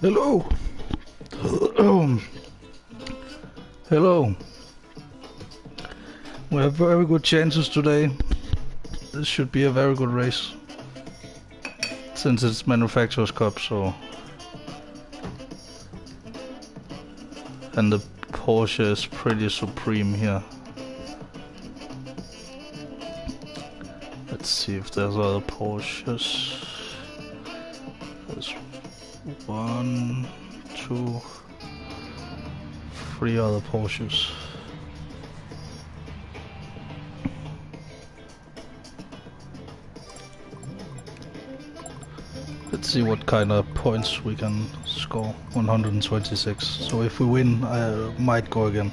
Hello. Hello. We have very good chances today. This should be a very good race. Since it's Manufacturers Cup, so... And the Porsche is pretty supreme here. Let's see if there's other Porsches. There's 1, 2, 3 other Porsches. Let's see what kind of points we can score. 126. So if we win, I might go again.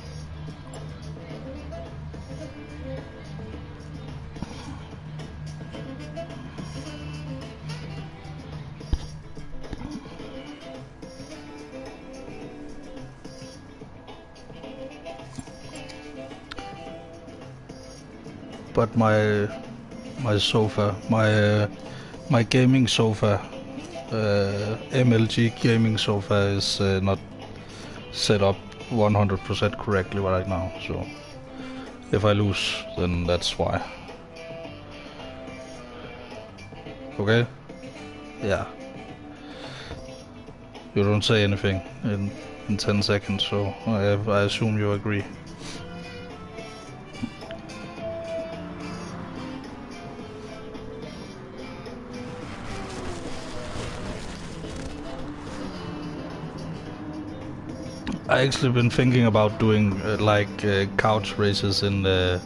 But my sofa, my gaming sofa, MLG gaming sofa is not set up 100% correctly right now, so if I lose, then that's why. Okay? Yeah. You don't say anything in 10 seconds, so I assume you agree. I actually been thinking about doing couch races in the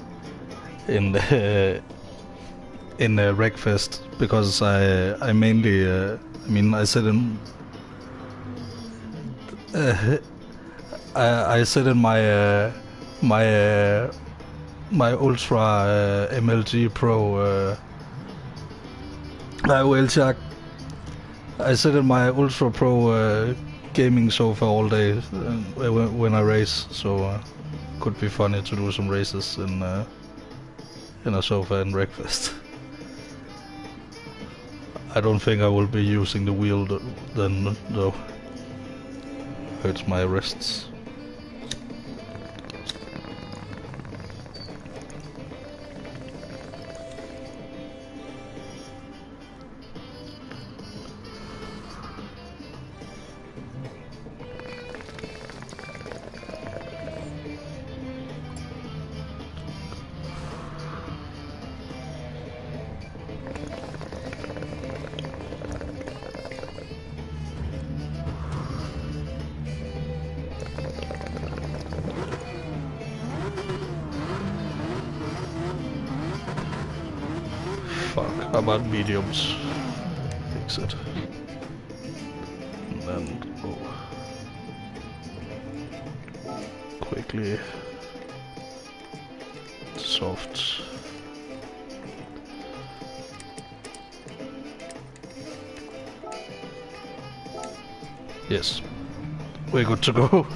Wreckfest, because I mainly I sit in I sit in my my Ultra MLG Pro I sit in my Ultra Pro gaming sofa all day when I race, so could be funny to do some races in a sofa in Wreckfest. I don't think I will be using the wheel then though. Hurts my wrists. Fuck, how about mediums? Fix it. And then go quickly. Soft. Yes, we're good to go.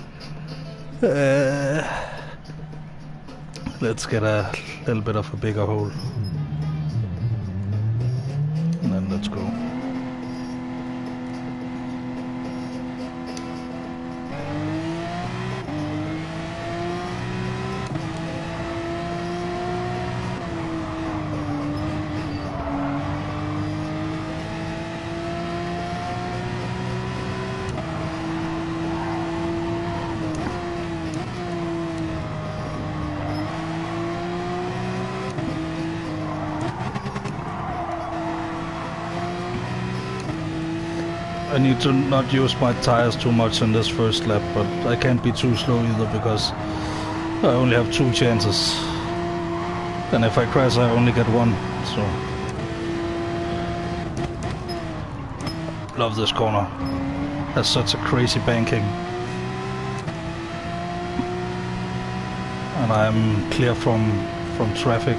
Let's get a little bit of a bigger hole. And then let's go. I need to not use my tires too much in this first lap, but I can't be too slow either because I only have 2 chances. And if I crash I only get 1, so... Love this corner. Has such a crazy banking. And I'm clear from traffic.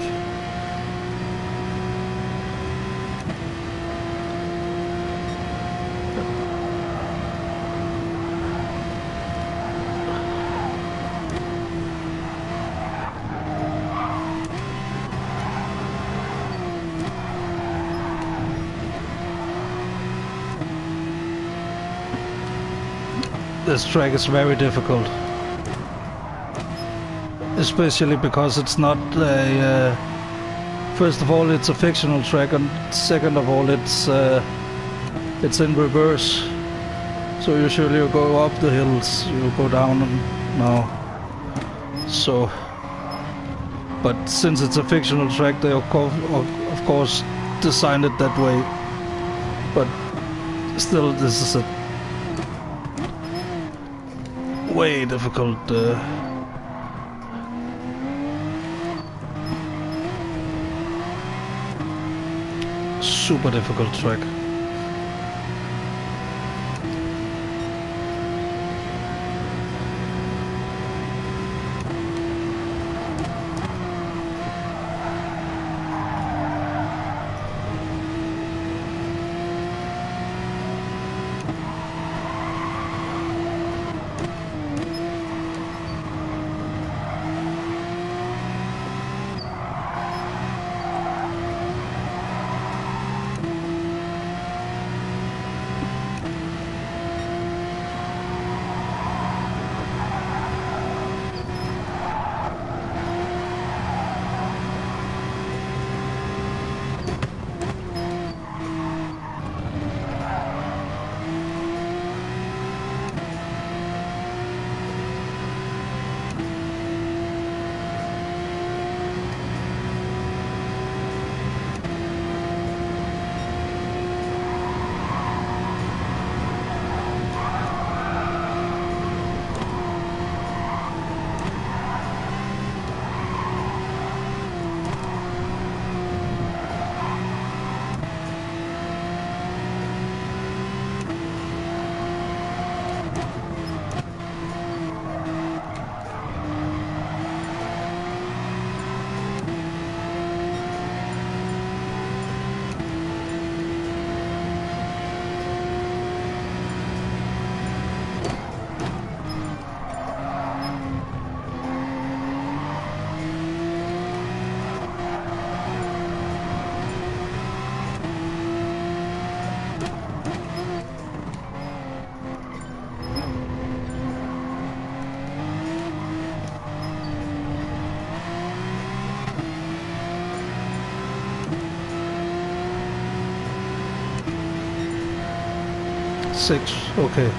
This track is very difficult. Especially because it's not a... first of all, it's a fictional track, and second of all, it's in reverse. So usually you go up the hills, you go down now. So... But since it's a fictional track, they of course designed it that way. But still, this is a way difficult super difficult track. Six, okay.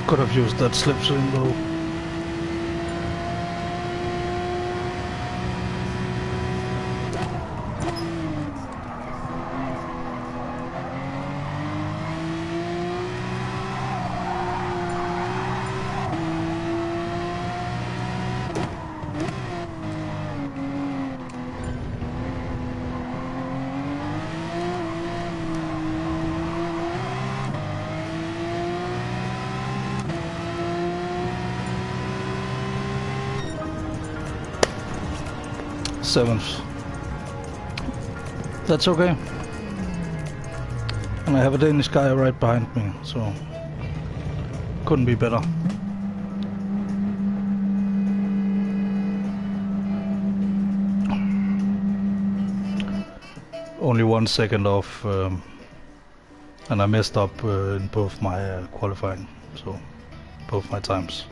Could have used that slipstream though. Seventh. That's okay. And I have a Danish guy right behind me, so couldn't be better. only 1 second off, and I messed up in both my qualifying, so both my times.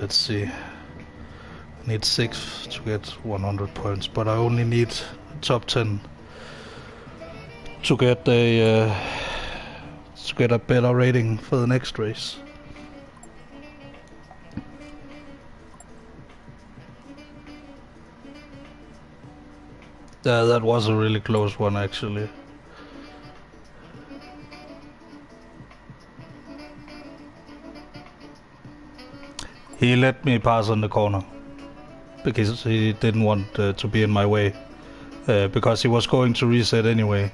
Let's see. I need 6 to get 100 points, but I only need top 10 to get a better rating for the next race. Yeah, that was a really close one actually. He let me pass on the corner because he didn't want to be in my way, because he was going to reset anyway.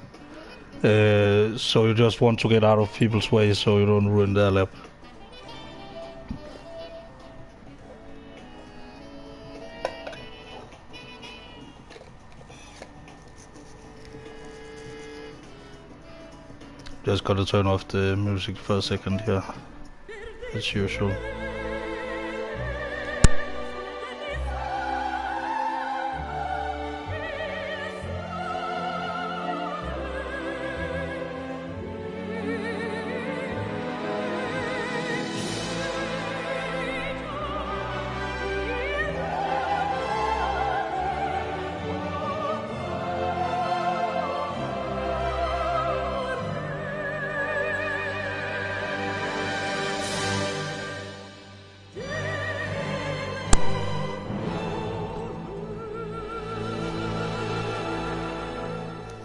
So you just want to get out of people's way so you don't ruin their lap. Just gotta turn off the music for a second here, as usual.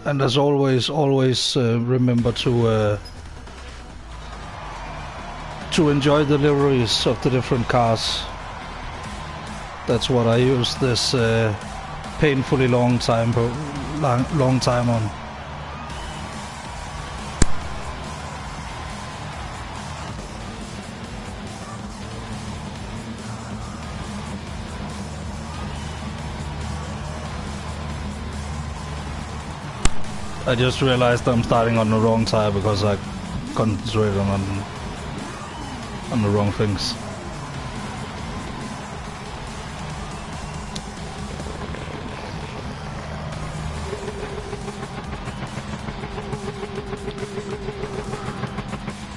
And as always, remember to enjoy the liveries of the different cars. That's what I use this painfully long time on. I just realized I'm starting on the wrong tire because I concentrated on the wrong things.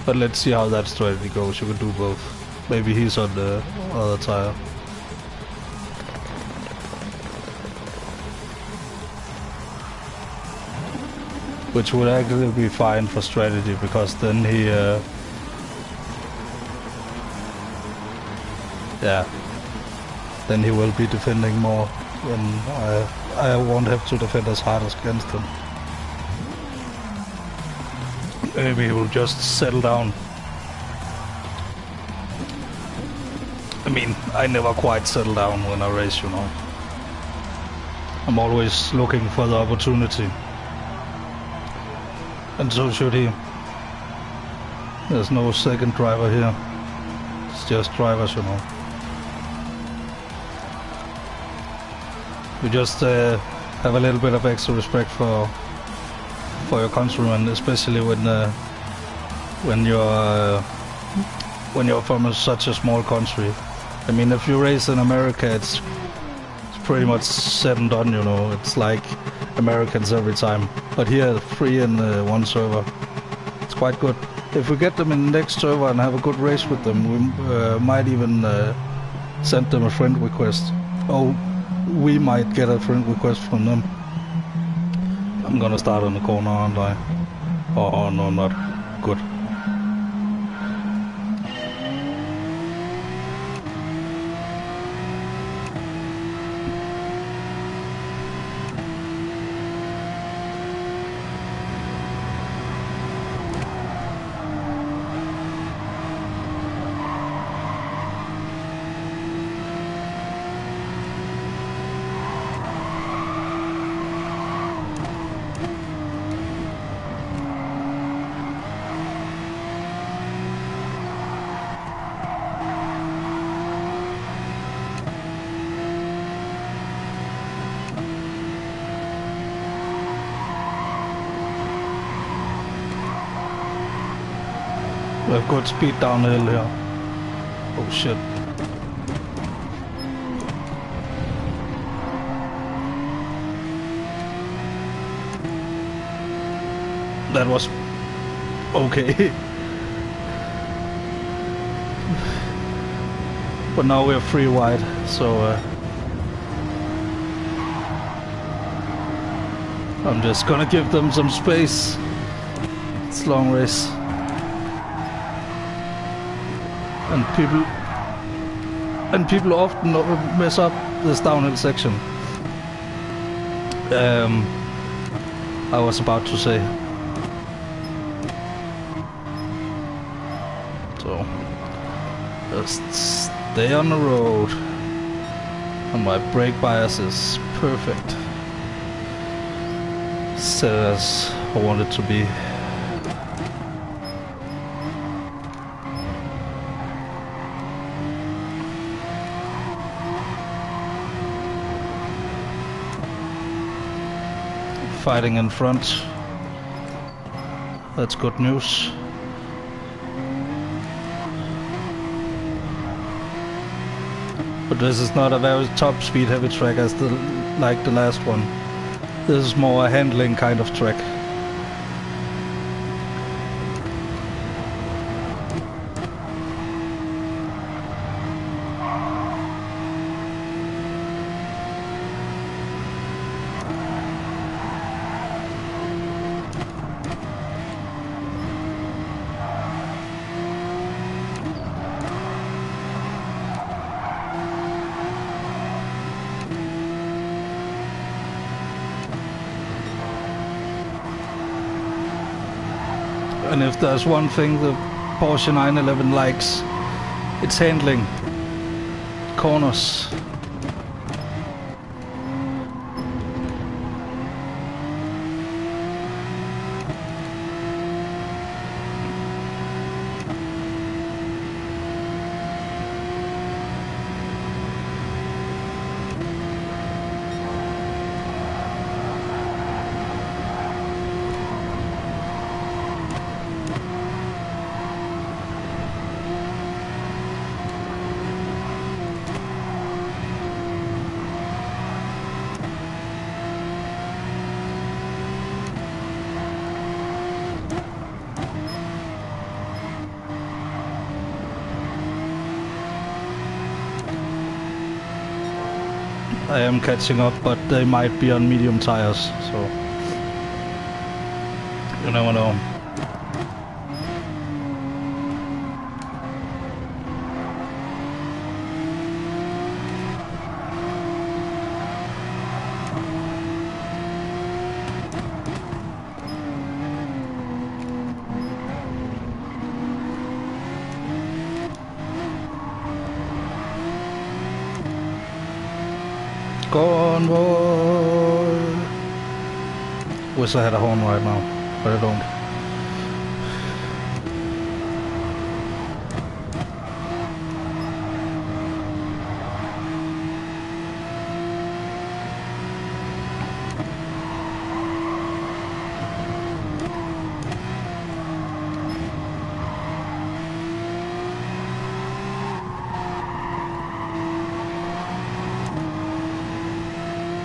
But let's see how that strategy goes. You can do both. Maybe he's on the other tire. Which would actually be fine for strategy, because then he, then he will be defending more, and I won't have to defend as hard as against him. Maybe he will just settle down. I mean, I never quite settle down when I race, you know. I'm always looking for the opportunity. And so should he. There's no second driver here. It's just drivers, you know. You just have a little bit of extra respect for your countrymen, especially when you're from such a small country. I mean, if you race in America, it's pretty much said and done, you know. It's like Americans every time. But here, 3 in one server, it's quite good. If we get them in the next server and have a good race with them, we might even send them a friend request. Oh, we might get a friend request from them. I'm gonna start on the corner, aren't I? Oh no, not good. We have good speed down the hill here. Oh shit. That was okay. But now we're free wide, so I'm just gonna give them some space. It's a long race. And people often mess up this downhill section. I was about to say. So just stay on the road. And my brake bias is perfect. Set as I want it to be. Fighting in front. That's good news. But this is not a very top speed heavy track as like the last one. This is more a handling kind of track. And if there's one thing the Porsche 911 likes, it's handling. Corners. I am catching up, but they might be on medium tires, so you never know. Go on, boy. Wish I had a horn right now, but I don't.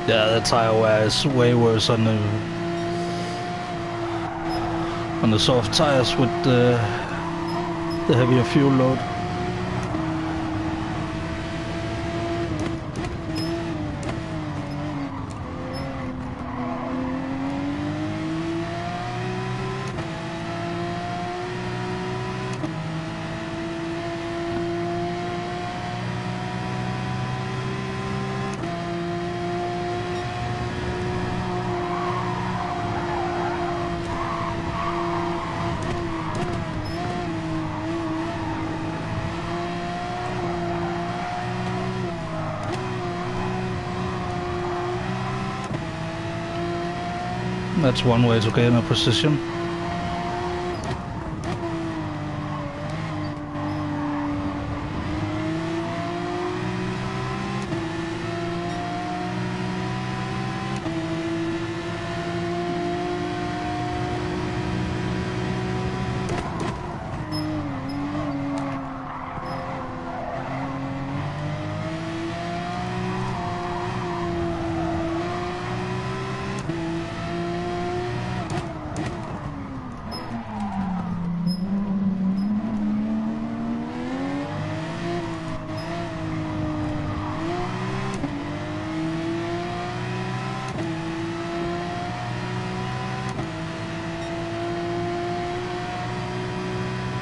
Yeah, the tire wear is way worse on the soft tires with the heavier fuel load. That's one way to gain a position.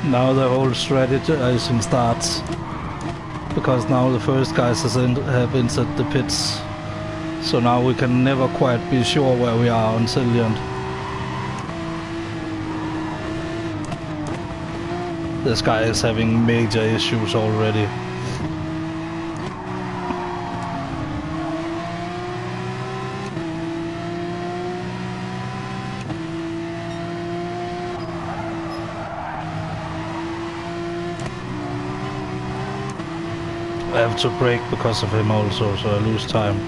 Now the whole strategizing starts, because now the first guys have entered the pits, so now we can never quite be sure where we are until the end. This guy is having major issues already. I have to brake because of him also, so I lose time.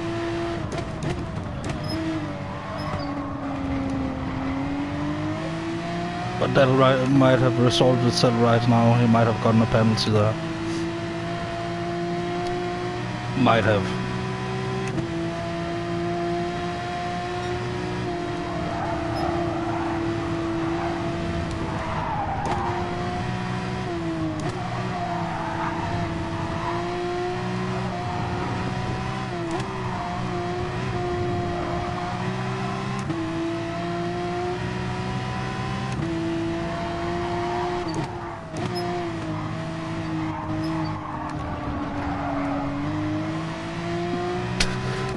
But that might have resolved itself right now. He might have gotten a penalty there. Might have.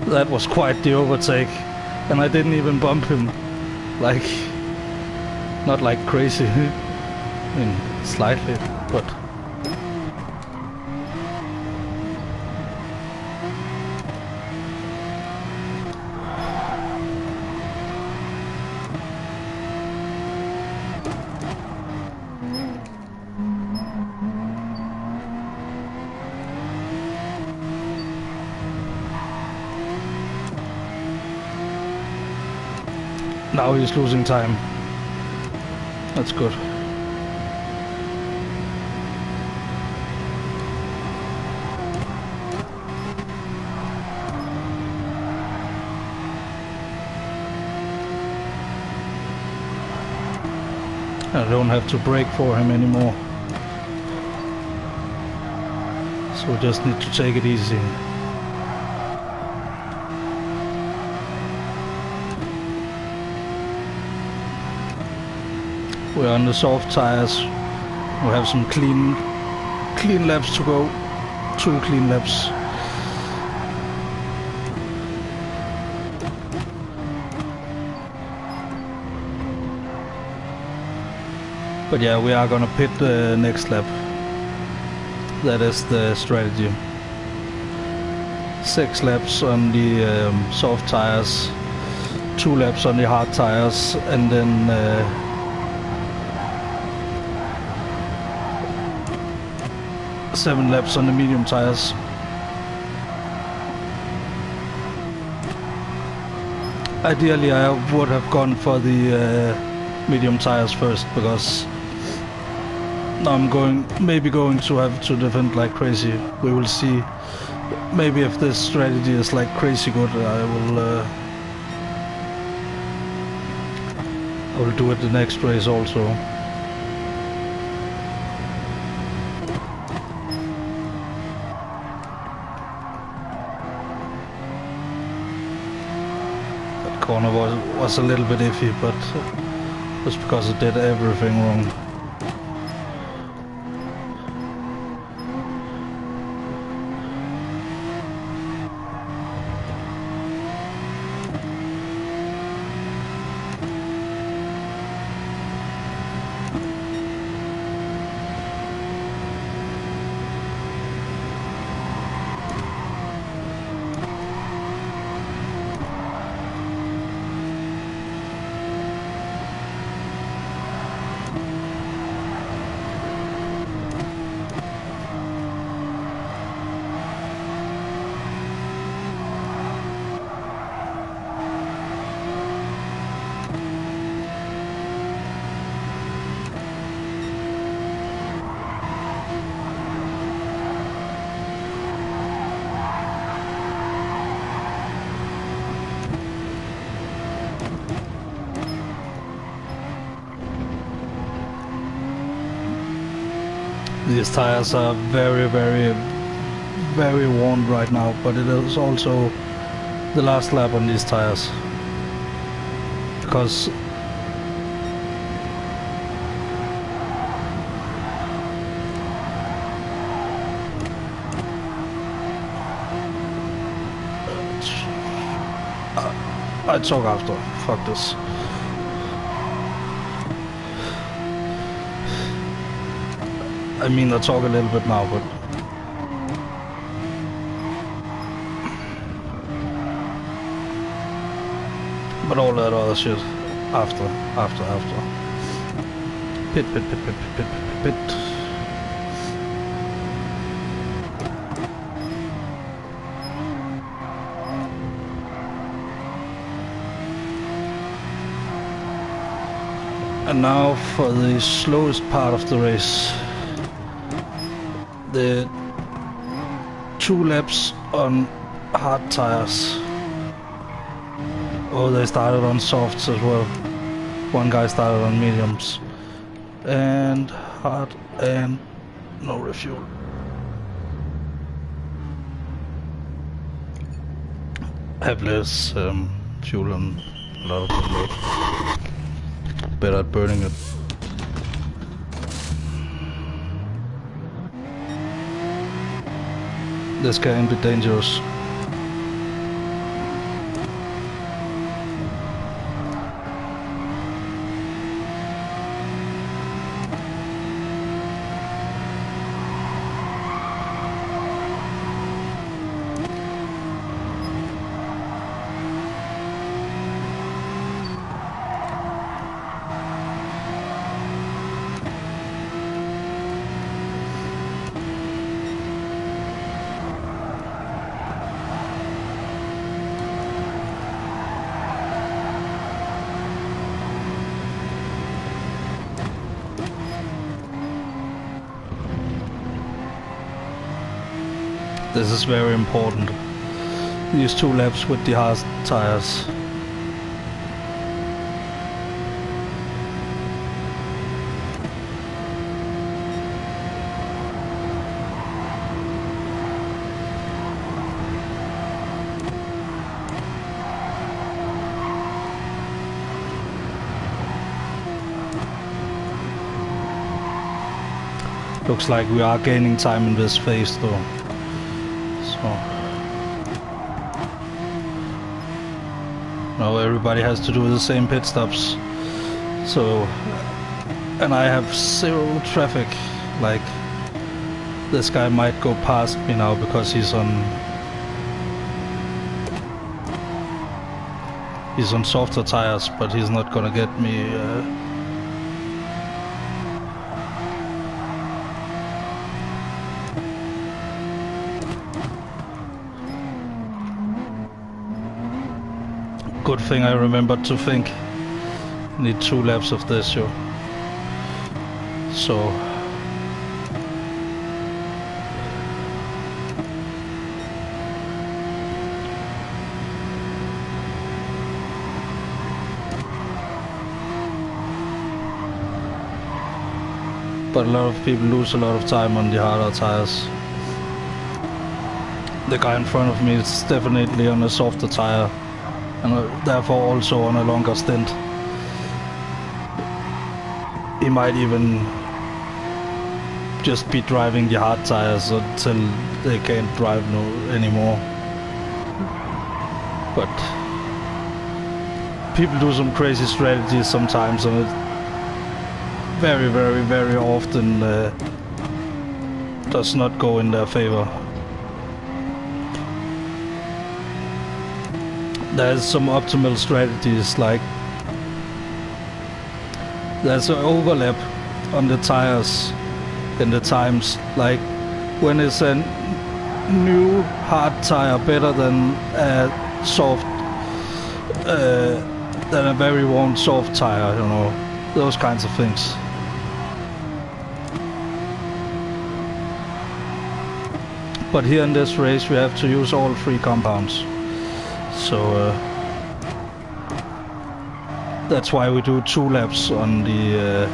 That was quite the overtake, and I didn't even bump him, like, not like crazy, I mean, slightly, but... Now he's losing time. That's good. I don't have to brake for him anymore. So we just need to take it easy. We're on the soft tires. We have some clean laps to go. 2 clean laps. But yeah, we are gonna pit the next lap. That is the strategy. 6 laps on the soft tires, 2 laps on the hard tires, and then 7 laps on the medium tires. Ideally I would have gone for the medium tires first, because now I'm maybe going to have to defend like crazy. We will see. Maybe if this strategy is like crazy good, I will do it the next race also. Corner was a little bit iffy, but just because it did everything wrong. These tires are very worn right now, but it is also the last lap on these tires, because I talk after. Fuck this. I mean, I talk a little bit now, but all that other shit after. Pit. And now for the slowest part of the race. The 2 laps on hard tires. Oh, they started on softs as well. One guy started on mediums. And hard and no refuel. Have less fuel and a lot of reload. Better at burning it. This can be dangerous. This is very important. These 2 laps with the hard tires. Looks like we are gaining time in this phase though. Now everybody has to do the same pit stops. So, and I have 0 traffic. Like, this guy might go past me now because he's on softer tires, but he's not gonna get me. Good thing I remembered to think. Need 2 laps of this, yo. So. But a lot of people lose a lot of time on the harder tires. The guy in front of me is definitely on a softer tire. And therefore also on a longer stint. He might even just be driving the hard tires until they can't drive anymore. But people do some crazy strategies sometimes, and it very often does not go in their favor. There's some optimal strategies, like there's an overlap on the tires in the times, like when it's a new hard tire better than a soft, than a very worn soft tire, you know, those kinds of things. But here in this race we have to use all 3 compounds. So that's why we do 2 laps on the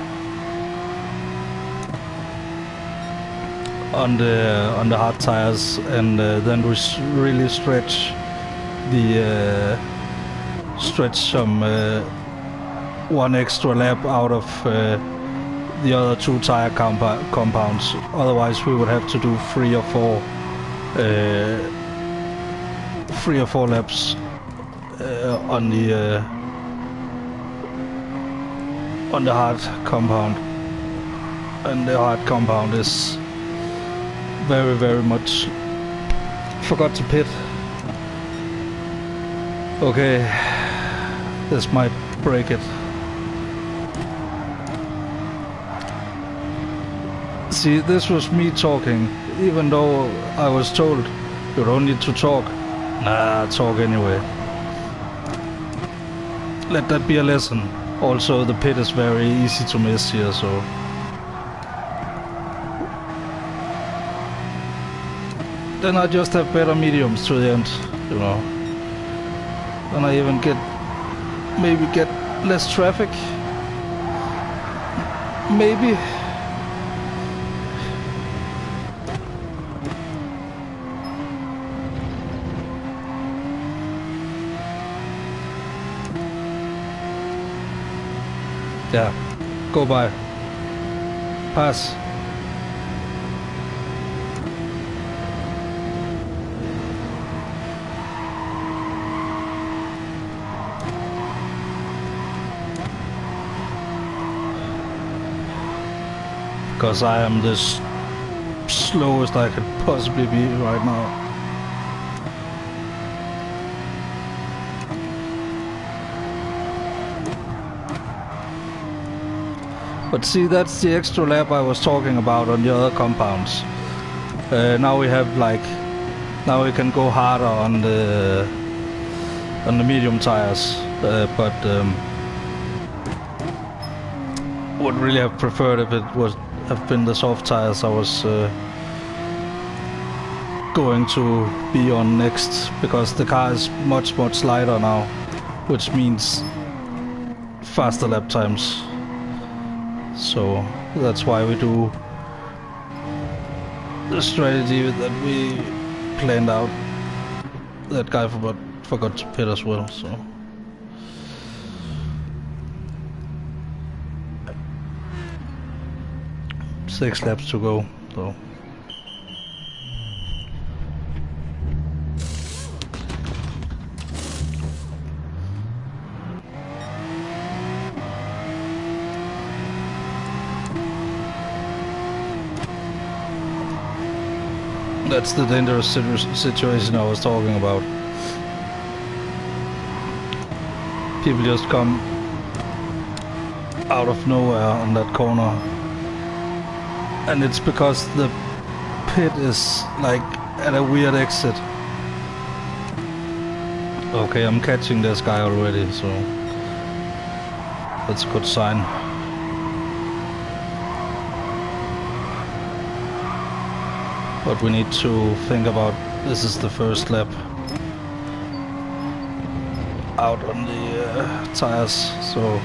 hard tires, and then we really stretch some 1 extra lap out of the other 2 tire compounds. Otherwise, we would have to do 3 or 4 laps on the hard compound, and the hard compound is very, very much. Forgot to pit. Okay, this might break it. See, this was me talking, even though I was told you don't need to talk. Nah, talk anyway. Let that be a lesson. Also, the pit is very easy to miss here, so... Then I just have better mediums to the end, you know. Then I even maybe get less traffic. Maybe. Yeah, go by. Pass. Because I am the slowest I could possibly be right now. But see, that's the extra lap I was talking about on the other compounds. Now we have now we can go harder on the medium tires, but would really have preferred if it have been the soft tires I was going to be on next, because the car is much lighter now, which means faster lap times. So that's why we do the strategy that we planned out. That guy forgot to pit as well, so... Six laps to go, though. That's the dangerous situation I was talking about. People just come out of nowhere on that corner. And it's because the pit is like at a weird exit. Okay, I'm catching this guy already, so that's a good sign. But we need to think about, this is the first lap out on the tires, so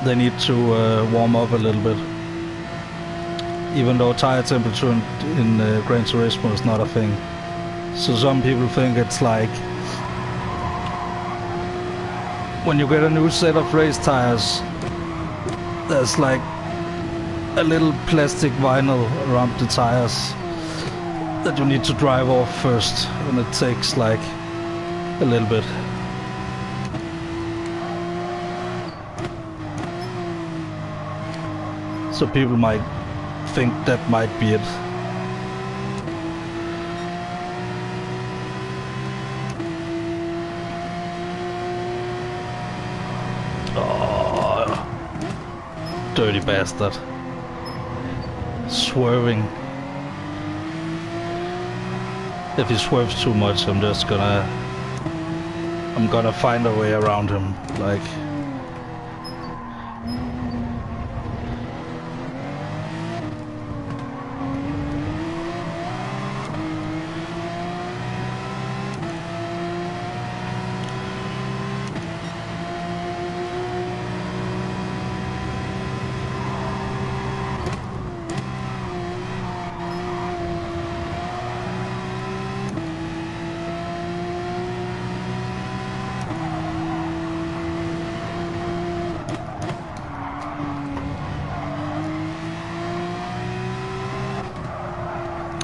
they need to warm up a little bit. Even though tire temperature in Gran Turismo is not a thing. So some people think it's like when you get a new set of race tires, there's like a little plastic vinyl around the tires that you need to drive off first, and it takes like a little bit. So people might think that might be it. Oh, dirty bastard. Swerving. If he swerves too much, I'm gonna find a way around him, like.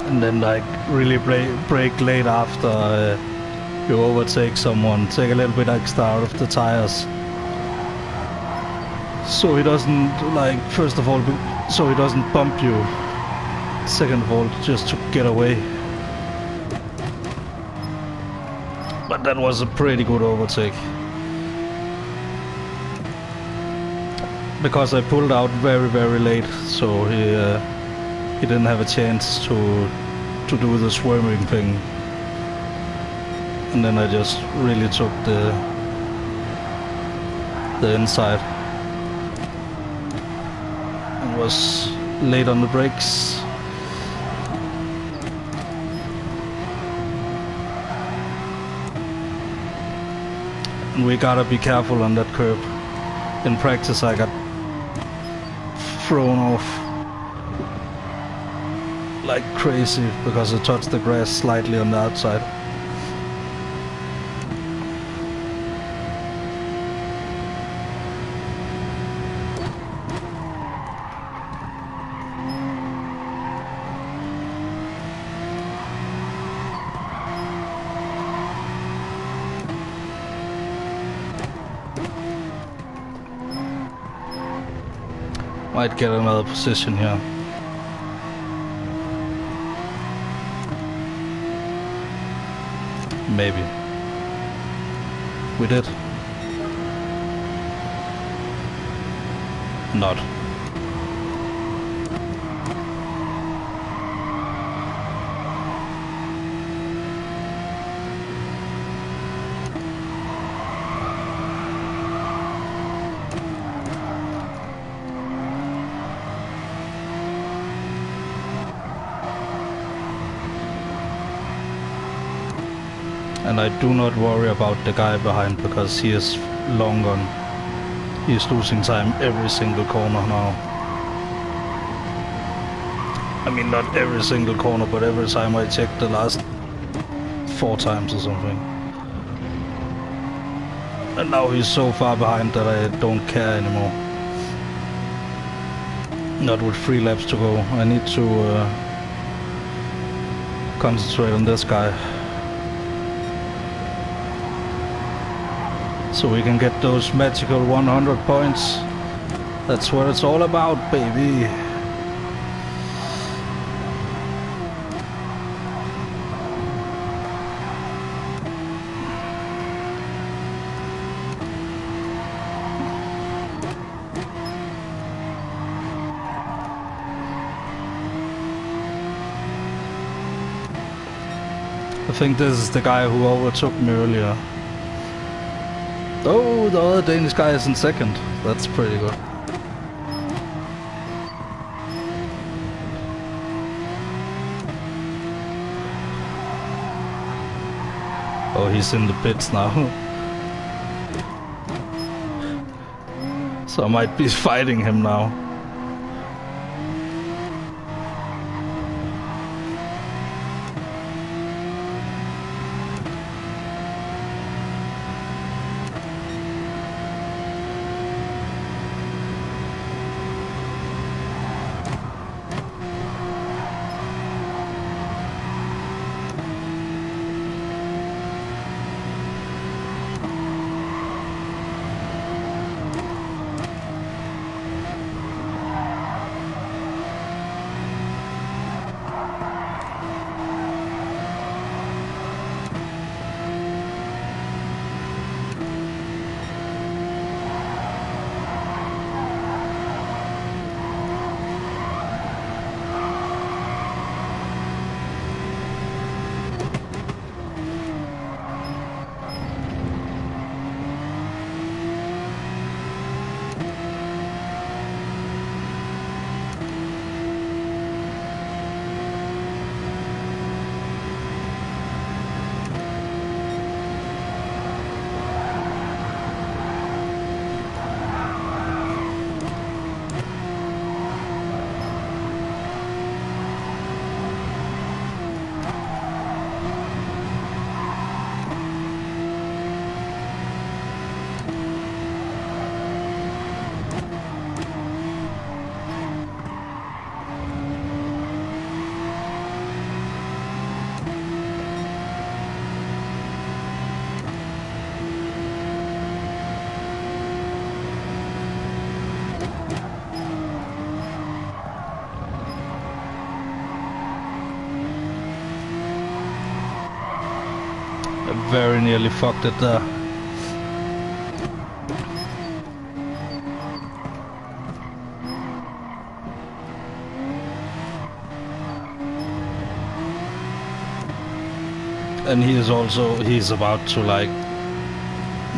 And then like really break late after you overtake someone, take a little bit extra out of the tires. So he doesn't, like, first of all, so he doesn't bump you. Second of all, just to get away. But that was a pretty good overtake. Because I pulled out very, very late, so he didn't have a chance to do the swerving thing. And then I just really took the inside. And was late on the brakes. And we gotta be careful on that curb. In practice I got thrown off like crazy because I touched the grass slightly on the outside. Might get another position here. Maybe. We did. Not. And I do not worry about the guy behind because he is long gone. He is losing time every single corner now. I mean, not every single corner, but every time I check the last 4 times or something. And now he's so far behind that I don't care anymore. Not with 3 laps to go. I need to concentrate on this guy. So we can get those magical 100 points. That's what it's all about, baby. I think this is the guy who overtook me earlier. Oh, the other Danish guy is in second. That's pretty good. Oh, he's in the pits now. So I might be fighting him now. very nearly fucked it there. And he's about to like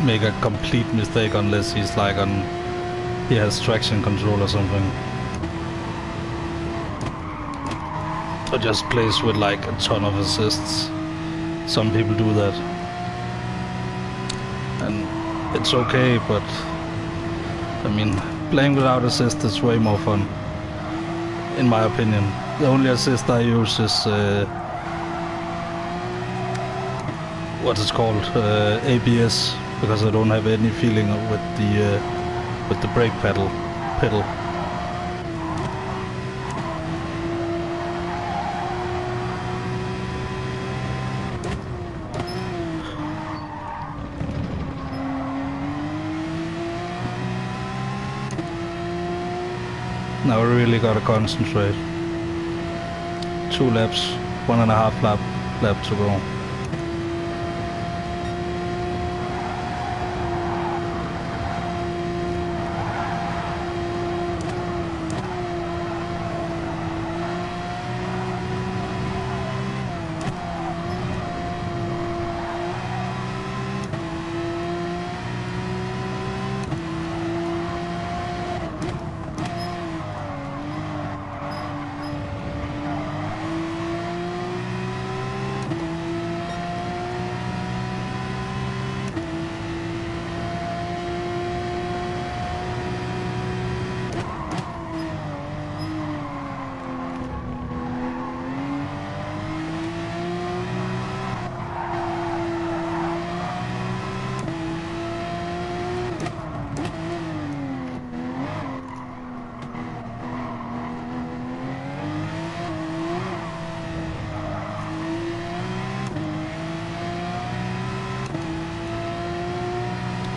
make a complete mistake unless he's like he has traction control or something. Or just plays with like a ton of assists. Some people do that. And it's okay, but I mean, playing without assist is way more fun, in my opinion. The only assist I use is what it's called, ABS, because I don't have any feeling with the brake pedal. Now I really gotta concentrate. 2 laps, 1.5 lap to go.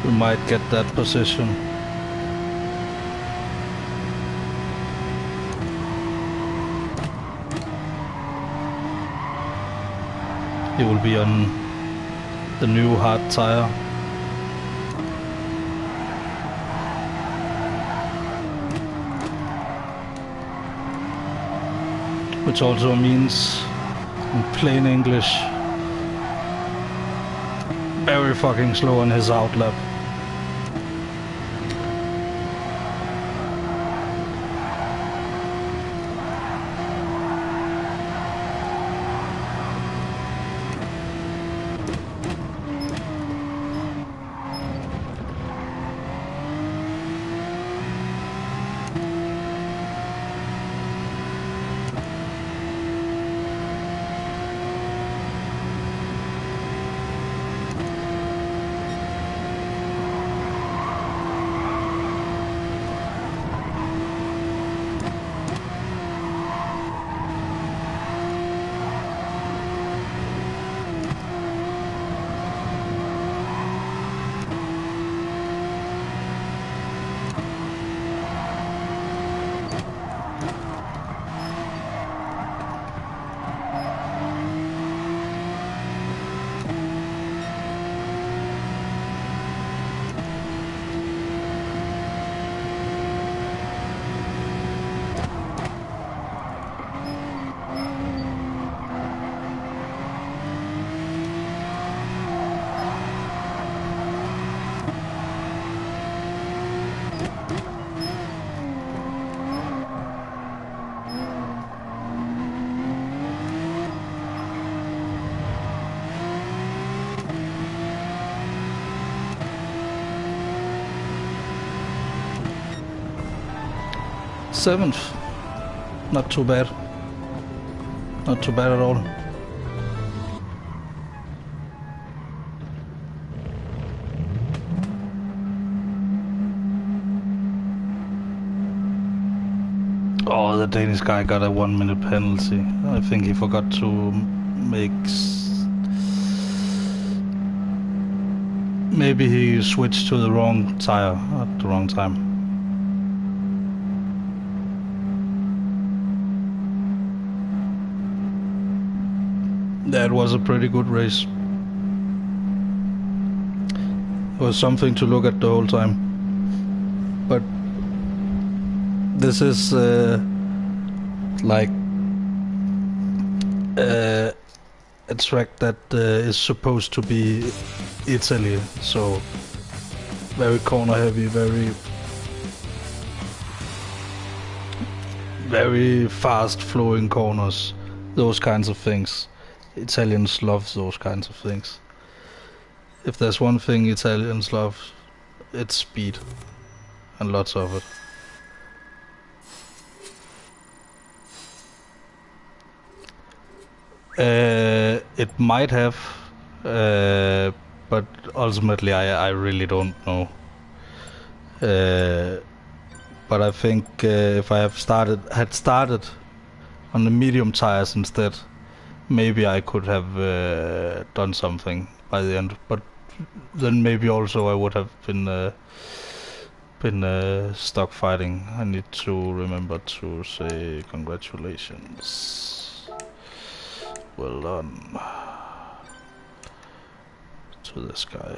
We might get that position. He will be on the new hard tire. Which also means, in plain English, very fucking slow on his outlap. Seventh, not too bad. Not too bad at all. Oh, the Danish guy got a 1-minute penalty. I think he forgot to make... Maybe he switched to the wrong tire at the wrong time. That was a pretty good race. was something to look at the whole time. But this is like a track that is supposed to be Italy, so very corner heavy, very fast flowing corners, those kinds of things. Italians love those kinds of things. If there's one thing Italians love, it's speed, and lots of it. It might have, but ultimately I really don't know. But I think if I had started on the medium tires instead, maybe I could have done something by the end. But then maybe also I would have been stuck fighting. I need to remember to say congratulations. Well done to this guy.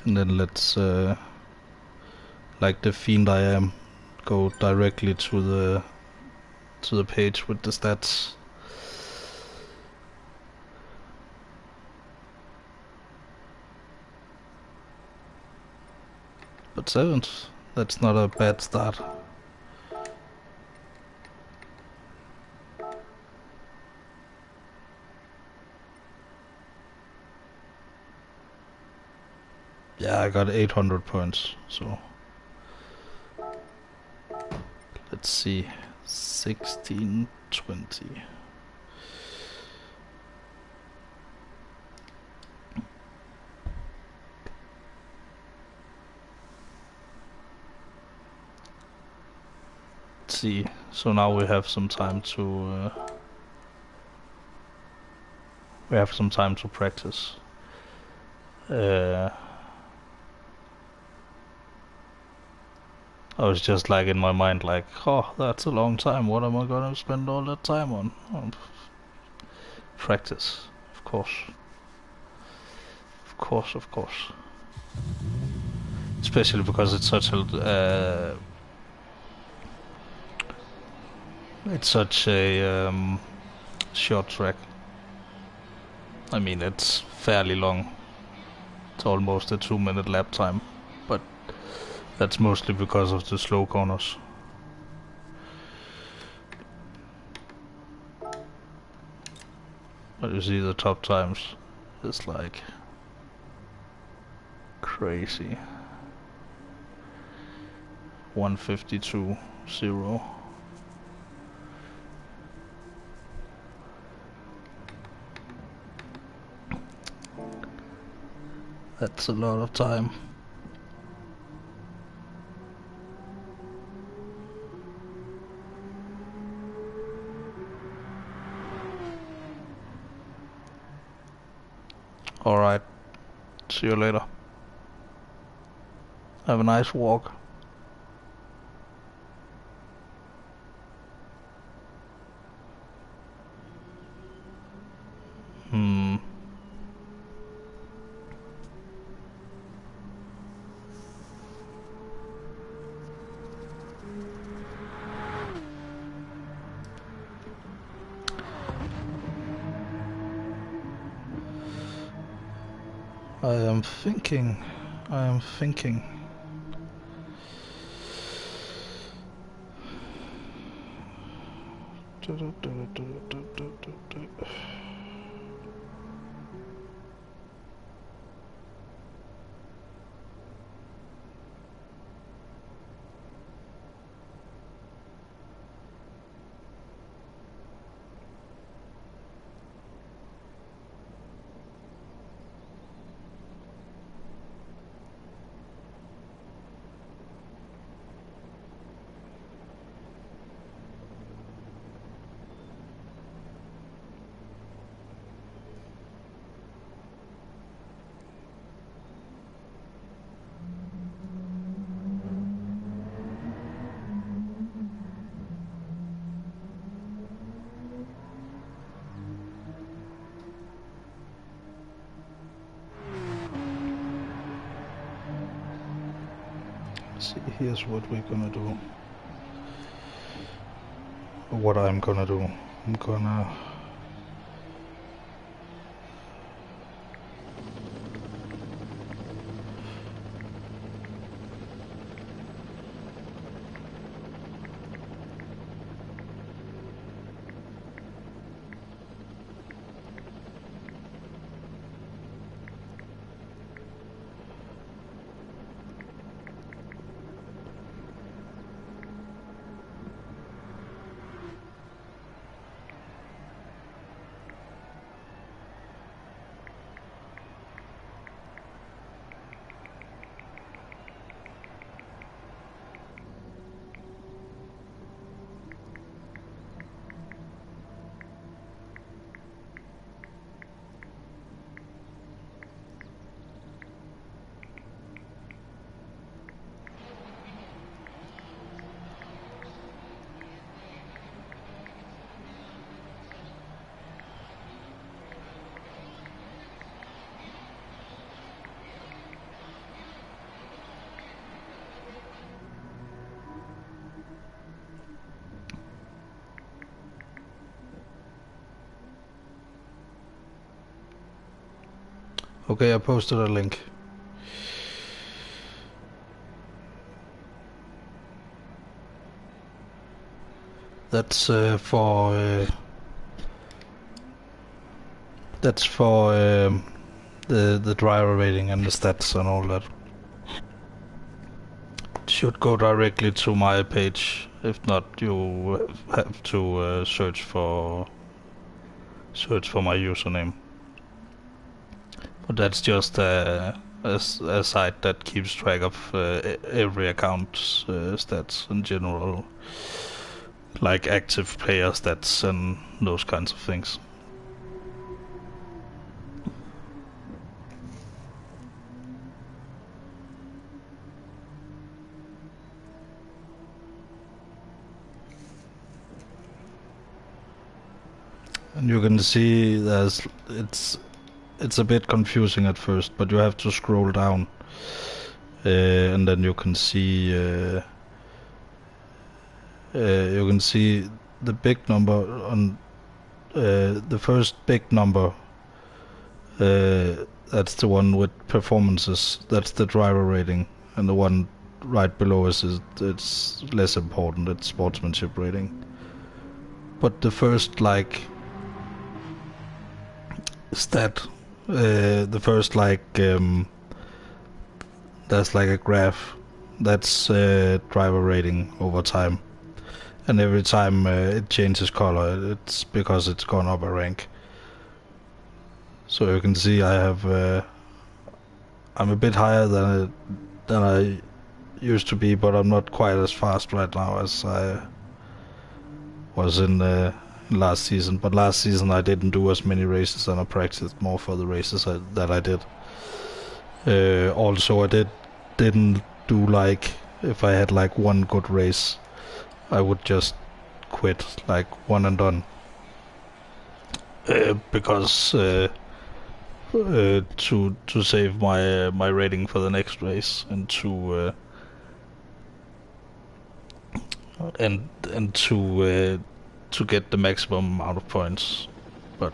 And then let's, like the fiend I am, go directly to the page with the stats. But 7th, that's not a bad start. Yeah, I got 800 points, so let's see, 16, 20. Let's see, so now we have some time to practice. I was just like in my mind like, oh, that's a long time, what am I gonna spend all that time on? Practice, of course. Of course. Especially because it's such a short track. I mean, it's fairly long. It's almost a 2-minute lap time, but that's mostly because of the slow corners. But you see the top times, it's like crazy. 1:52.0. That's a lot of time. Alright, see you later. Have a nice walk. I am thinking. See, here's what we're gonna do. What I'm gonna do. I'm gonna... Okay, I posted a link. That's for the driver rating and the stats and all that. It should go directly to my page. If not, you have to search for my username. But that's just a site that keeps track of every account's stats in general, like active player stats and those kinds of things. And you can see it's a bit confusing at first, but you have to scroll down, and then you can see the big number on the first big number. That's the one with performances. That's the driver rating, and the one right below us it's less important. It's sportsmanship rating. But the first stat, the first there's like a graph. That's driver rating over time, and every time it changes color, it's because it's gone up a rank. So you can see I'm a bit higher than I used to be, but I'm not quite as fast right now as I was in last season. But last season I didn't do as many races, and I practiced more for the races that I did. Also, I didn't do if I had one good race, I would just quit, one and done, because to save my rating for the next race, and to get the maximum amount of points. But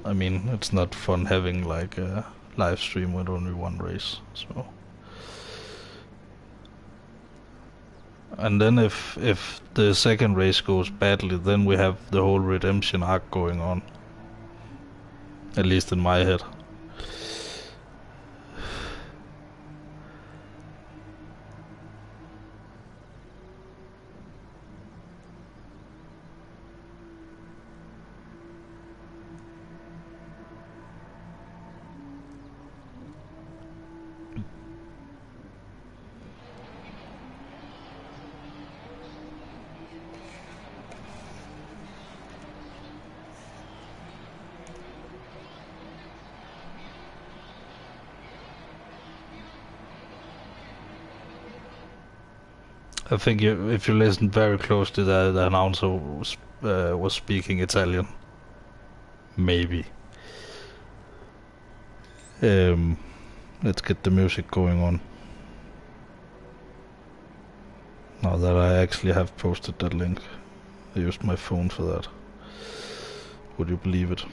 I mean, it's not fun having a live stream with only one race. So, and then if the second race goes badly, then we have the whole redemption arc going on. At least in my head. I think if you listen very closely, the announcer was speaking Italian. Maybe. Let's get the music going on. Now that I actually have posted that link, I used my phone for that. Would you believe it?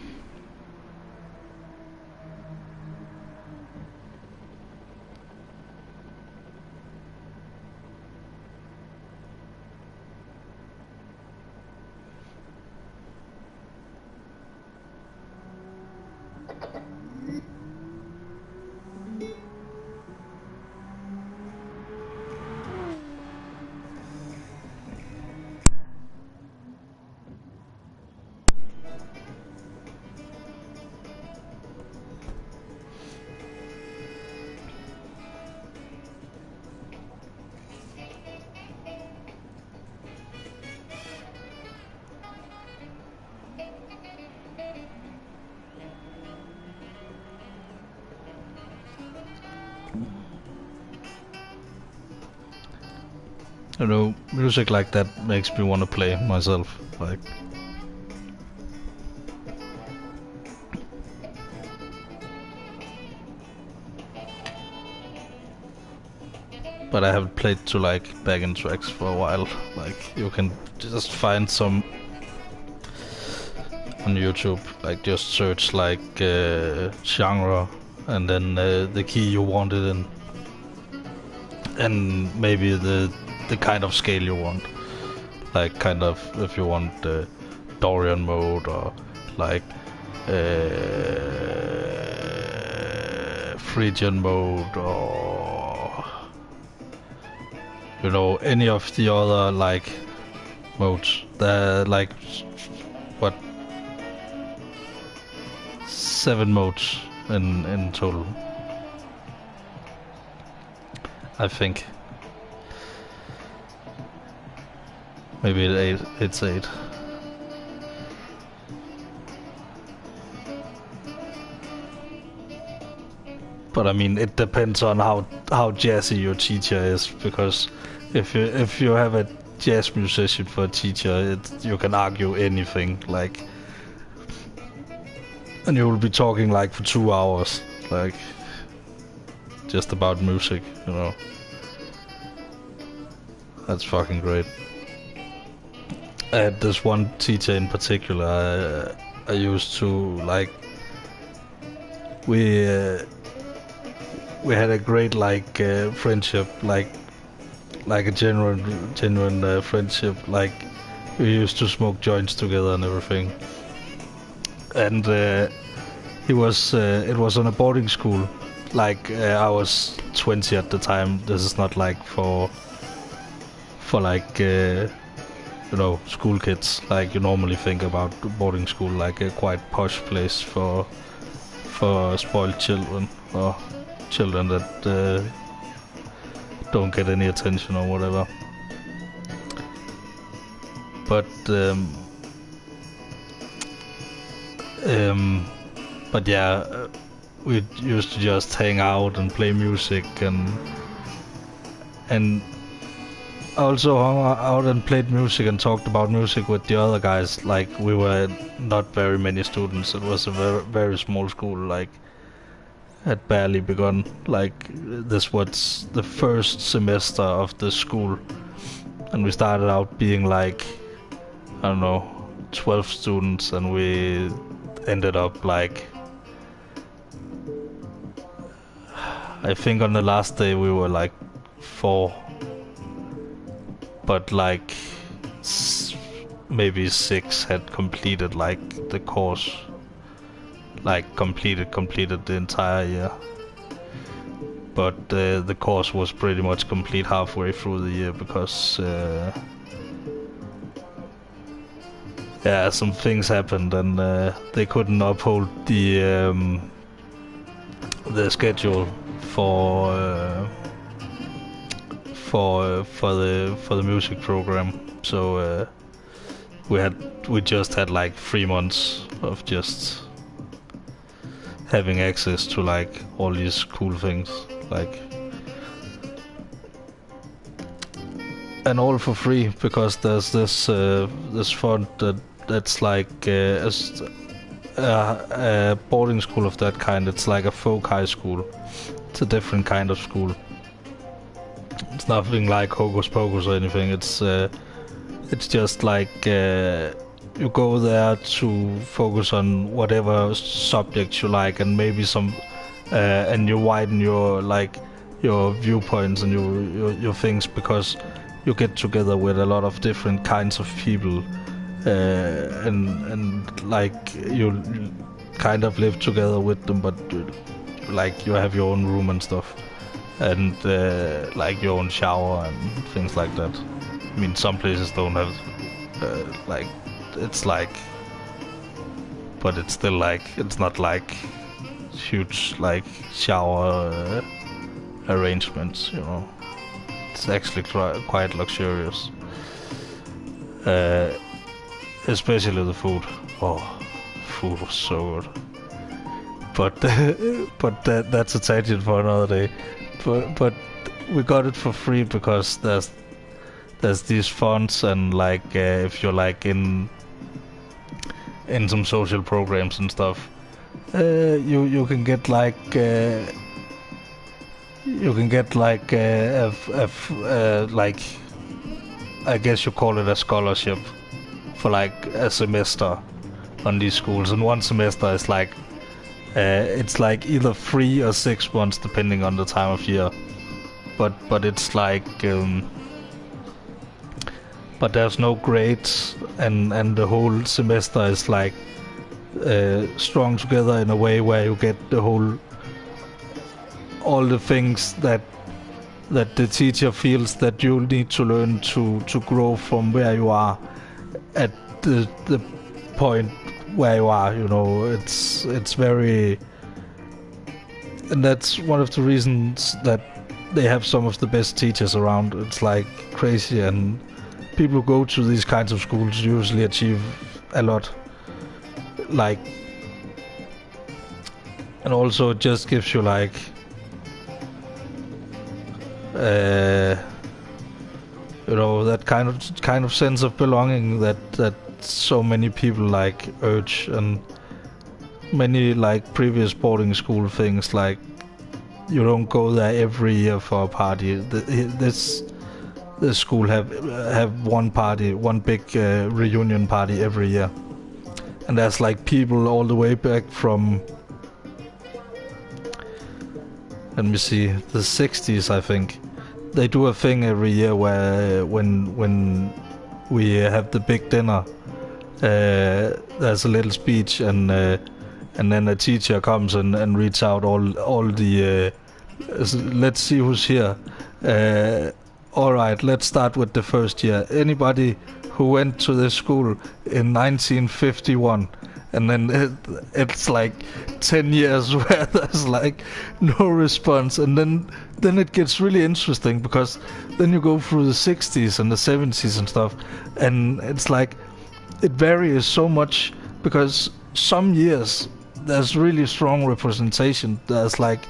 You know, music like that makes me want to play myself, like. But I haven't played to like back-end tracks for a while. Like, you can just find some on YouTube, like just search like genre and then the key you want it in, and maybe the kind of scale you want, like kind of if you want Dorian mode or like Phrygian mode, or you know, any of the other like modes. They're like what, 7 modes in total, I think. Maybe it's 8. But I mean, it depends on how jazzy your teacher is, because if you have a jazz musician for a teacher, you can argue anything, like, and you will be talking like for 2 hours, like, just about music, you know. That's fucking great. I had this one teacher in particular. I used to like. We had a great like friendship, like a genuine friendship. Like, we used to smoke joints together and everything. And he was it was on a boarding school. Like, I was 20 at the time. This is not like for like you know, school kids. Like, you normally think about boarding school like a quite posh place for spoiled children, or children that don't get any attention or whatever. But yeah, we used to just hang out and play music, and I also hung out and played music and talked about music with the other guys. Like, we were not very many students. It was a very, very small school, like, had barely begun. Like, this was the first semester of the school, and we started out being like, I don't know, 12 students, and we ended up like, I think on the last day we were like 4, but like maybe 6 had completed like the course, like completed the entire year. But the course was pretty much complete halfway through the year, because yeah, some things happened, and they couldn't uphold the schedule for the music program. So we just had like 3 months of just having access to like all these cool things, like, and all for free, because there's this fund that's like a boarding school of that kind. It's like a folk high school. It's a different kind of school. It's nothing like hocus pocus or anything. It's just like you go there to focus on whatever subjects you like, and maybe some, and you widen your like your viewpoints and your things, because you get together with a lot of different kinds of people, and like you kind of live together with them, but like you have your own room and stuff, and like your own shower and things like that. I mean, some places don't have like, it's like, but it's still like, it's not like huge like shower arrangements, you know. It's actually quite luxurious, especially the food. Oh, food was so good. But that's a tangent for another day. But we got it for free because there's these funds, and like if you're like in some social programs and stuff, you can get like like, I guess you call it a scholarship for like a semester on these schools, and one semester is like it's like either 3 or 6 months depending on the time of year, but it's like but there's no grades, and the whole semester is like strung together in a way where you get all the things that the teacher feels that you need to learn to grow from where you are at the point where you are, you know. It's very, and that's one of the reasons that they have some of the best teachers around. It's like crazy, and people who go to these kinds of schools usually achieve a lot, like, and also it just gives you like you know, that kind of sense of belonging that so many people like urge, and many like previous boarding school things, like you don't go there every year for a party. This school have one party, one big reunion party every year, and there's like people all the way back from, let me see, the 60s, I think. They do a thing every year where when we have the big dinner, there's a little speech, and then a teacher comes and reads out all the let's see who's here. Alright, let's start with the first year. Anybody who went to this school in 1951? And then it's like 10 years where there's like no response, and then it gets really interesting, because then you go through the 60s and the 70s and stuff, and it's like it varies so much, because some years there's really strong representation. There's like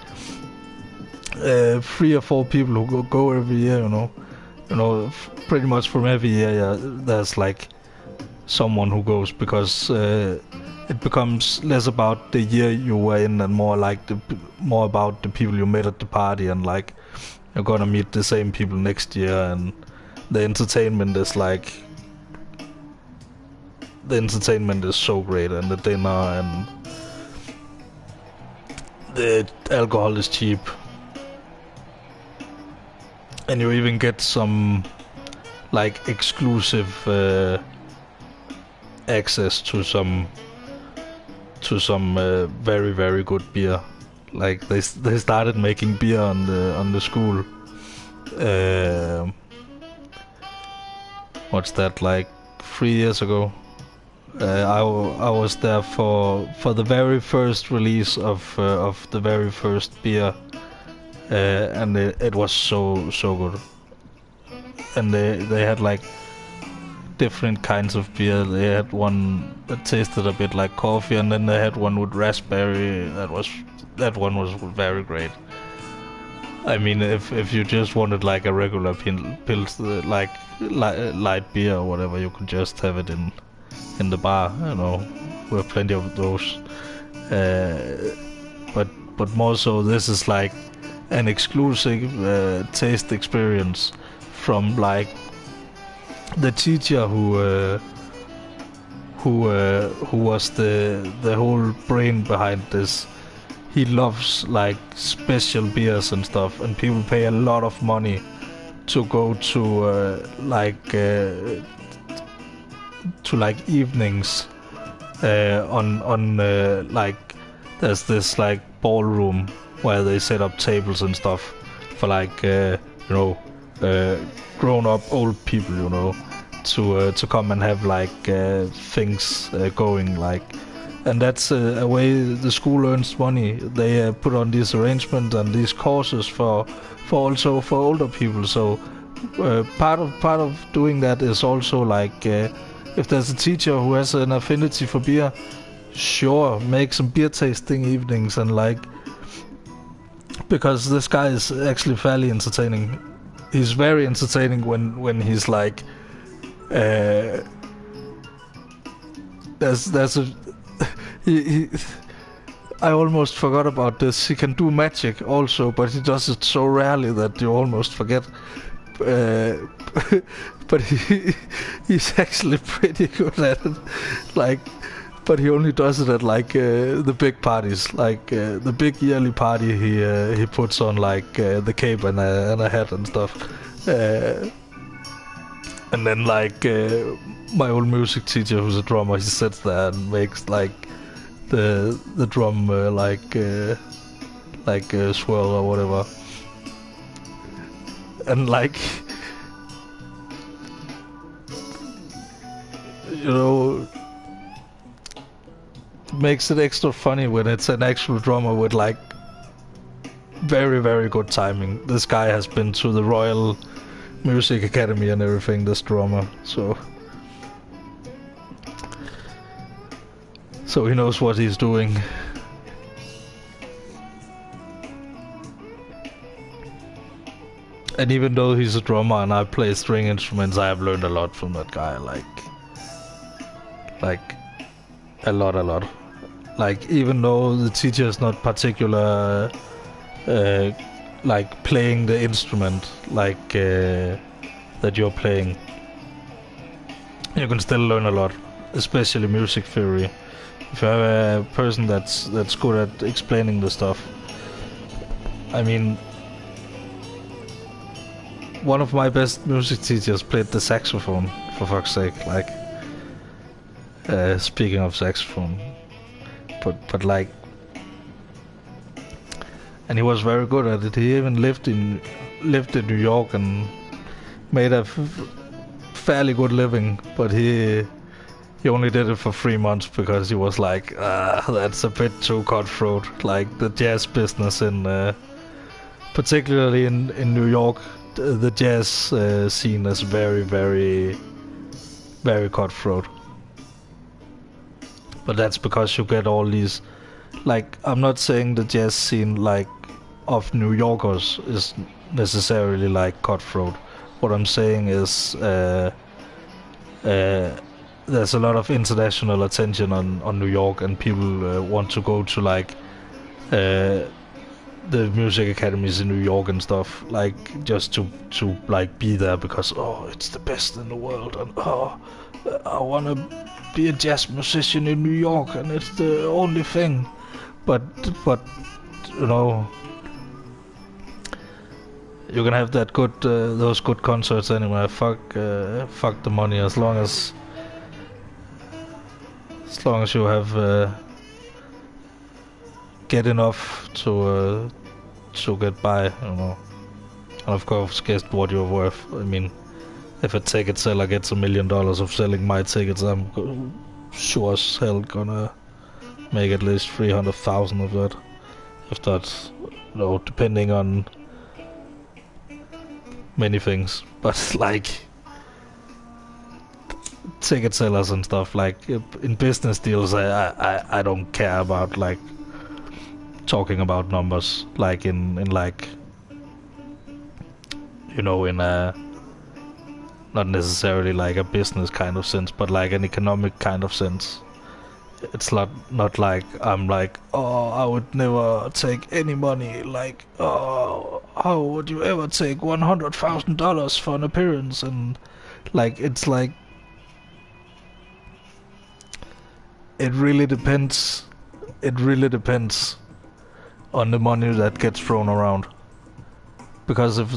3 or 4 people who go every year, you know, pretty much from every year. Yeah, there's like someone who goes, because it becomes less about the year you were in, and more about the people you met at the party, and like you're gonna meet the same people next year, and the entertainment is so great, and the dinner and the alcohol is cheap, and you even get some like exclusive access to some very, very good beer. Like they started making beer on the school. What's that, like 3 years ago? I was there for the very first release of the very first beer, and it was so good. And they had like different kinds of beer. They had one that tasted a bit like coffee, and then they had one with raspberry. That one was very great. I mean, if you just wanted like a regular pills, like light beer or whatever, you could just have it in the bar. You know, we have plenty of those. But more so, this is like an exclusive taste experience from like the teacher who was the whole brain behind this. He loves like special beers and stuff, and people pay a lot of money to go to like evenings on like there's this like ballroom where they set up tables and stuff for like grown up old people, to come and have like things going like. And that's a way the school earns money. They put on these arrangements and these courses for also for older people. So part of doing that is also like if there's a teacher who has an affinity for beer, sure, make some beer tasting evenings and like, because this guy is actually fairly entertaining. He's very entertaining when he's like there's a he I almost forgot about this. He can do magic also, but he does it so rarely that you almost forget. But he's actually pretty good at it. Like, but he only does it at like the big parties, like the big yearly party. He puts on like the cape and a hat and stuff. And then like my old music teacher, who's a drummer, he sits there and makes like the drum swirl or whatever, and like makes it extra funny when it's an actual drummer with like very, very good timing. This guy has been to the Royal Music Academy and everything, this drummer, so he knows what he's doing. And even though he's a drummer and I play string instruments, I have learned a lot from that guy, like a lot. Like, even though the teacher is not particular like playing the instrument like that you're playing, you can still learn a lot, especially music theory. If you have a person that's good at explaining the stuff. I mean, one of my best music teachers played the saxophone, for fuck's sake. Like, speaking of saxophone, but like, and he was very good at it. He even lived in New York and made a fairly good living, but he only did it for 3 months because he was like, that's a bit too cutthroat. Like, the jazz business particularly in New York, the jazz scene is very, very, very cutthroat. But that's because you get all these, like, I'm not saying the jazz scene like of New Yorkers is necessarily like cutthroat. What I'm saying is there's a lot of international attention on New York, and people want to go to like the music academies in New York and stuff, like just to like be there because it's the best in the world, and I want to be a jazz musician in New York and it's the only thing. But you can have that good those good concerts anyway. Fuck the money, as long as you have get enough to get by, and of course guess what you're worth. I mean, if a ticket seller gets $1 million of selling my tickets, I'm sure as hell gonna make at least 300,000 of that. If that's, depending on many things, but like ticket sellers and stuff, like in business deals, I don't care about like talking about numbers, like in like in a not necessarily like a business kind of sense, but like an economic kind of sense. it's not like I'm like, oh, I would never take any money. Like, oh, how would you ever take $100,000 for an appearance? And like, it's like, it really depends. It really depends on the money that gets thrown around. Because if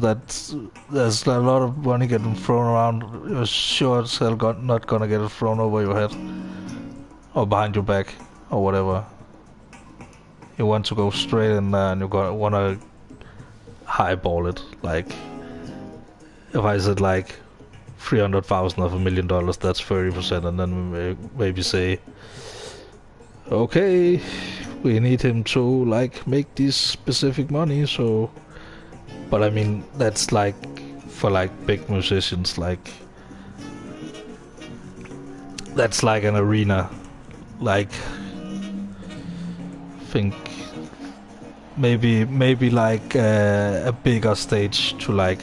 there's a lot of money getting thrown around, you're sure as hell not gonna get it thrown over your head or behind your back or whatever. You want to go straight in there and you want to highball it. Like, if I said like 300,000 of $1,000,000, that's 30%, and then maybe say, okay, we need him to like make this specific money, so. But I mean, that's like for like big musicians, like that's like an arena, like think maybe like a bigger stage to like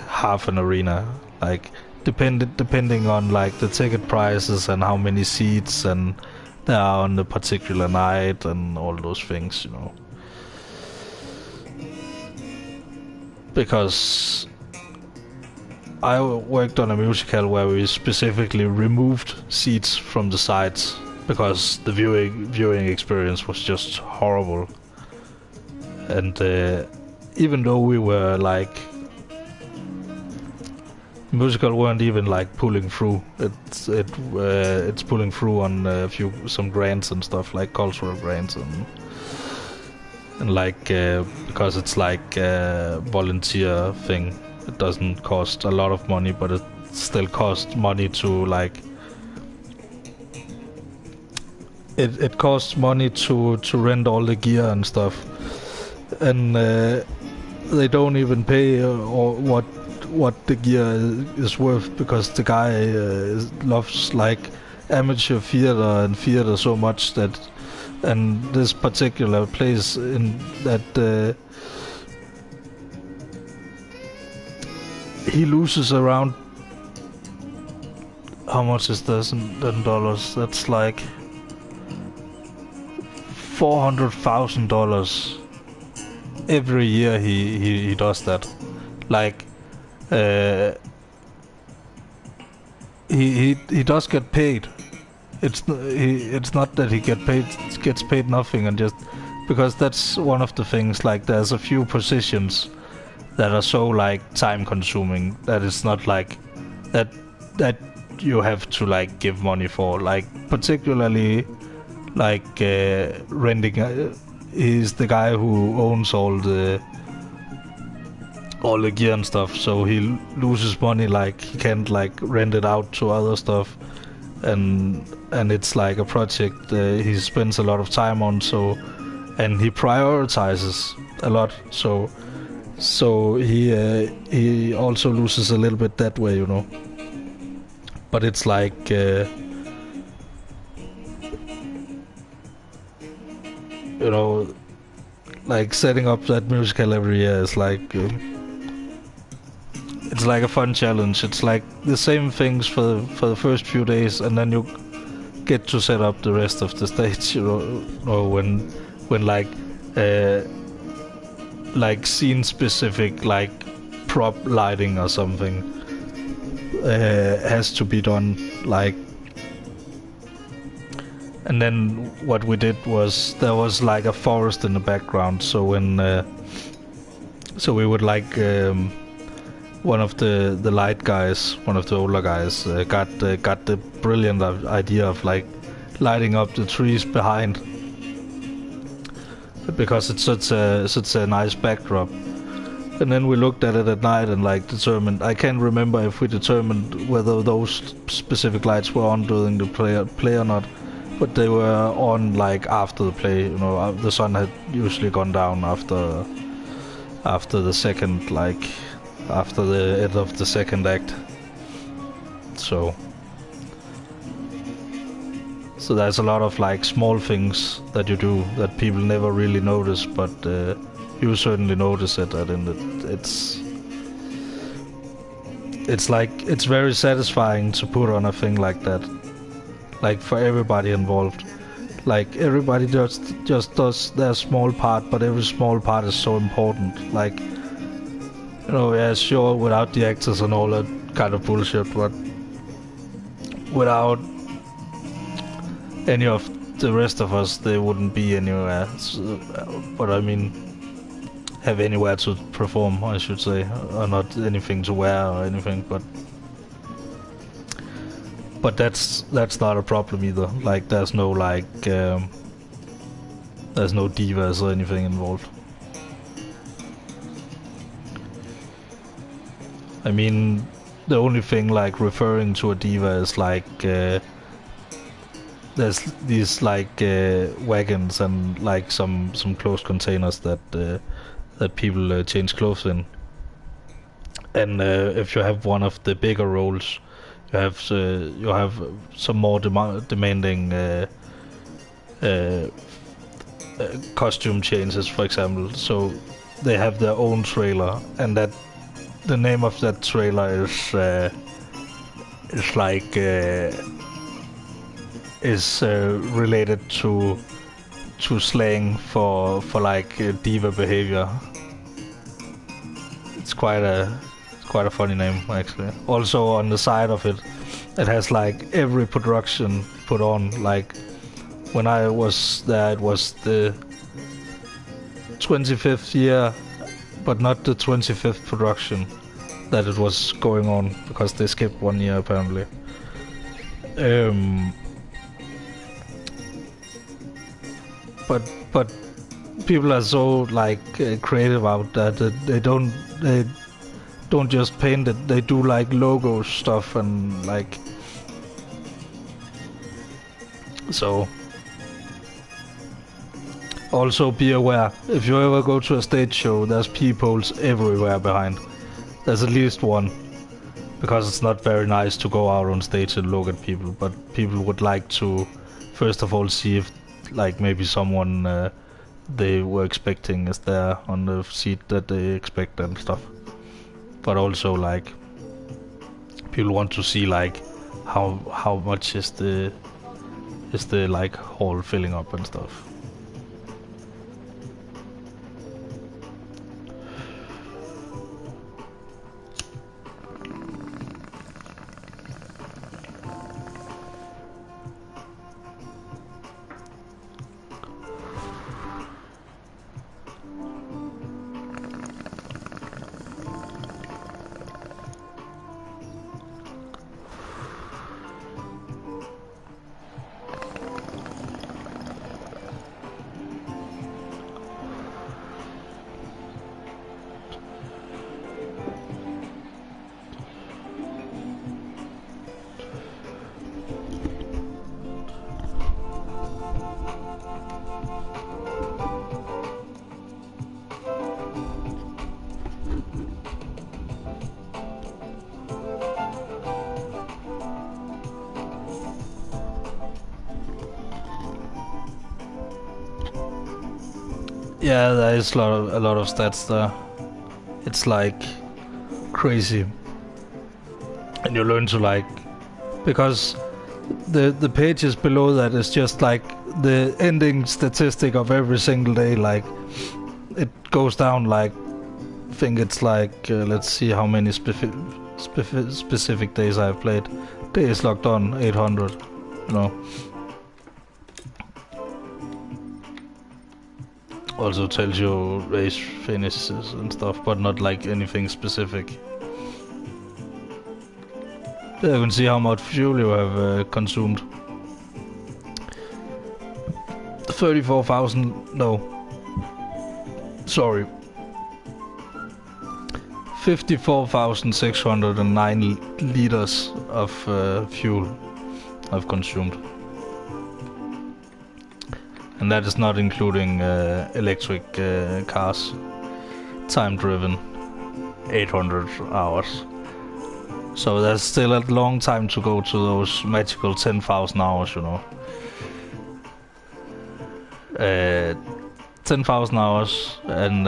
half an arena, like depending on like the ticket prices and how many seats and there are on the particular night and all those things, you know. Because I worked on a musical where we specifically removed seats from the sides because the viewing experience was just horrible. And even though we were like, musical weren't even like pulling through. It's pulling through on some grants and stuff, like cultural grants and like because it's like a volunteer thing. It doesn't cost a lot of money, but it still costs money to like. It costs money to rent all the gear and stuff, and they don't even pay or what the gear is worth, because the guy loves like amateur theater and theater so much that. And this particular place in that he loses around, how much is this in dollars? That's like $400,000 every year. He does that. Like he does get paid. It's not that he gets paid nothing, and just because that's one of the things, like there's a few positions that are so like time consuming that it's not like that you have to like give money for, like particularly like renting. He's the guy who owns all the gear and stuff, so he loses money, like he can't like rent it out to other stuff. And it's like a project he spends a lot of time on, so, and he prioritizes a lot, so he also loses a little bit that way, you know. But it's like you know, like setting up that musical every year is like it's like a fun challenge. It's like the same things for the first few days, and then you get to set up the rest of the stage, you know, or when like scene specific, like prop lighting or something has to be done, like. And then what we did was there was like a forest in the background, so when so we would like one of the light guys, one of the older guys, got the brilliant idea of like lighting up the trees behind, because it's such a nice backdrop. And then we looked at it at night and like determined. I can't remember if we determined whether those specific lights were on during the play or not, but they were on like after the play. You know, the sun had usually gone down after the second, like after the end of the second act. So there's a lot of like small things that you do that people never really notice, but you certainly notice it, and it's like it's very satisfying to put on a thing like that. like for everybody involved. Like everybody just does their small part, but every small part is so important. Like, you know, yeah, sure, without the actors and all that kind of bullshit, but without any of the rest of us, they wouldn't be anywhere. So, but I mean, have anywhere to perform, I should say, or not anything to wear or anything. But that's not a problem either. Like, there's no there's no divas or anything involved. I mean, the only thing like referring to a diva is like there's these like wagons and like some closed containers that people change clothes in. And if you have one of the bigger roles, you have some more demanding costume changes, for example. So they have their own trailer, and that the name of that trailer is related to slang for like diva behavior. It's quite a funny name, actually. Also on the side of it, it has like every production put on. Like when I was there, it was the 25th year, but not the 25th production that it was going on, because they skipped 1 year apparently. But people are so like creative out there that they don't just paint it, they do like logo stuff and like, so also be aware, if you ever go to a stage show, there's peepholes everywhere behind. There's at least one, because it's not very nice to go out on stage and look at people, but people would like to first of all see if like maybe someone they were expecting is there on the seat that they expect and stuff. But also like people want to see like how much is the like hall filling up and stuff. Yeah, there is a lot of stats there. It's like crazy, and you learn to like, because the pages below that is just like the ending statistic of every single day. Like it goes down like, I think it's like let's see how many specific days I've played. Days logged on 800, you know. Also tells you race finishes and stuff, but not like anything specific. There you can see how much fuel you have consumed. 34,000, no. Sorry. 54,609 liters of fuel I've consumed. And that is not including electric cars. Time driven, 800 hours. So there's still a long time to go to those magical 10,000 hours, you know. 10,000 hours, and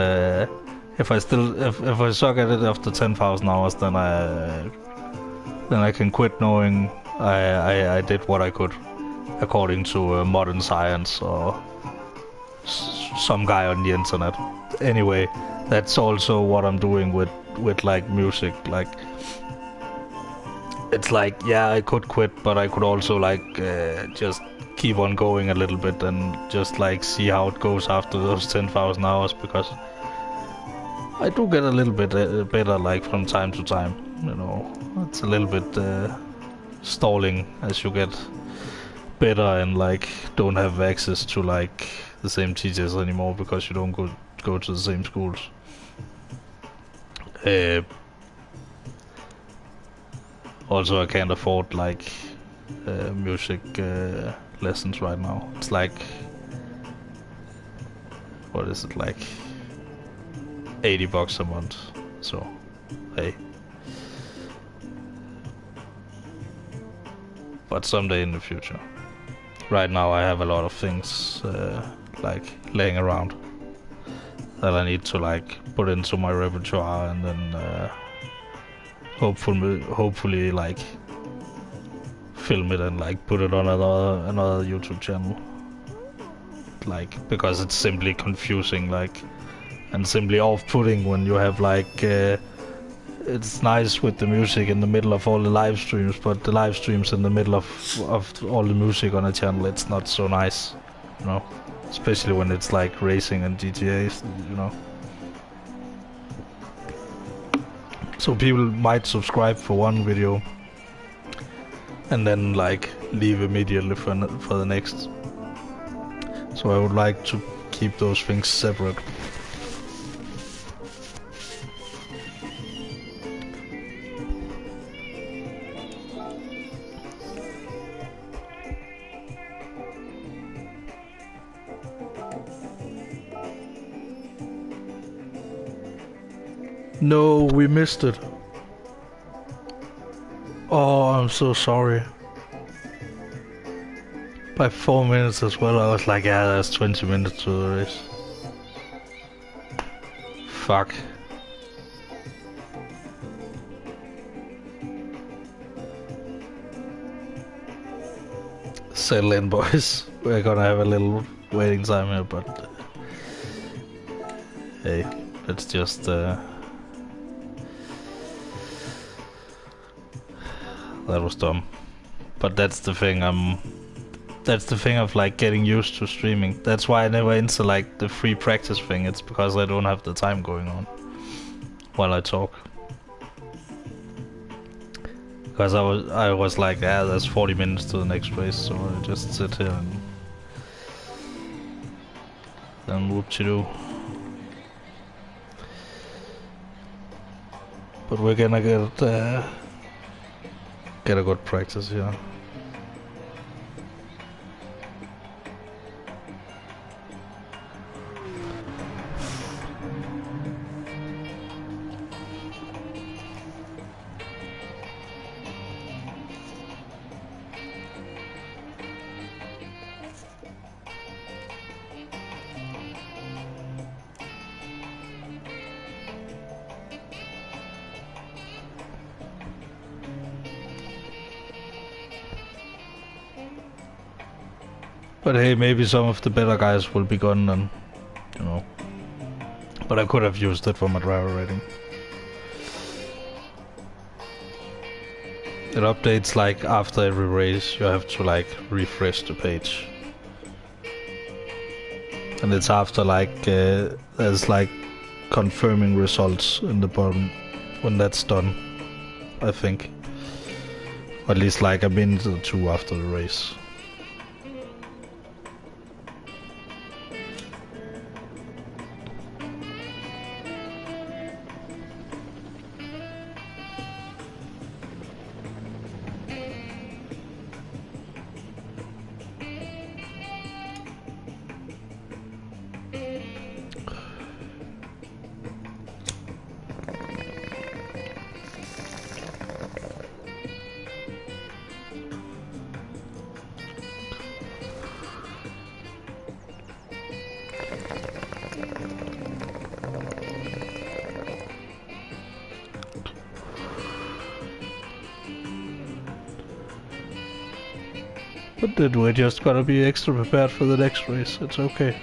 if I suck at it after 10,000 hours, then I can quit knowing I did what I could. according to modern science or some guy on the internet. Anyway, that's also what I'm doing with like music. Like, it's like, yeah, I could quit, but I could also like just keep on going a little bit and just like see how it goes after those 10,000 hours, because I do get a little bit better like from time to time. You know, it's a little bit stalling as you get better and like don't have access to like the same teachers anymore because you don't go to the same schools. Also, I can't afford like music lessons right now. It's like, what is it, like $80 a month. So, hey. But someday in the future. Right now I have a lot of things like laying around that I need to like put into my repertoire, and then hopefully like film it and like put it on another YouTube channel. Like, because it's simply confusing, like, and simply off-putting when you have like it's nice with the music in the middle of all the live streams, but the live streams in the middle of all the music on a channel, it's not so nice, you know, especially when it's like racing and GTAs, you know. So people might subscribe for one video and then like leave immediately for the next. So I would like to keep those things separate. No, we missed it. Oh, I'm so sorry. By 4 minutes as well. I was like, yeah, that's 20 minutes to the race. Fuck. Settle in, boys. We're gonna have a little waiting time here, but hey, let's just that was dumb. But that's the thing, of like getting used to streaming. That's why I never enter like the free practice thing. It's because I don't have the time going on while I talk. Because I was like, yeah, there's 40 minutes to the next race, so I just sit here and then whoop-de-doo. But we're gonna get a good practice here. But hey, maybe some of the better guys will be gone then, you know. But I could have used it for my driver rating. It updates like after every race, you have to like refresh the page. And it's after like, there's like confirming results in the bottom when that's done, I think. Or at least like a minute or two after the race. But then we just gotta be extra prepared for the next race. It's okay.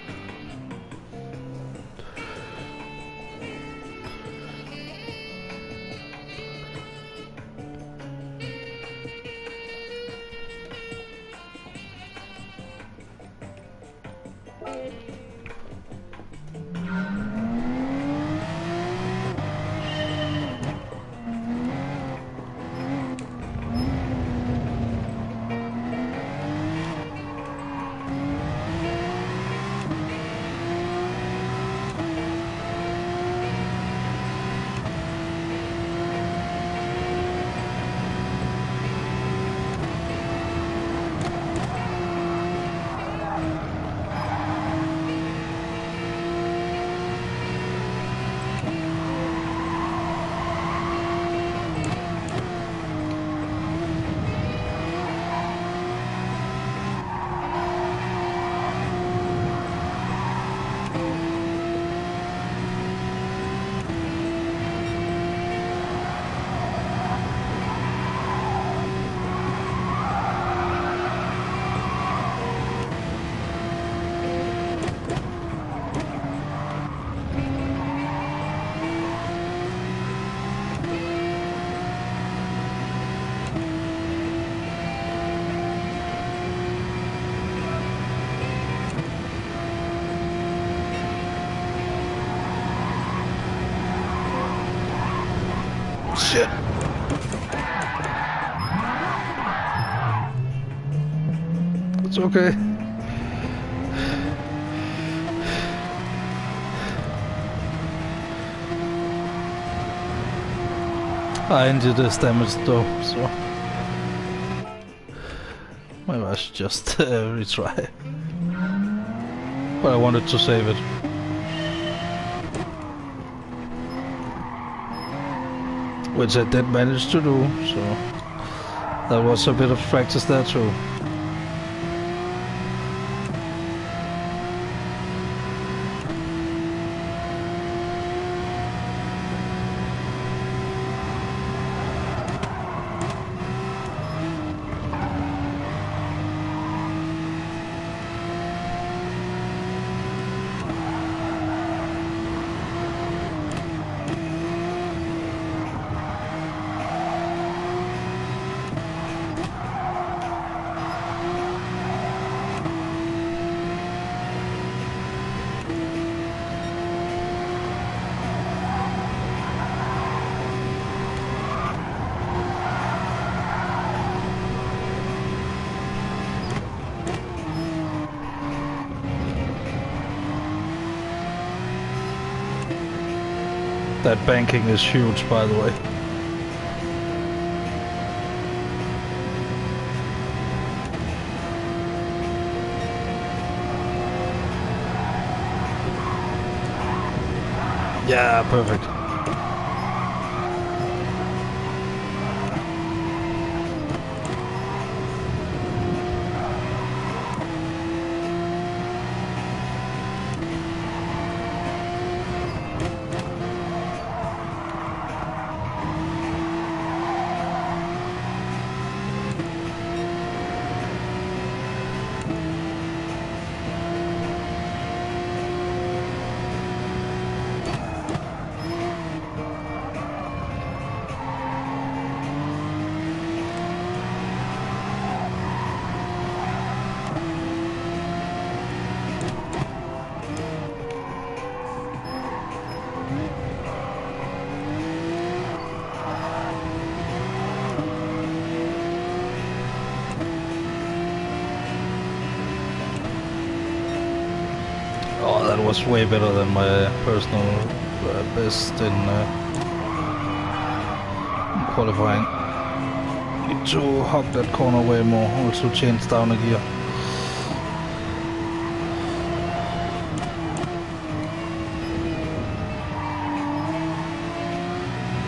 Shit. It's okay. I ended this damage though, so maybe I should just retry. But I wanted to save it. Which I did manage to do, so that was a bit of practice there too. That banking is huge, by the way. Yeah, perfect. Oh, that was way better than my personal best in qualifying. Need to hug that corner way more, also change down a gear.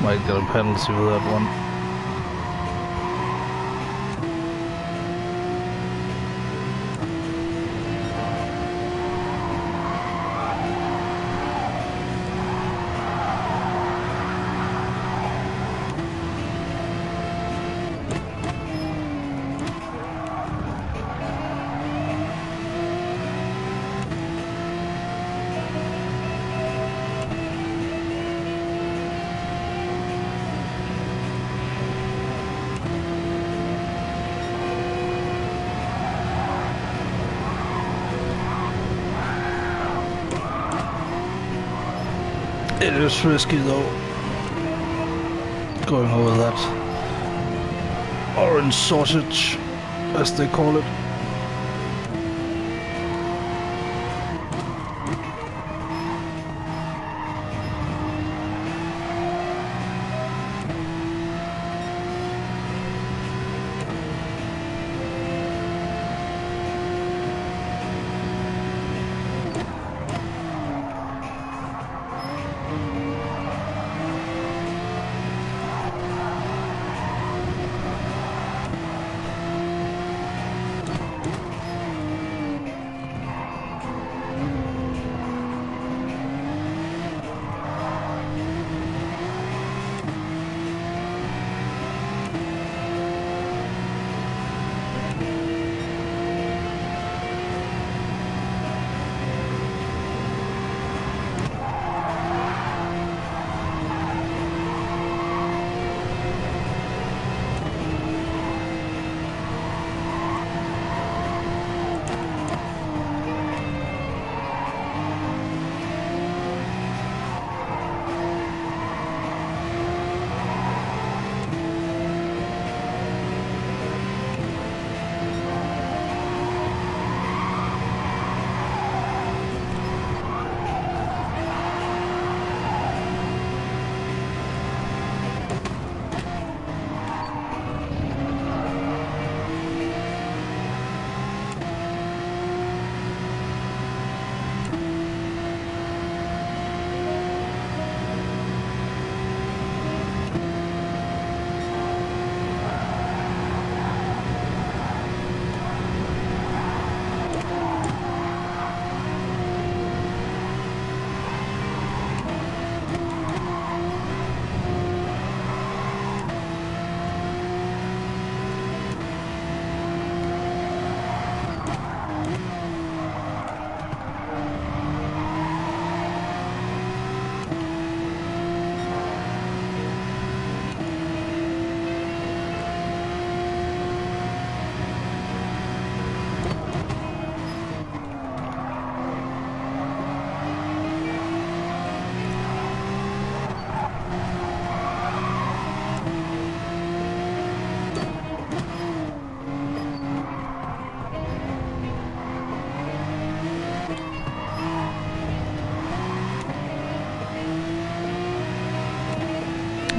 Might get a penalty with that one. It is risky though, going over that orange sausage, as they call it.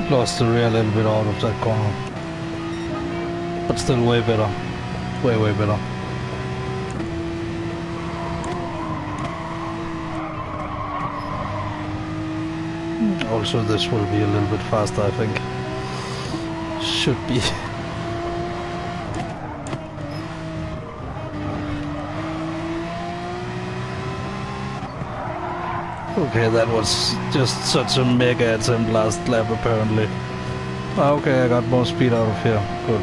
Lost the rear a little bit out of that corner, but still way better, way better. Also this will be a little bit faster, I think. Should be. Okay, that was just such a mega attempt last lap apparently. Okay, I got more speed out of here. Good.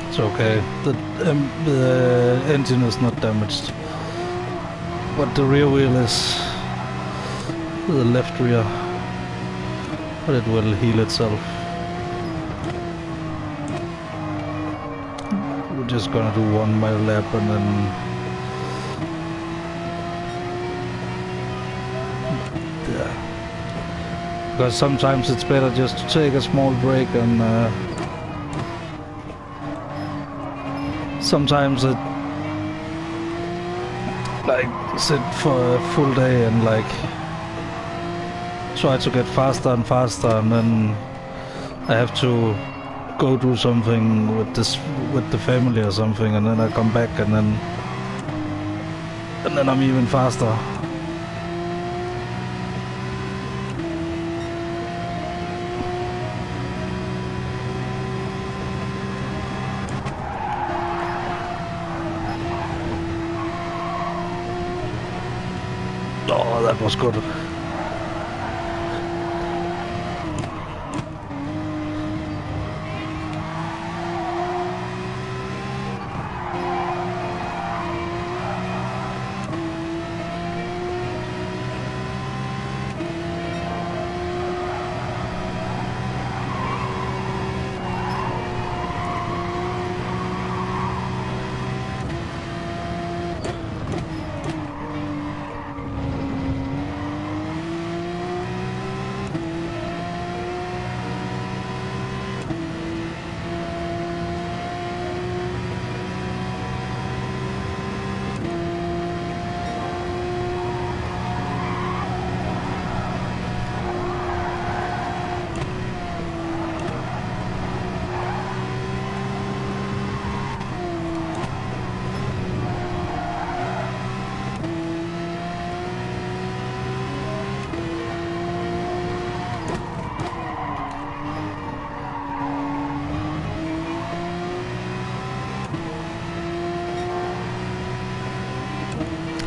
It's okay. The engine is not damaged, but the rear wheel is, the left rear, but it will heal itself. We're just gonna do 1 mile lap and then yeah. Because sometimes it's better just to take a small break and sometimes it like sit for a full day and like try to get faster and faster, and then I have to go do something with the family or something, and then I come back and then I'm even faster. That was good.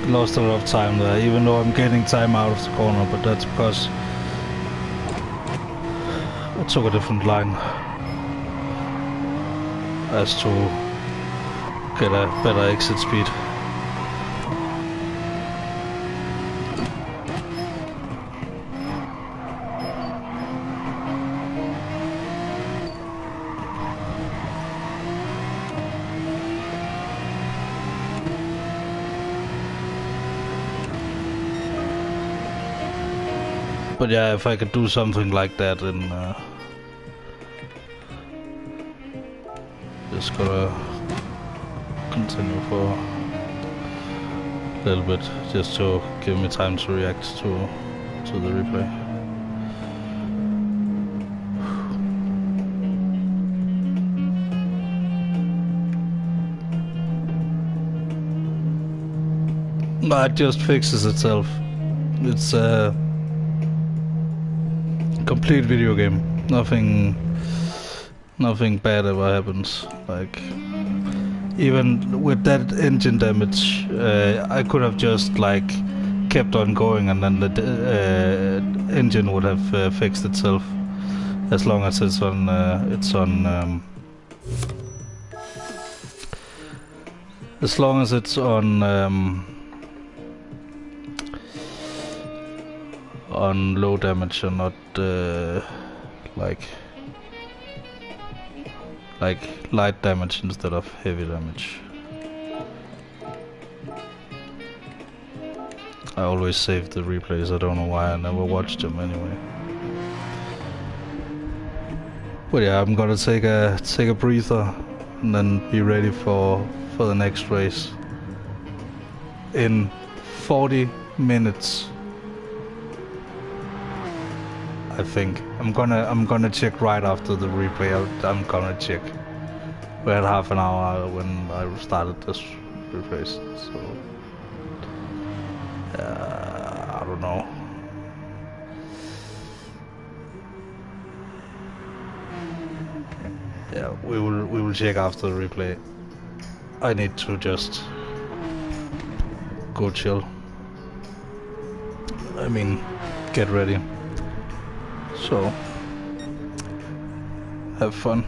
Lost a lot of time there, even though I'm getting time out of the corner, but that's because I took a different line as to get a better exit speed. But yeah, if I could do something like that, then just gotta continue for a little bit, just to give me time to react to the replay. No, it just fixes itself. It's a complete video game. Nothing bad ever happens. Like, even with that engine damage, I could have just like kept on going, and then the engine would have fixed itself, as long as it's on as long as it's on low damage and not like light damage instead of heavy damage. I always save the replays. I don't know why. I never watched them anyway. But yeah, I'm gonna take a breather and then be ready for the next race in 40 minutes. I think I'm gonna check right after the replay. I'm gonna check. We had half an hour when I started this race, so I don't know. Yeah, we will check after the replay. I need to just go chill. I mean, get ready. So, have fun.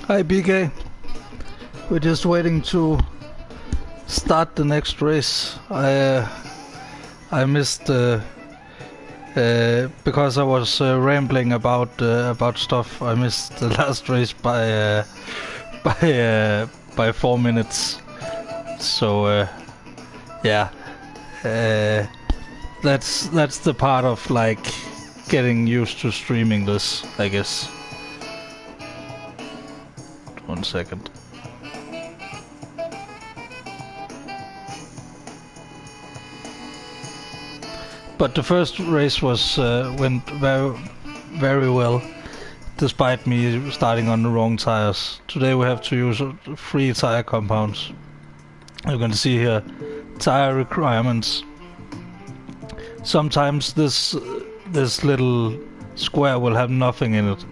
Hi BK, we're just waiting to start the next race. I missed because I was rambling about stuff. I missed the last race by 4 minutes. So yeah, that's the part of like getting used to streaming this, I guess. 1 second. But the first race was went very well, despite me starting on the wrong tires. Today we have to use 3 tire compounds. You can see here tire requirements. Sometimes this little square will have nothing in it.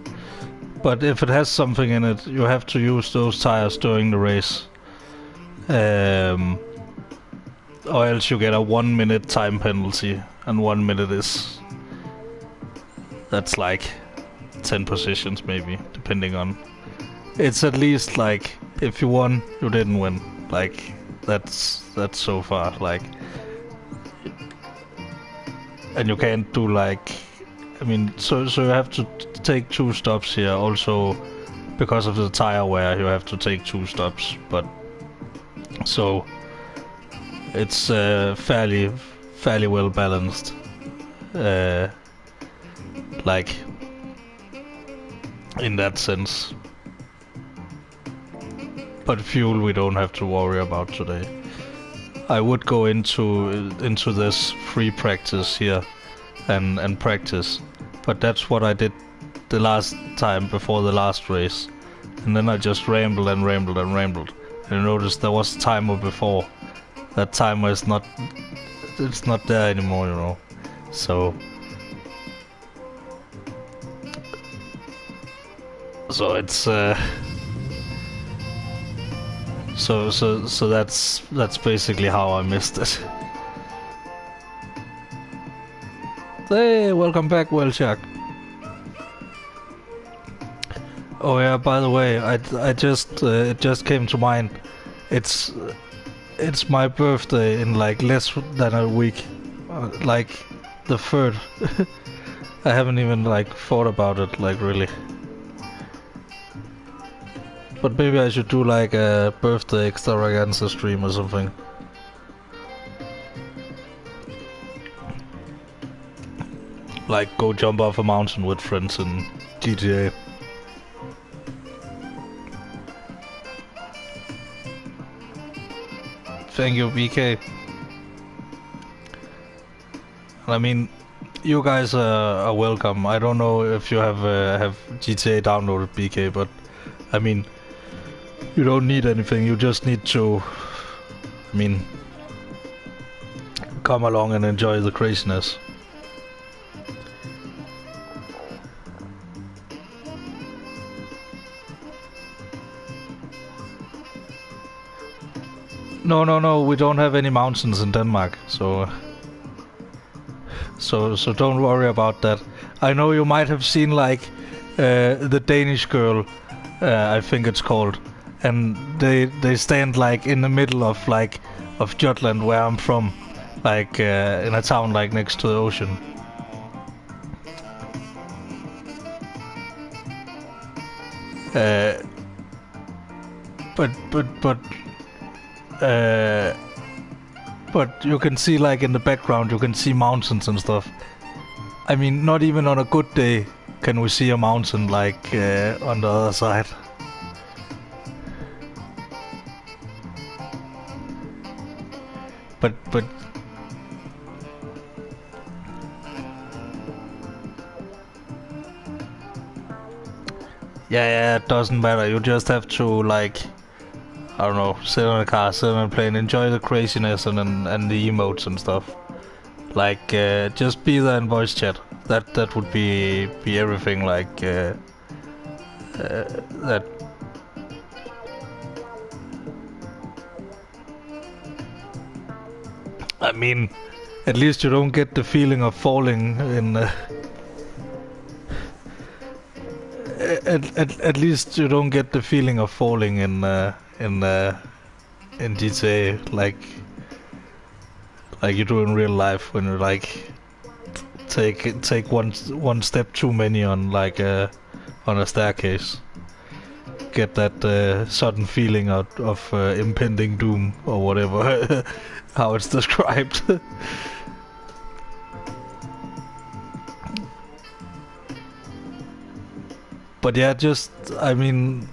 But if it has something in it, you have to use those tires during the race. Or else you get a 1 minute time penalty. And 1 minute is... that's like 10 positions maybe, depending on... It's at least like, if you won, you didn't win. Like, that's so far, like... And you can't do like... I mean, so you have to take 2 stops here. Also, because of the tire wear, you have to take 2 stops. But so it's fairly well balanced. Like in that sense. But fuel we don't have to worry about today. I would go into this free practice here and practice. But that's what I did the last time before the last race. And then I just rambled. And you notice there was a timer before. That timer is not... it's not there anymore, you know. So it's so that's basically how I missed it. Hey, welcome back, Wellshark. Oh yeah, by the way, I just it just came to mind. It's my birthday in like less than a week, like the 3rd. I haven't even like thought about it, like really. But maybe I should do like a birthday extravaganza stream or something. Like go jump off a mountain with friends in GTA. Thank you, BK. I mean, you guys are welcome. I don't know if you have GTA downloaded, BK, but I mean, you don't need anything. You just need to, I mean, come along and enjoy the craziness. No, we don't have any mountains in Denmark, so don't worry about that. I know you might have seen like the Danish girl, I think it's called, and they stand like in the middle of Jutland, where I'm from, like in a town like next to the ocean. But you can see like in the background, you can see mountains and stuff. I mean, not even on a good day can we see a mountain like on the other side. Yeah, yeah, it doesn't matter. You just have to like, I don't know, sit in a car, sit in a plane, enjoy the craziness and the emotes and stuff. Like, just be there in voice chat. That would be everything. Like that. I mean, at least you don't get the feeling of falling in. At least you don't get the feeling of falling in GTA like you do in real life when you like take one step too many on like on a staircase. Get that sudden feeling of impending doom or whatever how it's described. But yeah, just I mean,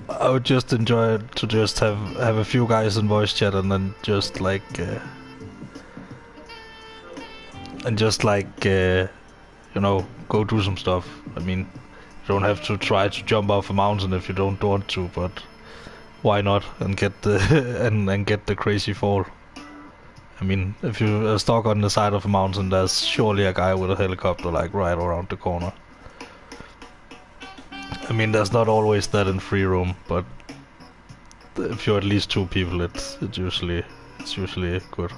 I would just enjoy it to just have a few guys in voice chat and then just like you know, go do some stuff. I mean, you don't have to try to jump off a mountain if you don't want to, but why not and get the and get the crazy fall. I mean, if you're stuck on the side of a mountain, there's surely a guy with a helicopter like right around the corner. I mean, there's not always that in free roam, but if you're at least two people, it's usually good.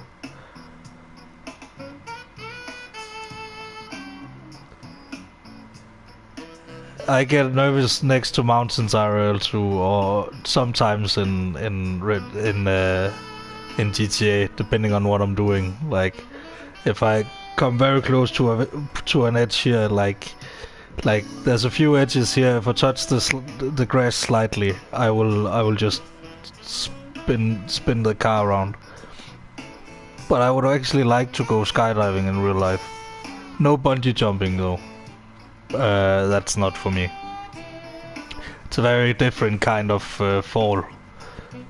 I get nervous next to mountains IRL too, or sometimes in GTA, depending on what I'm doing. Like, if I come very close to an edge here, like there's a few edges here. If I touch the grass slightly, I will just spin the car around. But I would actually like to go skydiving in real life. No bungee jumping though. That's not for me. It's a very different kind of fall.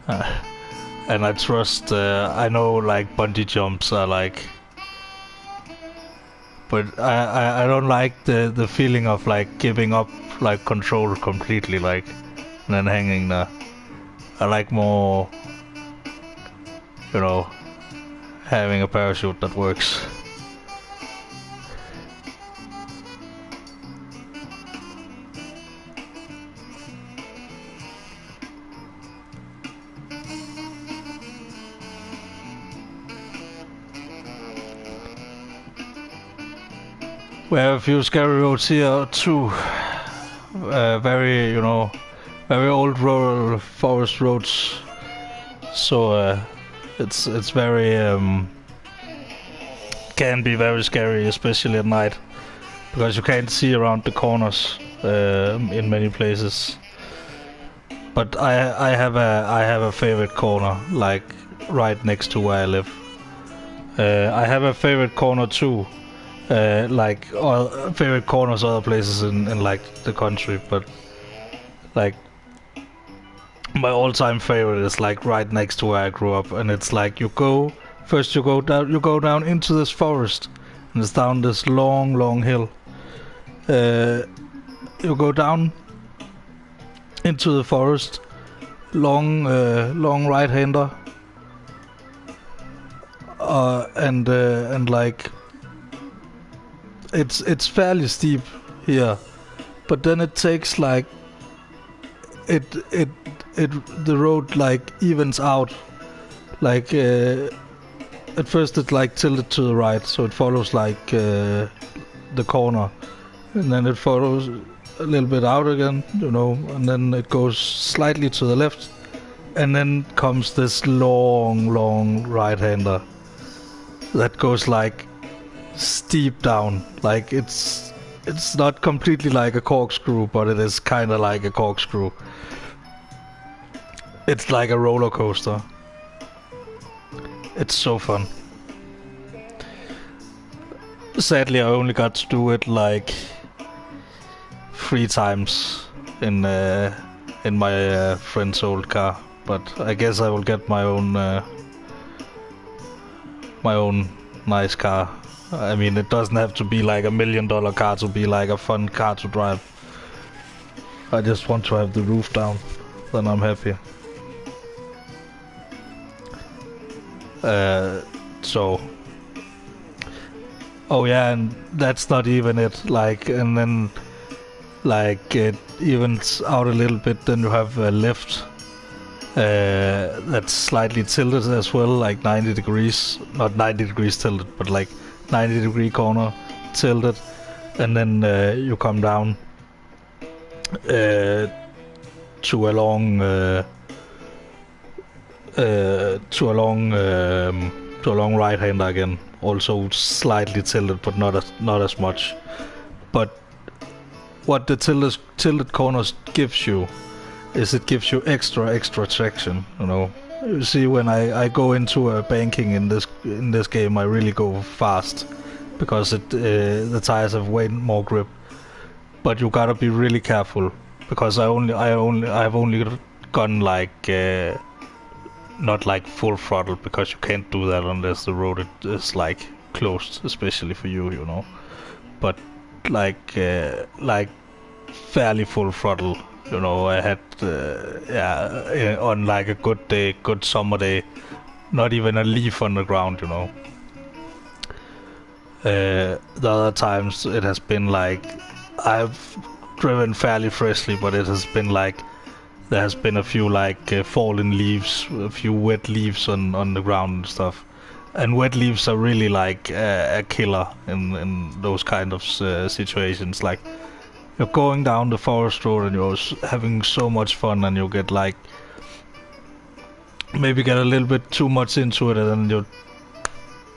And I trust, I know like bungee jumps are like, but I don't like the feeling of like giving up like control completely, like, and then hanging there. I like more, you know, having a parachute that works. We have a few scary roads here too. Very, you know, very old rural forest roads. So it's very can be very scary, especially at night, because you can't see around the corners in many places. But I have a favorite corner, like right next to where I live. I have a favorite corner too. Like favorite corners other places in like the country, but like my all-time favorite is like right next to where I grew up, and it's like you go down into this forest, and it's down this long hill. You go down into the forest, long right-hander, and like it's fairly steep here, but then it takes like it the road like evens out, like at first it's like tilted to the right, so it follows like the corner, and then it follows a little bit out again, you know, and then it goes slightly to the left, and then comes this long right-hander that goes like steep down. Like it's not completely like a corkscrew, but it is kind of like a corkscrew. It's like a roller coaster. It's so fun. Sadly, I only got to do it like 3 times in my friend's old car, but I guess I will get my own nice car. I mean, it doesn't have to be like $1 million car to be like a fun car to drive. I just want to have the roof down, then I'm happy. So... Oh yeah, and that's not even it, like, and then, like, it evens out a little bit, then you have a lift that's slightly tilted as well, like 90 degrees, not 90 degrees tilted, but like 90 degree corner tilted, and then you come down to a long right hander again, also slightly tilted, but not as much. But what the tilted corners gives you is it gives you extra traction. You know, you see, when I go into a banking in this game, I really go fast because the tires have way more grip. But you gotta be really careful because I've only gone like not like full throttle, because you can't do that unless the road is like closed, especially for you, you know. But like fairly full throttle, you know. I had on like a good day, good summer day, not even a leaf on the ground, you know. The other times it has been like I've driven fairly freshly, but it has been like there has been a few like fallen leaves, a few wet leaves on the ground and stuff. And wet leaves are really like a killer in those kind of situations. Like, you're going down the forest road and you're having so much fun, and you get like maybe get a little bit too much into it, and then you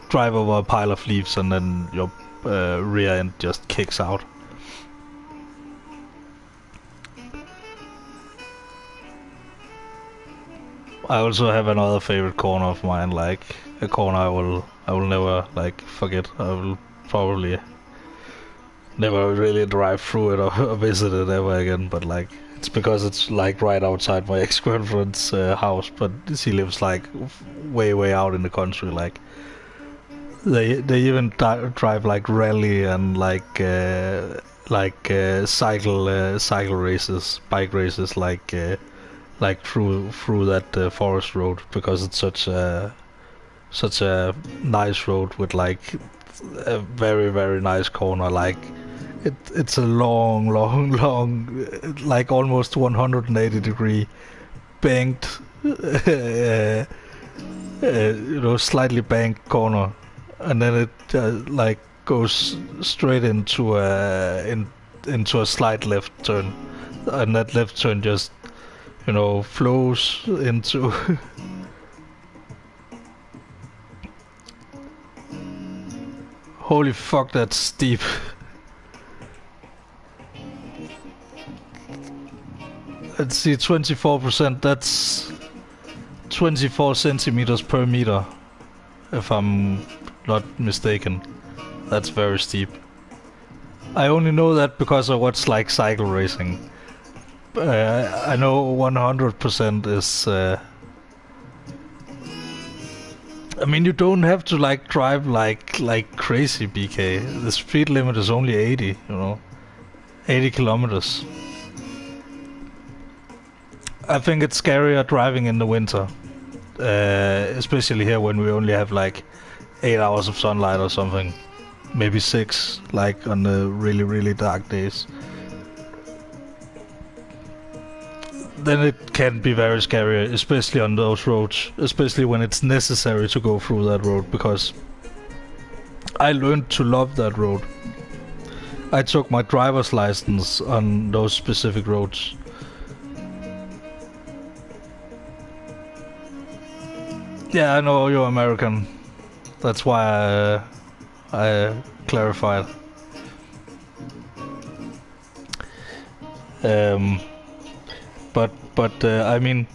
drive over a pile of leaves, and then your rear end just kicks out. I also have another favorite corner of mine, like a corner I will never like forget. I will probably never really drive through it or visit it ever again, but like it's because it's like right outside my ex-girlfriend's house, but she lives like way out in the country. Like they even drive like rally and like cycle races, bike races, like through that forest road, because it's such a nice road with like a very nice corner. Like it's a long like almost 180 degree banked you know, slightly banked corner, and then it like goes straight into a slight left turn, and that left turn just, you know, flows into holy fuck, that's steep. Let's see, 24%, that's 24 centimeters per meter, if I'm not mistaken. That's very steep. I only know that because I watch like cycle racing. I know 100% is I mean, you don't have to like drive like crazy, BK. The speed limit is only 80, you know, 80 kilometers. I think it's scarier driving in the winter, especially here when we only have like 8 hours of sunlight or something, maybe 6, like on the really dark days. Then it can be very scary, especially on those roads, especially when it's necessary to go through that road, because I learned to love that road. I took my driver's license on those specific roads. Yeah, I know you're American. That's why I clarified. But I mean,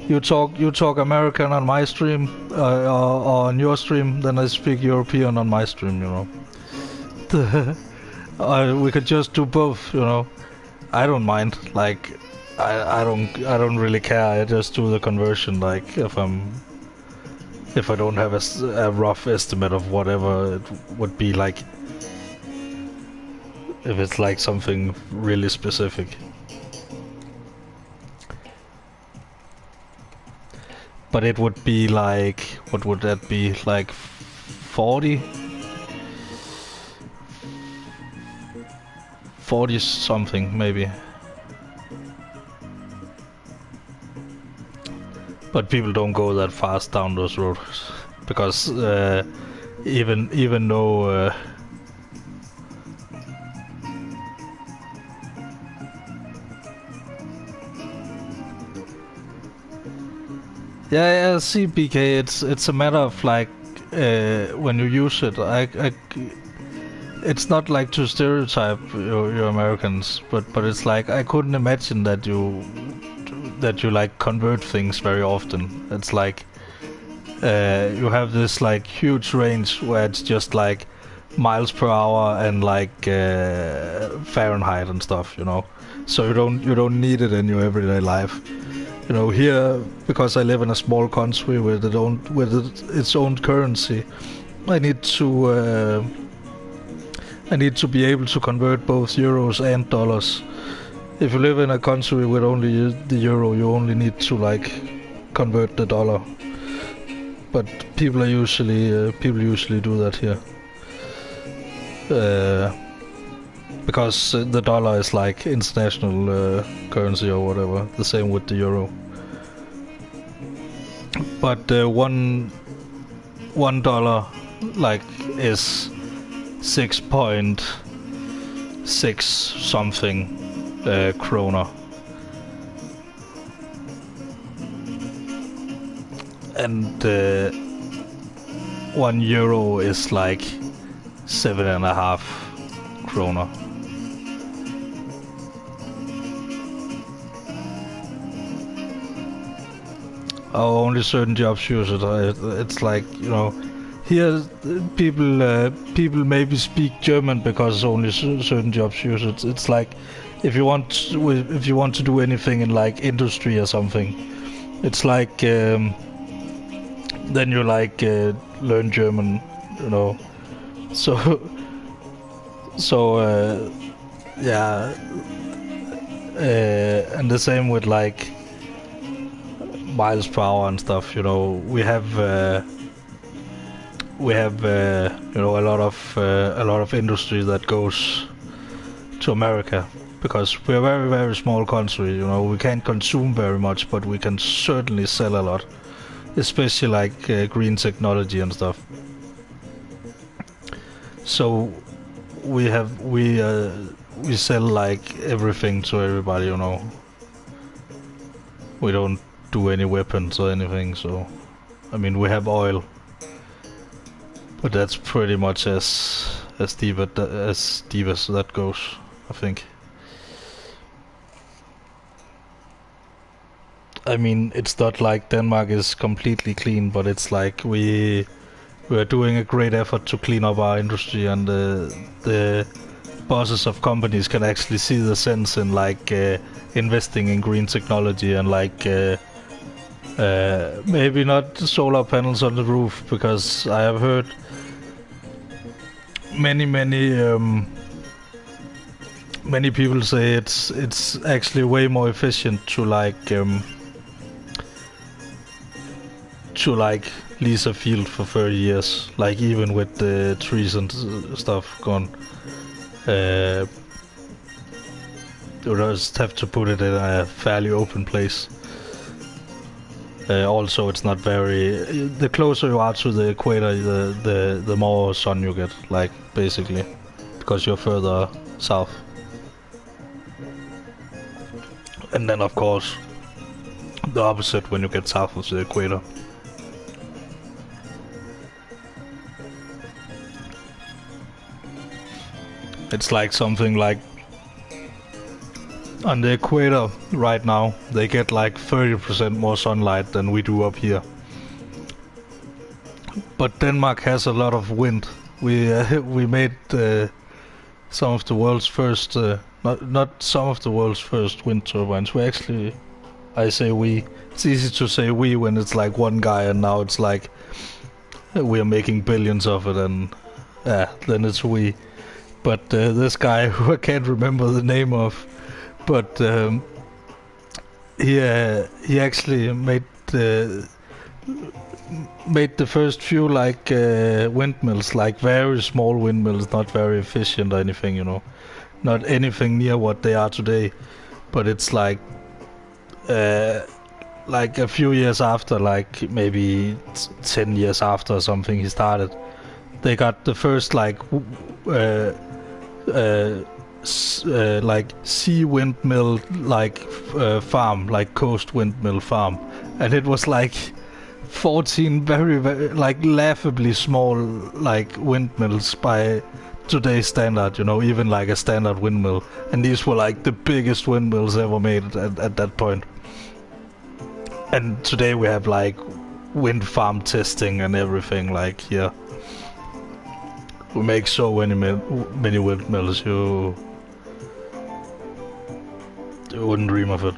you talk American on my stream, or on your stream, then I speak European on my stream. You know, we could just do both. You know, I don't mind. Like, I don't really care. I just do the conversion. Like, if I don't have a rough estimate of whatever it would be like. if it's like something really specific. But it would be like, what would that be, like 40? 40 something maybe. But people don't go that fast down those roads because even though yeah, see, BK, it's a matter of like when you use it. It's not like to stereotype your Americans, but it's like I couldn't imagine that you like convert things very often. It's like you have this like huge range where it's just like miles per hour and like Fahrenheit and stuff, you know. So you don't need it in your everyday life. You know, here, because I live in a small country with its own currency, I need to be able to convert both euros and dollars. If you live in a country with only the euro, you only need to like convert the dollar. But people usually do that here, because the dollar is like international currency or whatever. The same with the euro. But $1 like is 6.6 something kroner. And €1 is like 7.5 kroner. Oh, only certain jobs use it. It's like, you know, here people maybe speak German because only certain jobs use it. It's like if you want to do anything in like industry or something, it's like then you like learn German, you know. So yeah, and the same with like miles per hour and stuff. You know, we have you know, a lot of industry that goes to America because we're a very, very small country. You know, we can't consume very much, but we can certainly sell a lot, especially like green technology and stuff. So we sell like everything to everybody. You know, we don't do any weapons or anything. So I mean, we have oil. But that's pretty much as deep as that goes, I think. I mean, it's not like Denmark is completely clean, but it's like we are doing a great effort to clean up our industry, and the bosses of companies can actually see the sense in like investing in green technology and like maybe not solar panels on the roof, because I have heard many people say it's actually way more efficient to lease a field for 30 years, like even with the trees and stuff gone. You just have to put it in a fairly open place. Also, it's not very. The closer you are to the equator, the more sun you get, like basically, because you're further south. And then, of course, the opposite when you get south of the equator. It's like something like on the equator right now, they get like 30% more sunlight than we do up here. But Denmark has a lot of wind. We made some of the world's first, not some of the world's first wind turbines. We actually, I say we. It's easy to say we when it's like one guy, and now it's like we are making billions of it, and then it's we. but this guy who I can't remember the name of, but he actually made the first few like windmills, like very small windmills, not very efficient or anything, you know, not anything near what they are today. But it's like a few years after, like maybe 10 years after or something, he started. They got the first like like sea windmill like farm, like coast windmill farm, and it was like 14 very, very like laughably small like windmills by today's standard, you know, even like a standard windmill, and these were like the biggest windmills ever made at that point. And today we have like wind farm testing and everything, like here we make so many windmills, you wouldn't dream of it.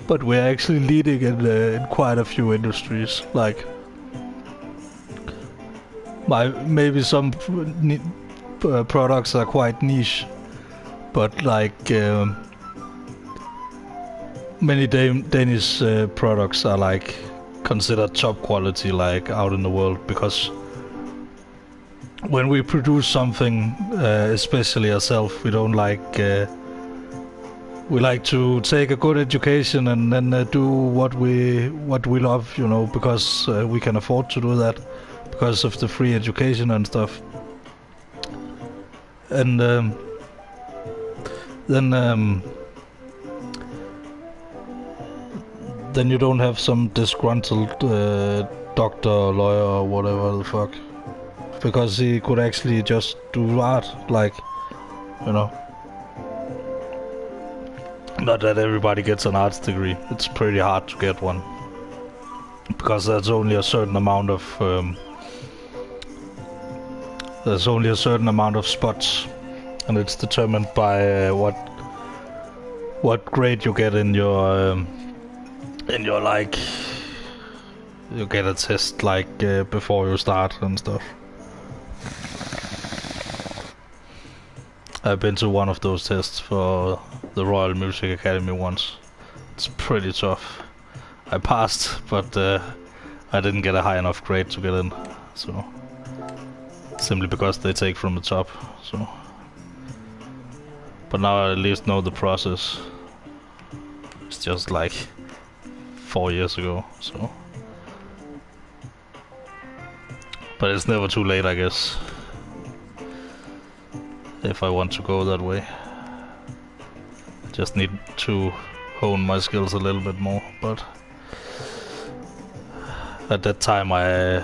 But we're actually leading in quite a few industries. Like, maybe some products are quite niche, but like many Danish products are like considered top quality, like out in the world, because when we produce something, especially ourselves, we don't like. We like to take a good education and then do what we love, you know, because we can afford to do that because of the free education and stuff. And then you don't have some disgruntled doctor or lawyer or whatever the fuck, because he could actually just do art, like, you know. Not that everybody gets an arts degree. It's pretty hard to get one, because there's only a certain amount of spots, and it's determined by what grade you get in your like, you get a test like before you start and stuff. I've been to one of those tests for the Royal Music Academy once. It's pretty tough. I passed, but I didn't get a high enough grade to get in. So simply because they take from the top. So, but now I at least know the process. It's just like 4 years ago. So, but it's never too late, I guess, if I want to go that way. Just need to hone my skills a little bit more, but at that time I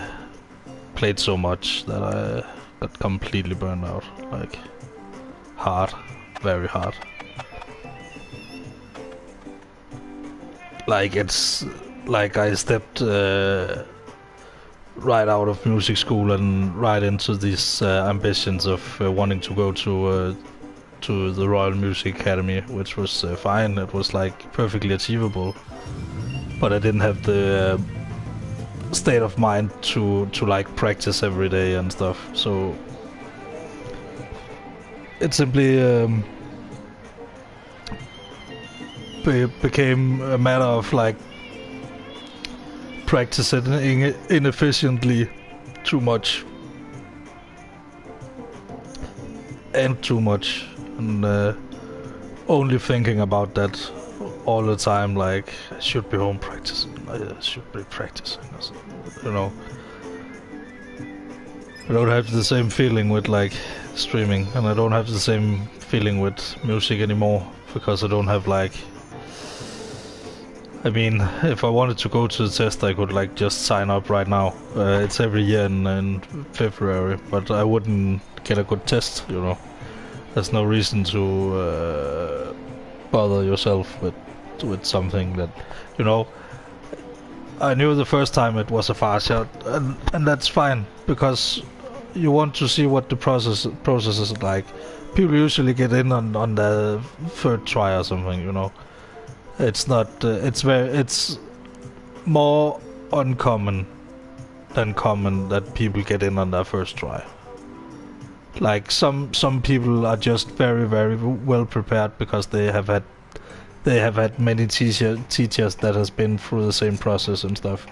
played so much that I got completely burned out, like hard, very hard. Like, it's like I stepped right out of music school and right into these ambitions of wanting to go to the Royal Music Academy, which was fine. It was like perfectly achievable, but I didn't have the state of mind to like practice every day and stuff. So it simply became a matter of like practicing inefficiently too much and too much, and only thinking about that all the time, like, I should be home practicing, I should be practicing, you know. I don't have the same feeling with like streaming, and I don't have the same feeling with music anymore, because I don't have like I mean, if I wanted to go to the test, I could like just sign up right now. It's every year in February, but I wouldn't get a good test, you know. There's no reason to bother yourself with something that, you know. I knew the first time it was a fast shot, and that's fine because you want to see what the process is like. People usually get in on the third try or something, you know. It's not. It's more uncommon than common that people get in on their first try. Like some people are just very well prepared because they have had many teachers that has been through the same process and stuff.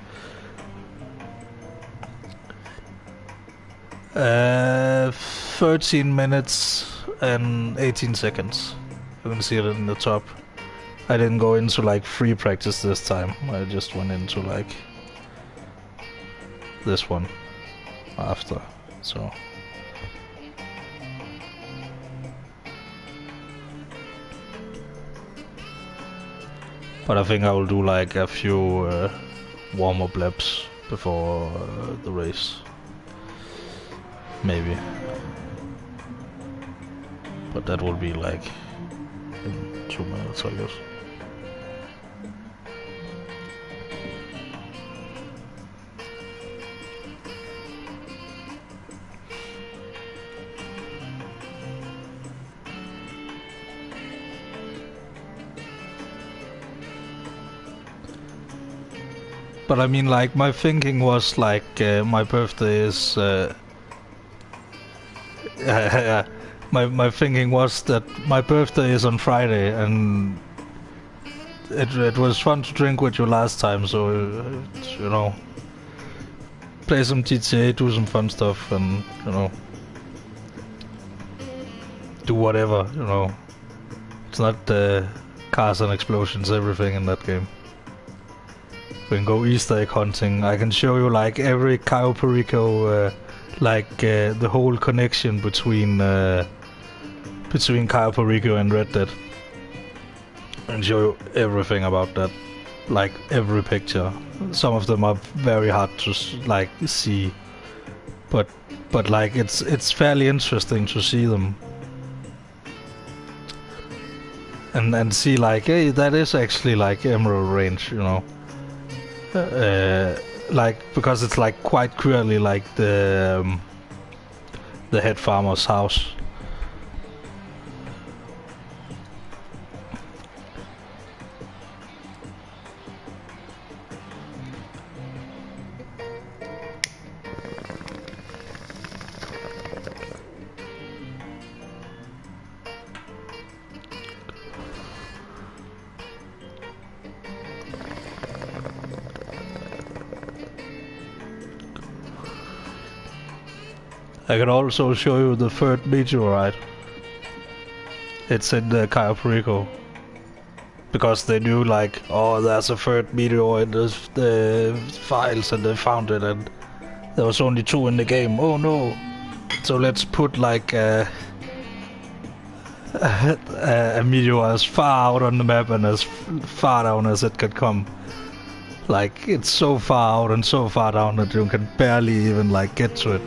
13 minutes and 18 seconds. You can see it in the top. I didn't go into like free practice this time. I just went into like this one after. So but I think I will do like a few warm-up laps before the race. Maybe. But that will be like in 2 minutes, I guess. But I mean, like, my thinking was like, my birthday is. My thinking was that my birthday is on Friday, and it was fun to drink with you last time, so you know, play some GTA, do some fun stuff, and you know, do whatever, you know. It's not cars and explosions, everything in that game. We can go Easter egg hunting. I can show you like every Cayo Perico, the whole connection between Cayo Perico and Red Dead, and show you everything about that, like every picture. Some of them are very hard to like see, but like it's fairly interesting to see them and see like, hey, that is actually like Emerald Range, you know. Like, because it's like quite clearly like the head farmer's house. I can also show you the third meteorite. It's in the Cayo Perico. Because they knew like, oh, there's a third meteor in the files and they found it, and there was only 2 in the game. Oh no! So let's put like a meteor as far out on the map and as far down as it could come. Like, it's so far out and so far down that you can barely even like get to it.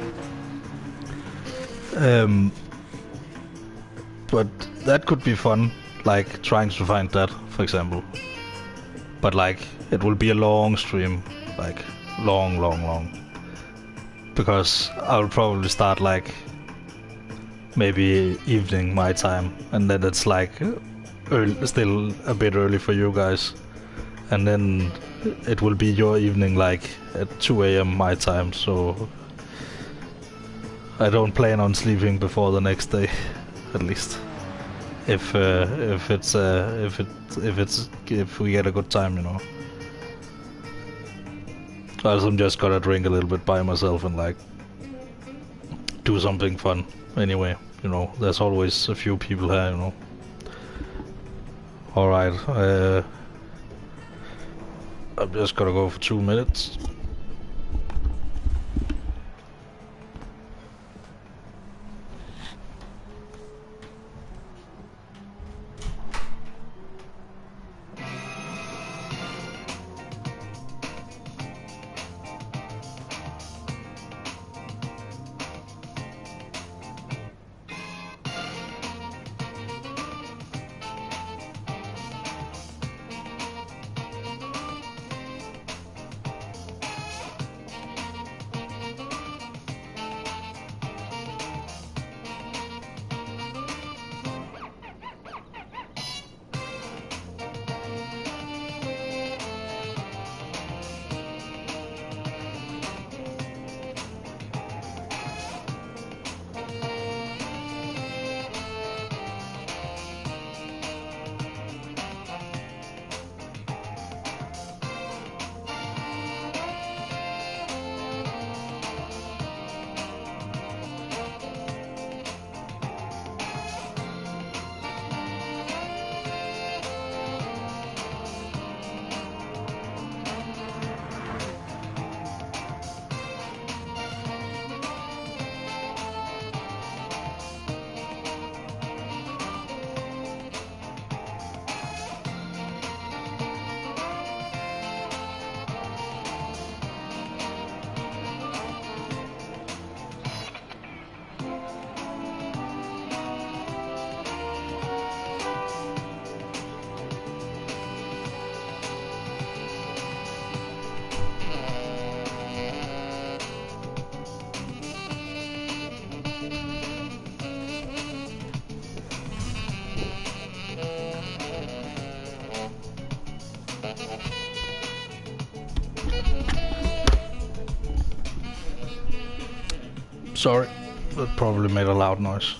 But that could be fun, like trying to find that, for example. But like, it will be a long stream, like long. Because I'll probably start like maybe evening my time, and then it's like early, still a bit early for you guys, and then it will be your evening like at 2 a.m. my time. So I don't plan on sleeping before the next day, at least. If we get a good time, you know. Else I'm just gonna drink a little bit by myself and like do something fun. Anyway, you know, there's always a few people here, you know. All right, I'm just gonna go for 2 minutes. Sorry, that probably made a loud noise.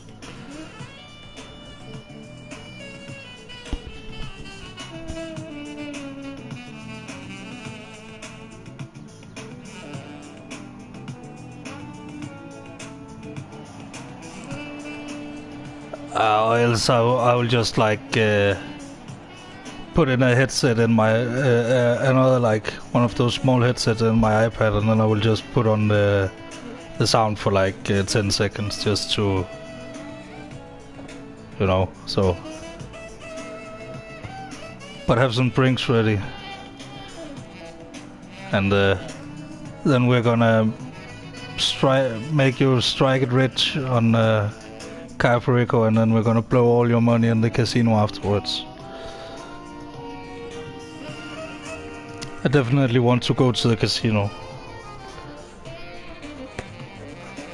Or else I will just like put in a headset in my another like one of those small headsets in my iPad, and then I will just put on the sound for like 10 seconds just to, you know, so. But have some drinks ready, and then we're gonna make you strike it rich on Cayo Perico, and then we're gonna blow all your money in the casino afterwards. I definitely want to go to the casino.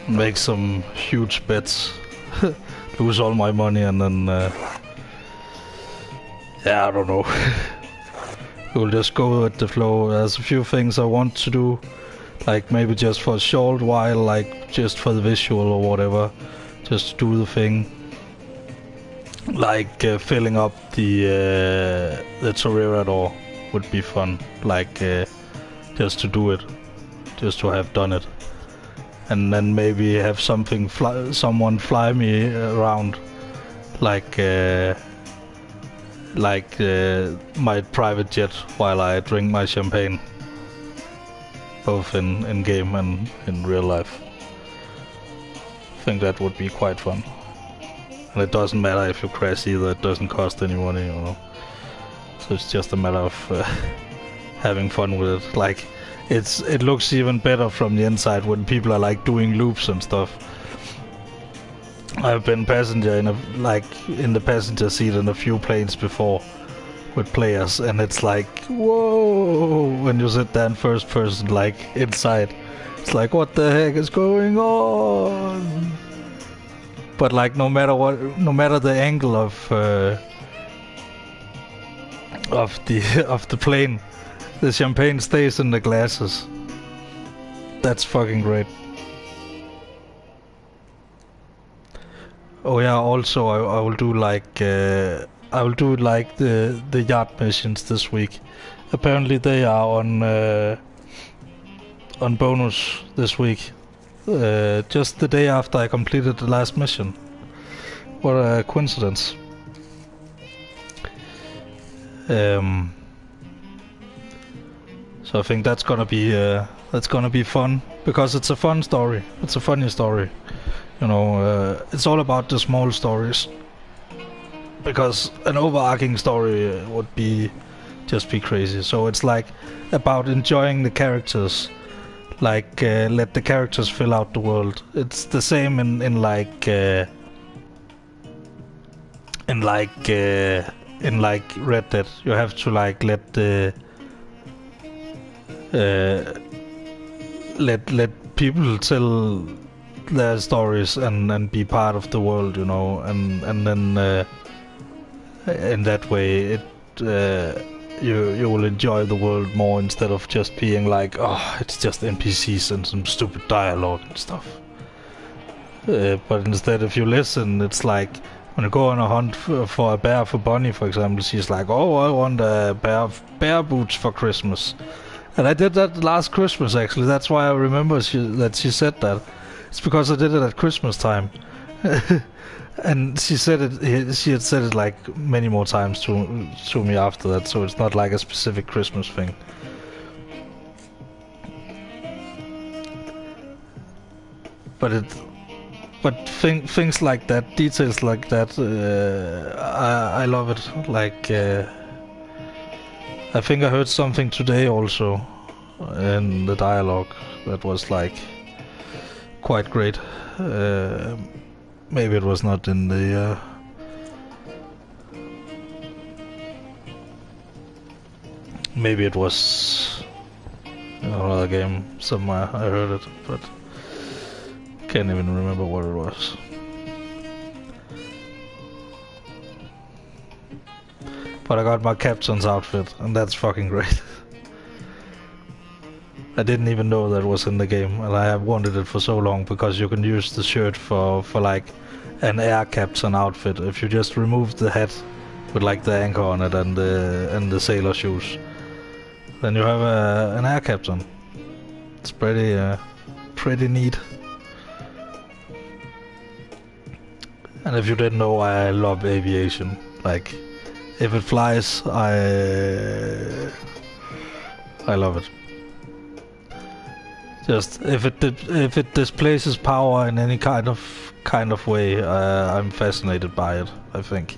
Make some huge bets. Lose all my money and then... yeah, I don't know. We'll just go with the flow. There's a few things I want to do. Like maybe just for a short while, like just for the visual or whatever. Just do the thing. Like filling up the Toreador would be fun. Like just to do it. Just to have done it. And then maybe have someone fly me around. Like my private jet while I drink my champagne. Both in game and in real life. I think that would be quite fun. And it doesn't matter if you crash either, it doesn't cost any money, you know. So it's just a matter of having fun with it. Like, it looks even better from the inside when people are like doing loops and stuff. I've been passenger in the passenger seat in a few planes before with players, and it's like, whoa, when you sit there in first person, like inside. It's like, what the heck is going on? But like, no matter the angle of the plane, the champagne stays in the glasses. That's fucking great. Oh yeah, also I will do like the yacht missions this week. Apparently they are on bonus this week. Just the day after I completed the last mission. What a coincidence. So I think that's gonna be fun, because it's a fun story. It's a funny story. You know, it's all about the small stories. Because an overarching story would just be crazy. So it's like about enjoying the characters. Like let the characters fill out the world. It's the same in Red Dead. You have to like let people tell their stories and be part of the world, you know, and then in that way you will enjoy the world more, instead of just being like, oh, it's just NPCs and some stupid dialogue and stuff. But instead, if you listen, it's like when you go on a hunt for a bear for Bonnie, for example, she's like, oh, I want a bear boots for Christmas. And I did that last Christmas, actually. That's why I remember that she said that. It's because I did it at Christmas time. And she had said it like many more times to me after that, so it's not like a specific Christmas thing. But things like that, details like that, I love it. Like I think I heard something today also in the dialogue that was like quite great. Maybe it was not in the maybe it was in another game somewhere. I heard it, but can't even remember what it was. But I got my captain's outfit, and that's fucking great. I didn't even know that was in the game, and I have wanted it for so long because you can use the shirt for like an air captain outfit. If you just remove the hat with like the anchor on it and the sailor shoes, then you have an air captain. It's pretty neat. And if you didn't know, I love aviation. Like, if it flies, I love it. Just if it displaces power in any kind of way, I'm fascinated by it. I think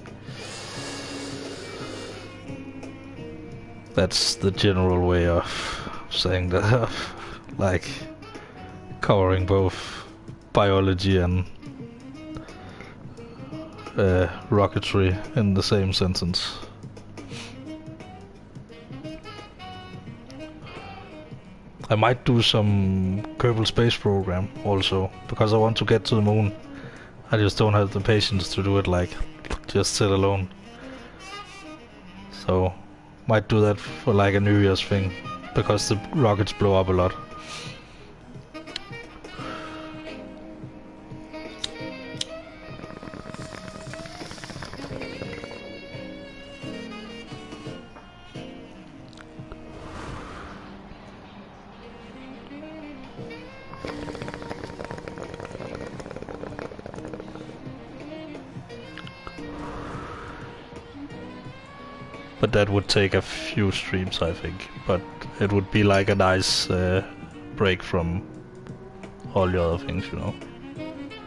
that's the general way of saying that. Like covering both biology and rocketry in the same sentence. I might do some Kerbal Space Program also, because I want to get to the moon. I just don't have the patience to do it, like, just sit alone. So, might do that for like a New Year's thing, because the rockets blow up a lot. But that would take a few streams, I think. But it would be like a nice break from all the other things, you know.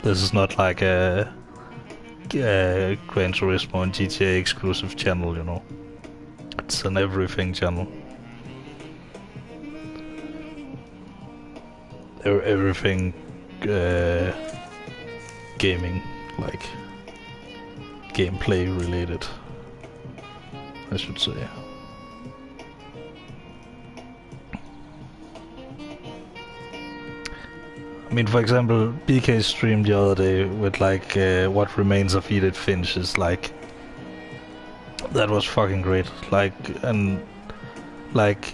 This is not like a Gran Turismo and GTA exclusive channel, you know. It's an everything channel. Everything gaming, like gameplay related, I should say. I mean, for example, BK streamed the other day with like What Remains of Edith Finch is like, that was fucking great. Like, and like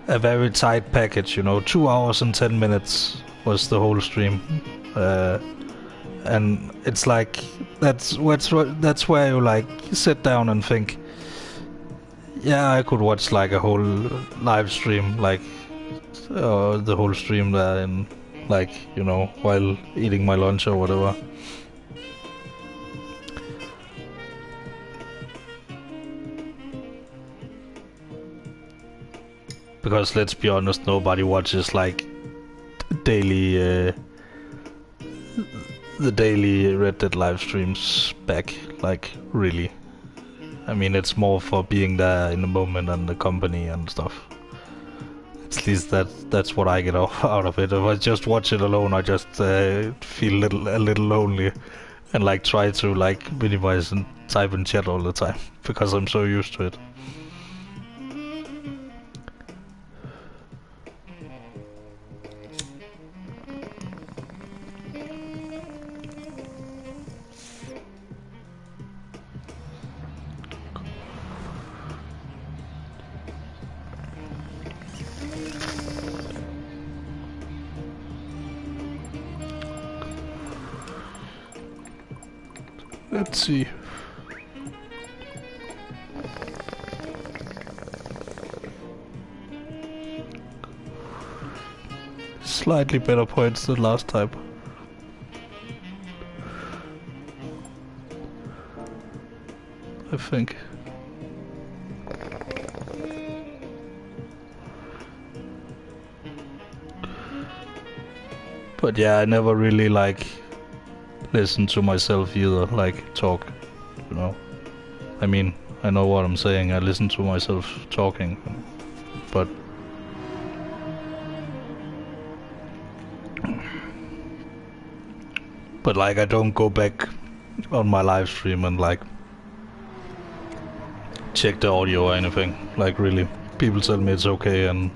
a very tight package, you know, 2 hours and 10 minutes was the whole stream. And it's like, that's where you like sit down and think, yeah, I could watch like a whole live stream, like the whole stream there, and like, you know, while eating my lunch or whatever. Because let's be honest, nobody watches like daily the daily Red Dead live streams back, like, really. I mean, it's more for being there in the moment and the company and stuff. At least that's what I get out of it. If I just watch it alone, I just feel a little lonely, and like try to like minimize and type in chat all the time because I'm so used to it. Let's see. Slightly better points than last time. I think. But yeah, I never really like listen to myself either, like talk, you know. I mean, I know what I'm saying, I listen to myself talking, but like I don't go back on my live stream and like check the audio or anything, like really. People tell me it's okay, and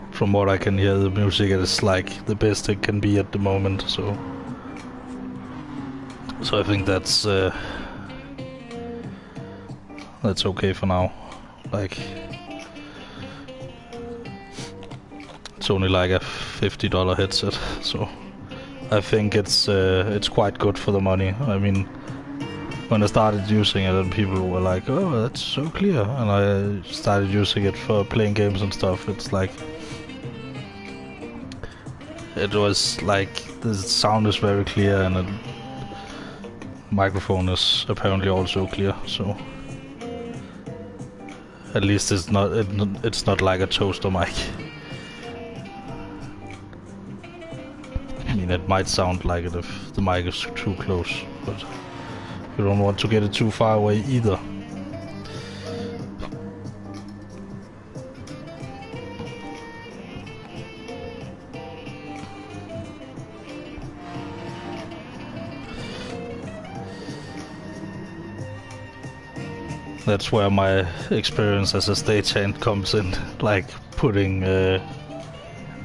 from what I can hear, the music is like the best it can be at the moment, so I think that's okay for now. Like, it's only like a $50 headset, so I think it's quite good for the money. I mean, when I started using it, and people were like, "Oh, that's so clear," and I started using it for playing games and stuff. It's like, it was like the sound is very clear, and the microphone is apparently also clear. So at least it's not like a toaster mic. I mean, it might sound like it if the mic is too close, but you don't want to get it too far away either. That's where my experience as a stagehand comes in, like putting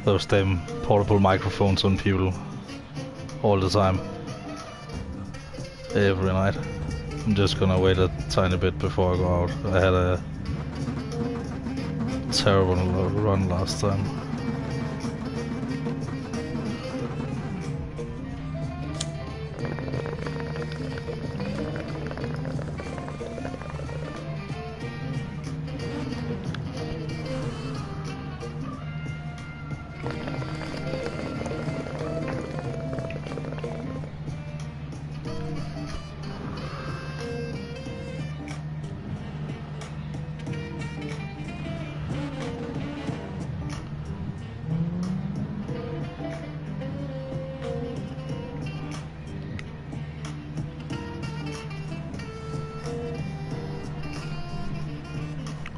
those damn portable microphones on people all the time, every night. I'm just gonna wait a tiny bit before I go out. I had a terrible run last time.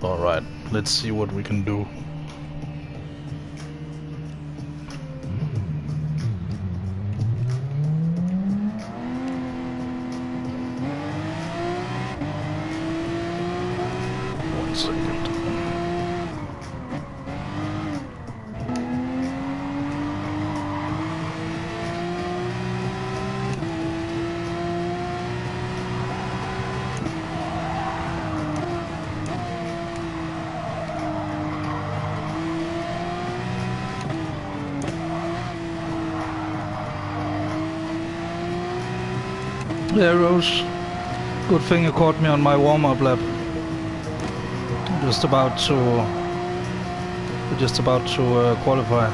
Alright, let's see what we can do. One second. Yeah, Rose. Good thing you caught me on my warm-up lap. Just about to qualify.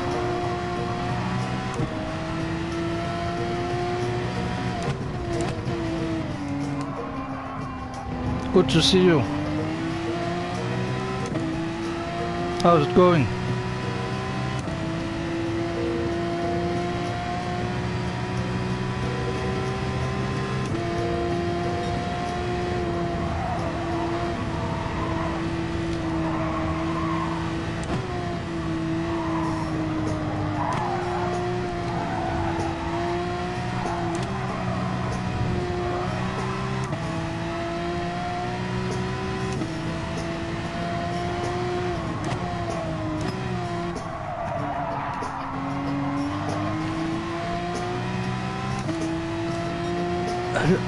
Good to see you. How's it going?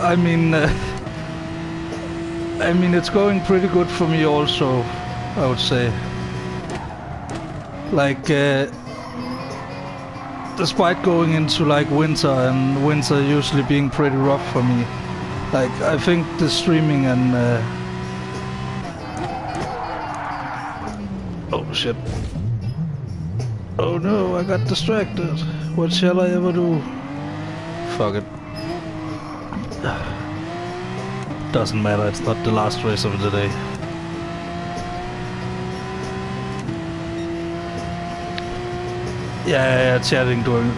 I mean, it's going pretty good for me also, I would say. Like, despite going into like winter, and winter usually being pretty rough for me, like I think the streaming and oh shit. Oh no, I got distracted. What shall I ever do? Fuck it. Doesn't matter, it's not the last race of the day. Yeah, chatting during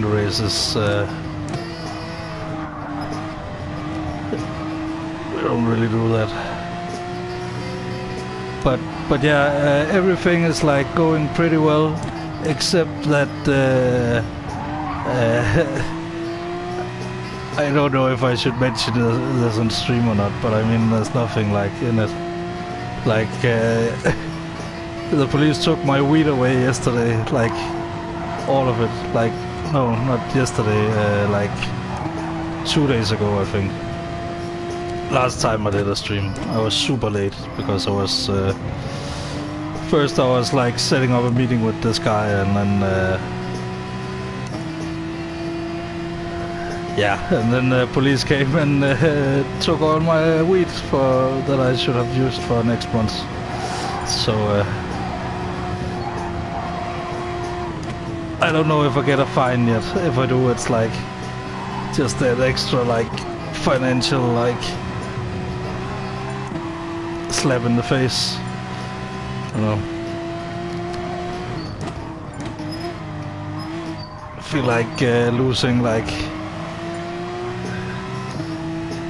the races. We don't really do that. But yeah, everything is like going pretty well, except that I don't know if I should mention this on stream or not, but I mean, there's nothing like in it. Like, the police took my weed away yesterday, like, all of it. Like, no, not yesterday, like, 2 days ago, I think. Last time I did a stream, I was super late because I was first I was like setting up a meeting with this guy, and then and then the police came and took all my weed that I should have used for next month. So I don't know if I get a fine yet. If I do, it's like just that extra like financial like slap in the face, you know. I feel like losing like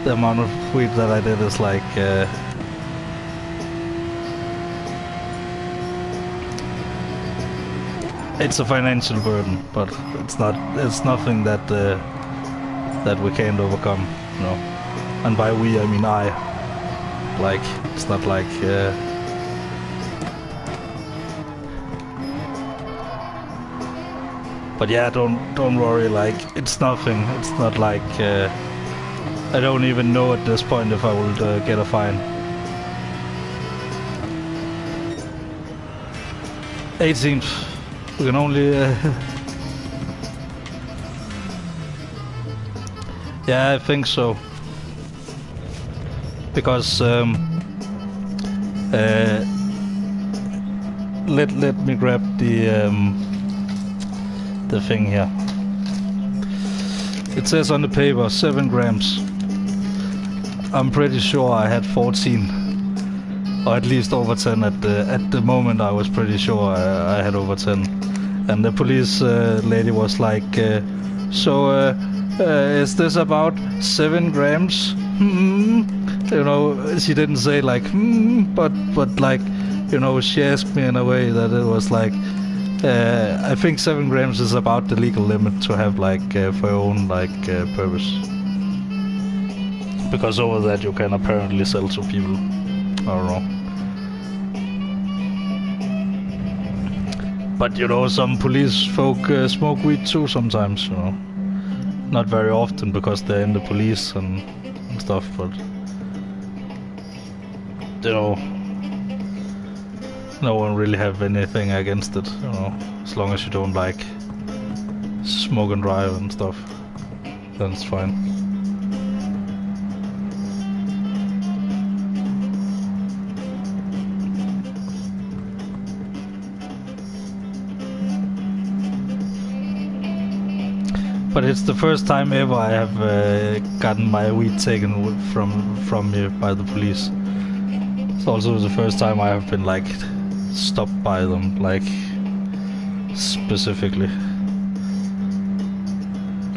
the amount of weed that I did is like it's a financial burden, but it's nothing that that we can't overcome, you know. And by we I mean I. Like it's not like but yeah, don't worry, like it's nothing. It's not like I don't even know at this point if I will get a fine. 18th. We can only yeah, I think so. Because let me grab the thing here. It says on the paper 7 grams. I'm pretty sure I had 14, or at least over 10 at the moment. I was pretty sure I had over 10, and the police lady was like, so is this about 7 grams? You know, she didn't say like but like, you know, she asked me in a way that it was like I think 7 grams is about the legal limit to have like for your own like purpose, because over that you can apparently sell to people. I don't know, but you know, some police folk smoke weed too sometimes, you know. Not very often because they're in the police and stuff, but you know, no one really have anything against it, you know, as long as you don't like smoke and drive and stuff, then it's fine. But it's the first time ever I have gotten my weed taken from me by the police. It's also the first time I have been like stopped by them, like specifically.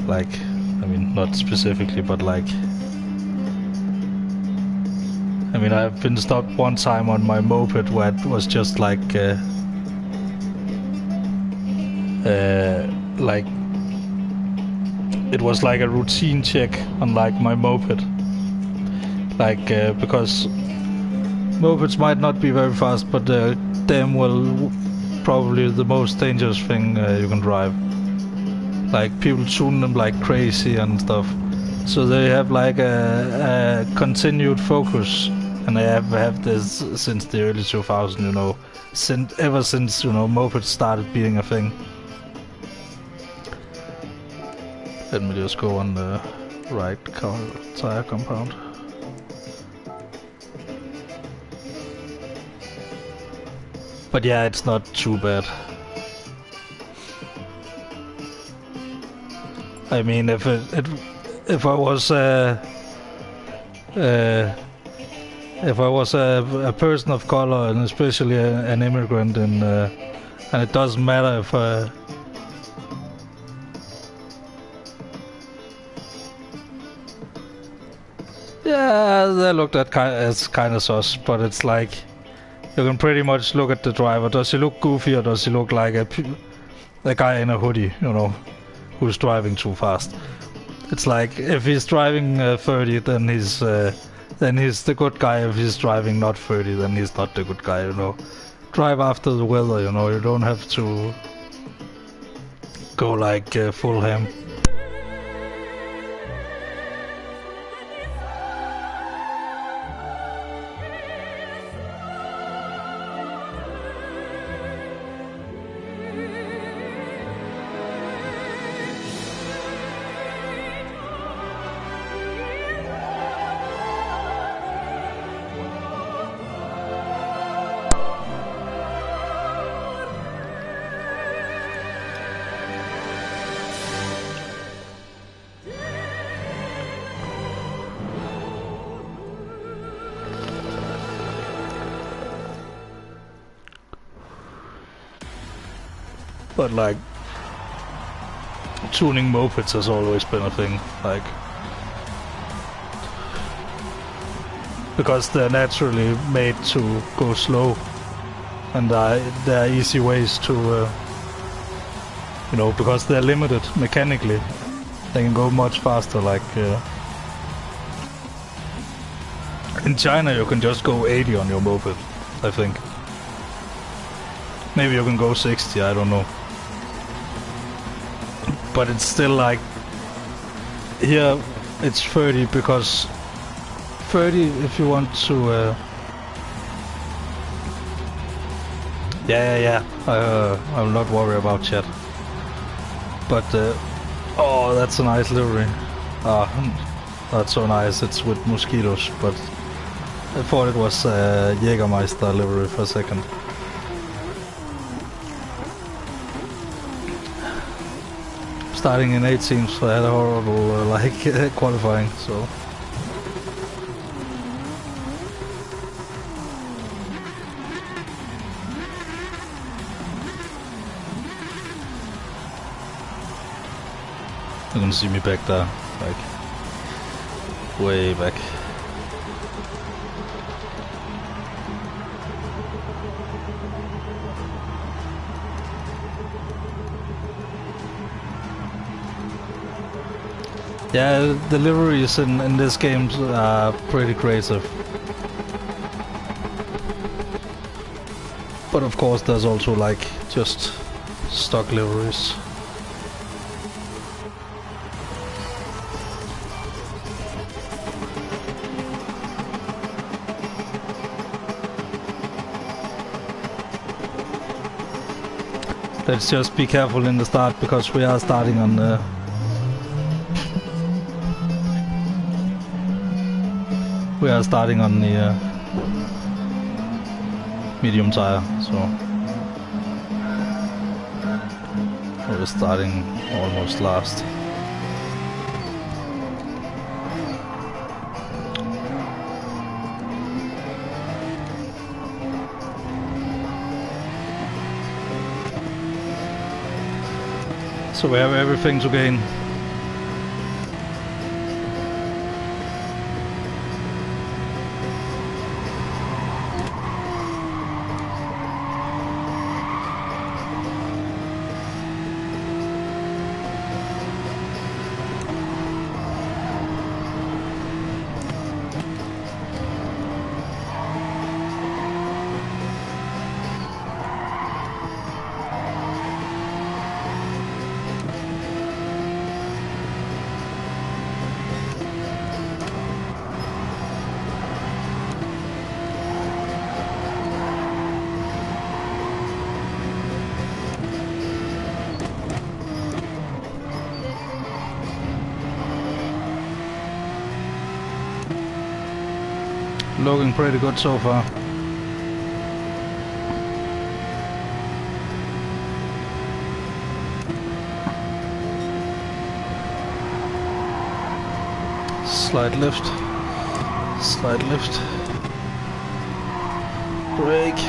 Like, I mean, not specifically, but like, I mean, I've been stopped one time on my moped where it was just like it was like a routine check on like my moped, like because mopeds might not be very fast, but damn well probably the most dangerous thing you can drive. Like, people tune them like crazy and stuff, so they have like a continued focus, and they have this since the early 2000s, you know, ever since, you know, mopeds started being a thing. Let me just go on the right tire compound. But yeah, it's not too bad. I mean, if I was a person of color, and especially an immigrant, and it doesn't matter if yeah, they looked at as kind of sus, but it's like you can pretty much look at the driver. Does he look goofy, or does he look like a guy in a hoodie, you know, who's driving too fast? It's like, if he's driving 30, then he's the good guy. If he's driving not 30, then he's not the good guy, you know. Drive after the weather, you know. You don't have to go like full ham. But like, tuning mopeds has always been a thing, like, because they're naturally made to go slow, and there are easy ways to, you know, because they're limited mechanically, they can go much faster. Like in China, you can just go 80 on your moped, I think. Maybe you can go 60, I don't know. But it's still like, here it's 30, because 30 if you want to I will not worry about chat. But oh, that's a nice livery. That's so nice. It's with mosquitoes, but I thought it was Jägermeister livery for a second. Starting in 18th, so I had a horrible like qualifying, so. You can see me back there, like way back. Yeah, the liveries in this game are pretty creative. But of course there's also like just stock liveries. Let's just be careful in the start, because we are starting on the medium tire, so we're starting almost last. So we have everything to gain. Looking pretty good so far. Slight lift. Slight lift. Brake.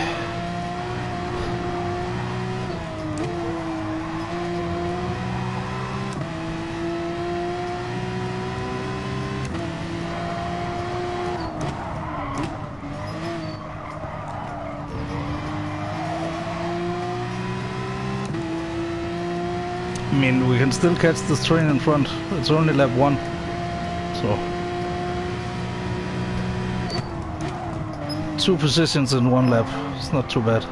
I mean, we can still catch this train in front. It's only lap 1, so 2 positions in 1 lap. It's not too bad.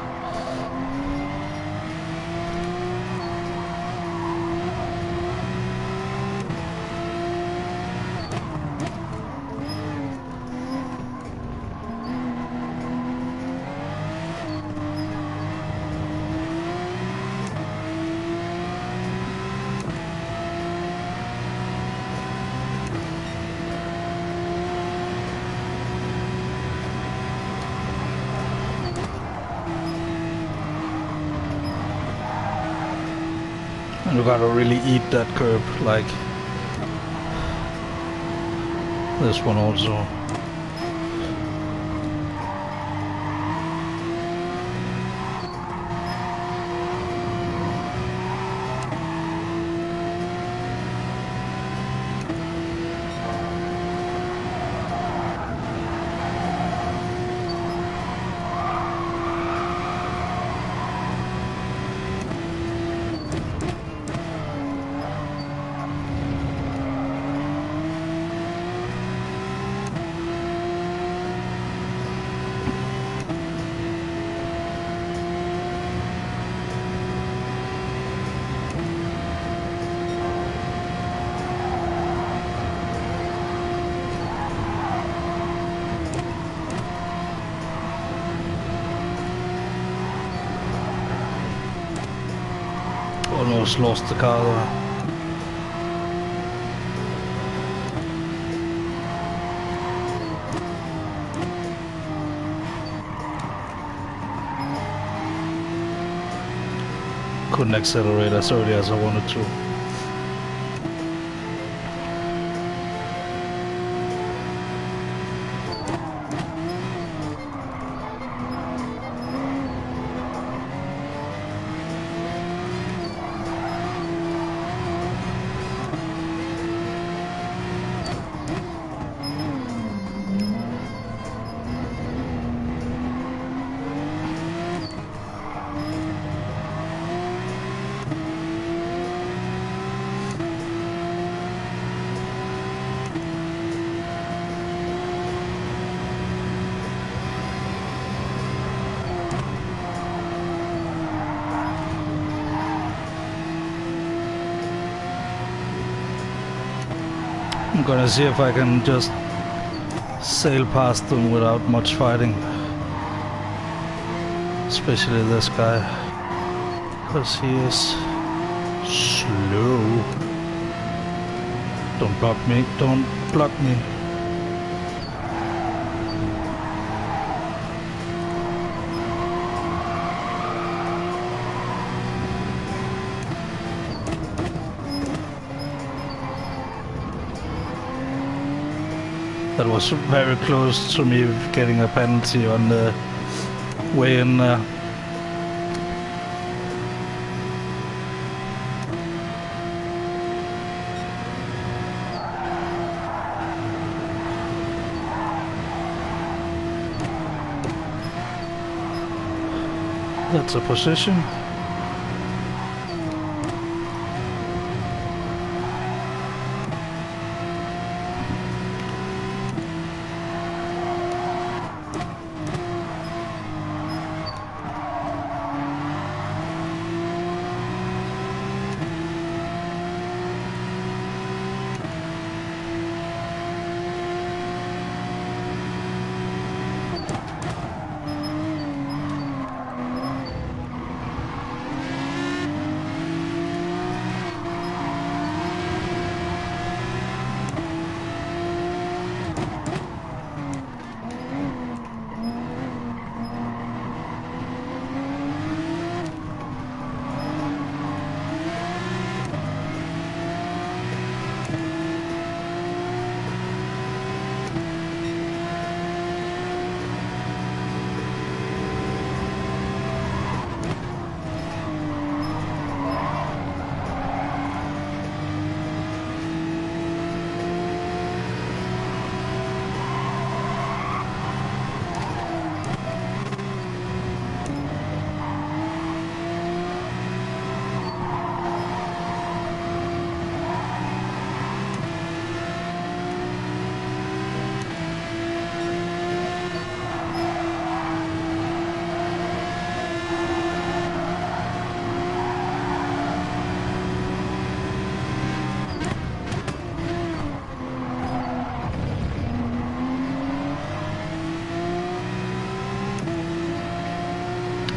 And you gotta really eat that curb, like this one also. Almost lost the car there. Couldn't accelerate as early as I wanted to. I'm gonna see if I can just sail past them without much fighting. Especially this guy, because he is slow. Don't block me, don't block me. That was very close to me getting a penalty on the way in there. That's a position.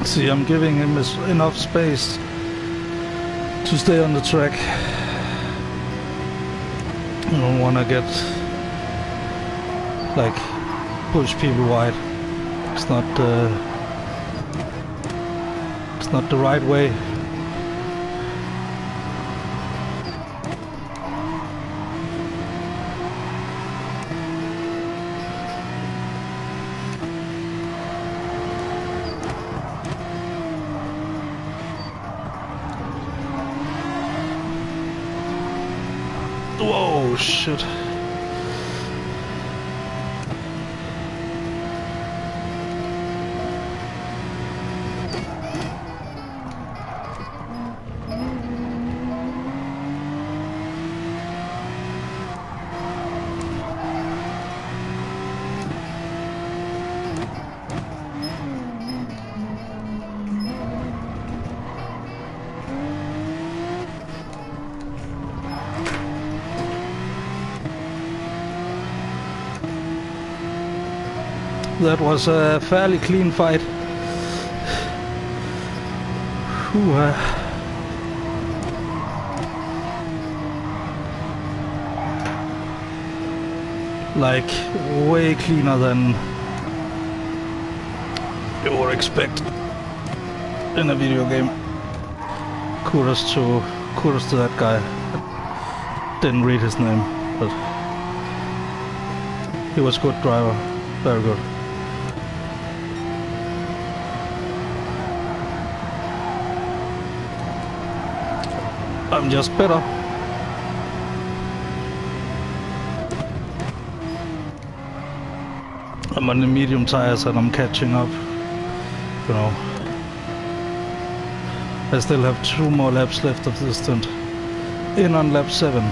See, I'm giving him enough space to stay on the track. I don't want to get, like, push people wide. It's not the right way. Whoa, shit. That was a fairly clean fight. Whew, like way cleaner than you would expect in a video game. Kudos to that guy. Didn't read his name, but he was a good driver, very good. I'm just better. I'm on the medium tires and I'm catching up, you know. I still have 2 more laps left of this stint. In on lap 7.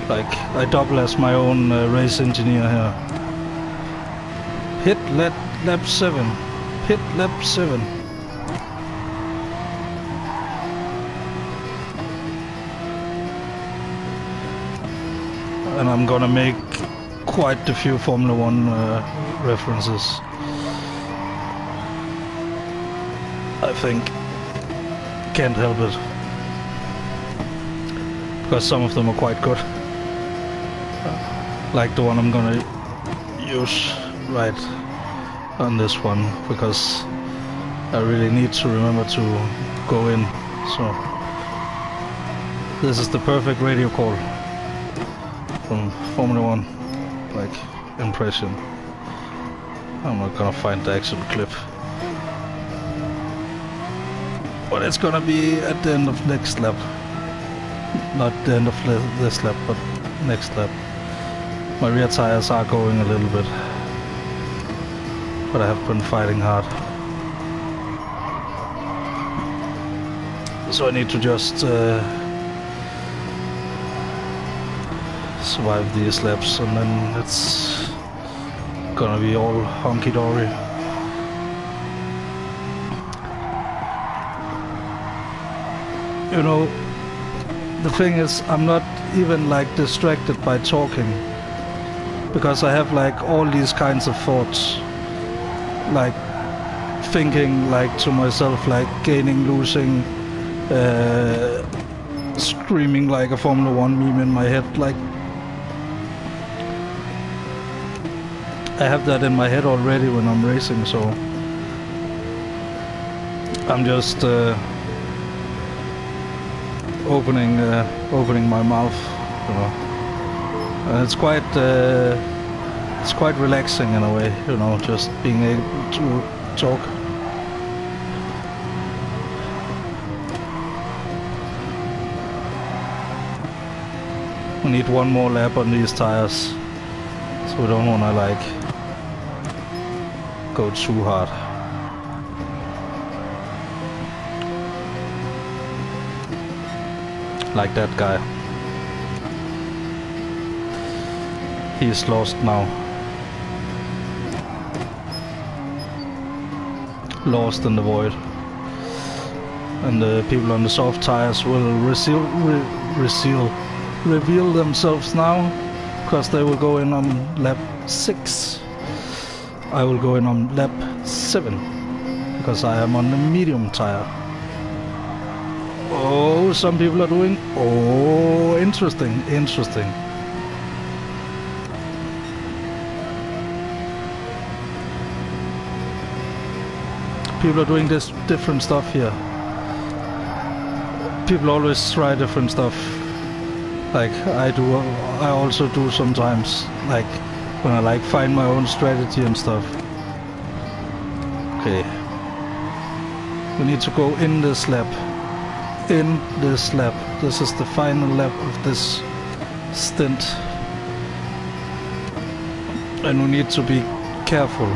Like, I double as my own race engineer here. Hit lap 7. Hit lap 7. And I'm gonna make quite a few Formula 1 references. I think. Can't help it. Because some of them are quite good. Like the one I'm gonna use right on this one, because I really need to remember to go in. So this is the perfect radio call from Formula 1, like, impression. I'm not gonna find the actual clip, but it's gonna be at the end of next lap. Not the end of this lap, but next lap. My rear tires are going a little bit, but I have been fighting hard. So I need to just survive these laps, and then it's gonna be all honky-dory. You know, the thing is, I'm not even like distracted by talking, because I have like all these kinds of thoughts, like thinking like to myself, like gaining, losing, screaming like a Formula 1 meme in my head. Like, I have that in my head already when I'm racing, so I'm just opening my mouth, you know. And it's quite relaxing in a way, you know, just being able to talk. We need 1 more lap on these tires, so we don't wanna like go too hard. Like that guy. He's lost now. Lost in the void. And the people on the soft tires will reveal themselves now, because they will go in on lap 6. I will go in on lap 7, because I am on the medium tire. Oh, some people are doing... Oh, interesting. People are doing this different stuff here. People always try different stuff. Like I do, I also do sometimes. Like when I like find my own strategy and stuff. Okay. We need to go in this lap. In this lap. This is the final lap of this stint. And we need to be careful.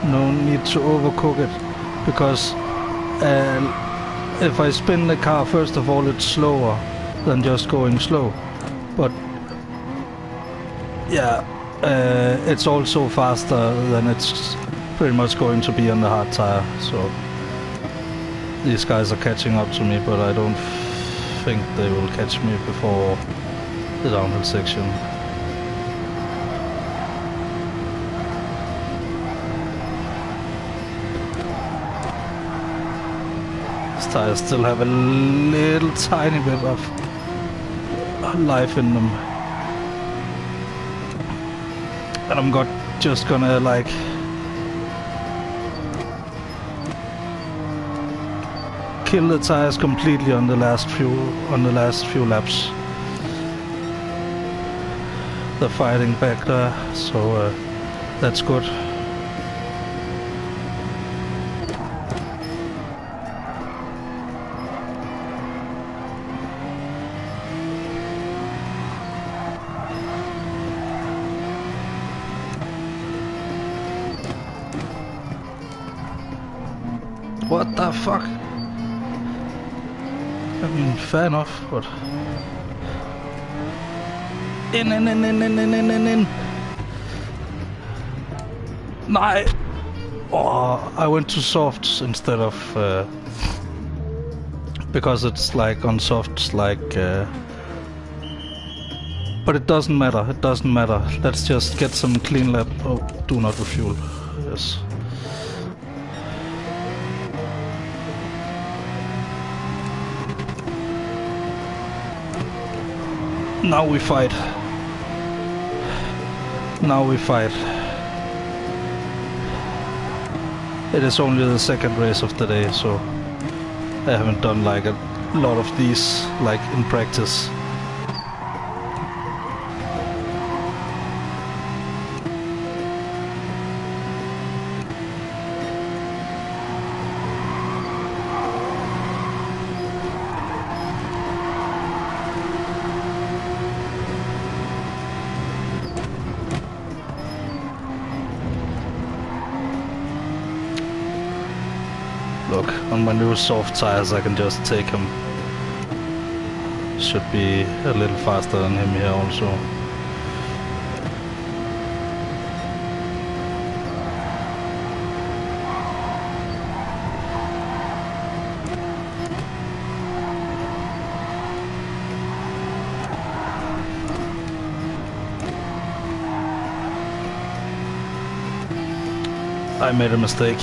No need to overcook it, because if I spin the car, first of all, it's slower than just going slow. But yeah, it's also faster than it's pretty much going to be on the hard tire. So these guys are catching up to me, but I don't think they will catch me before the downhill section. tires still have a little tiny bit of life in them. And I'm just gonna like kill the tires completely on the last few laps. They're fighting back there, so that's good. What the fuck? I mean, fair enough, but... In. Nej! Oh, I went to softs instead of... because it's like on softs, like... But it doesn't matter, Let's just get some clean lap. Oh, do not refuel. Yes. Now we fight. It is only the second race of the day, so I haven't done like a lot of these like in practice. Look, on my new soft tires I can just take him. Should be a little faster than him here also. I made a mistake.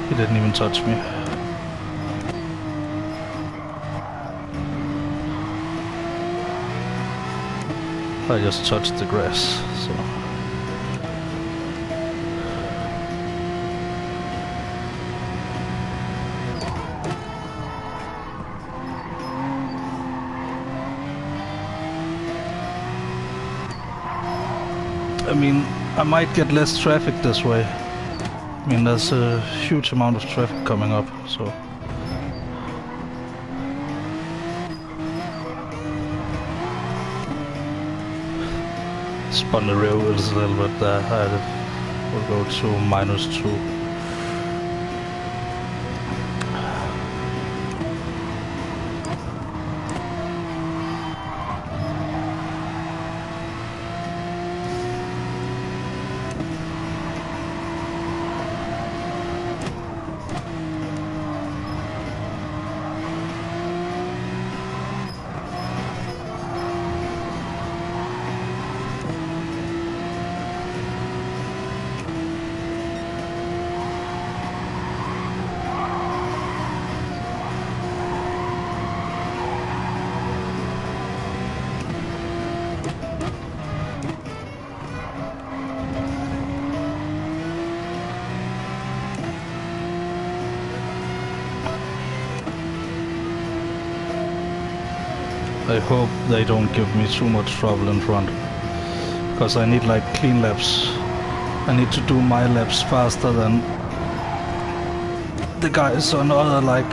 He didn't even touch me. I just touched the grass, so... I mean, I might get less traffic this way. I mean, there's a huge amount of traffic coming up, so... Spun the rear wheels a little bit there. I will go to -2. I hope they don't give me too much trouble in front, because I need like clean laps. I need to do my laps faster than the guys on other like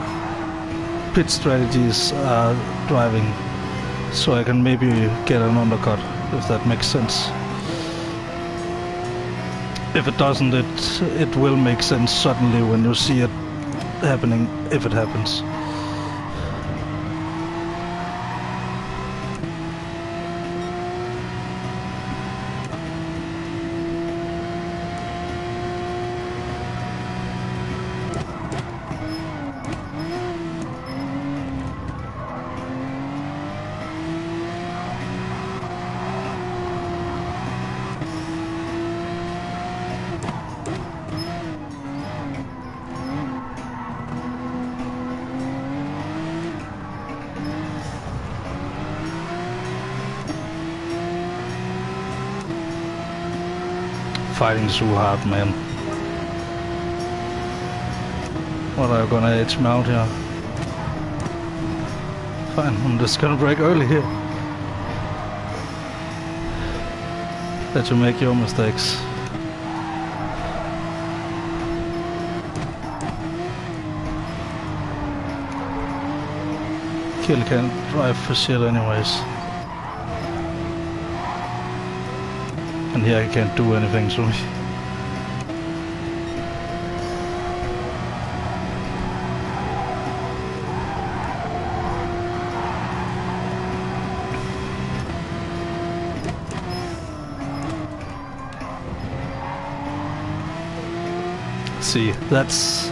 pit strategies are driving, so I can maybe get an undercut, if that makes sense. If it doesn't, it will make sense suddenly when you see it happening, if it happens. fighting too hard, man. What, are you gonna edge me out here? Fine, I'm just gonna brake early here. Let you make your mistakes. Kill can't drive for shit anyways. And here he can't do anything to me. See, that's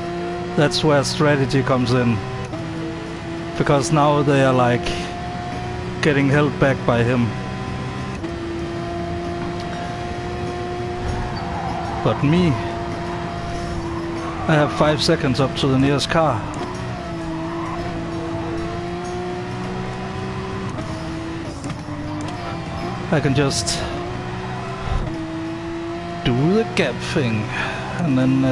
where strategy comes in. Because now they are like getting held back by him. But me, I have 5 seconds up to the nearest car. I can just do the gap thing and then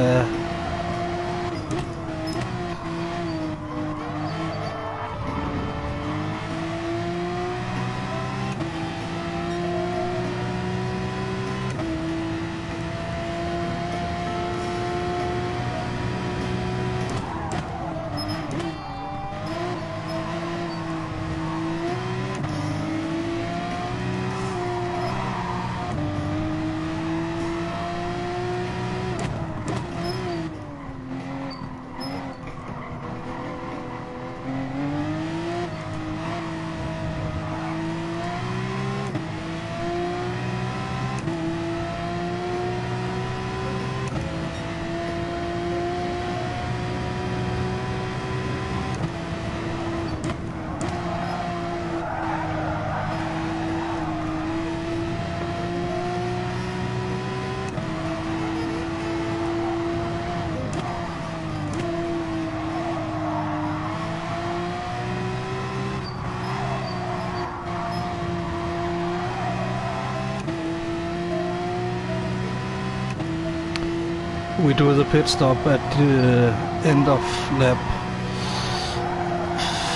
we do the pit stop at the end of lap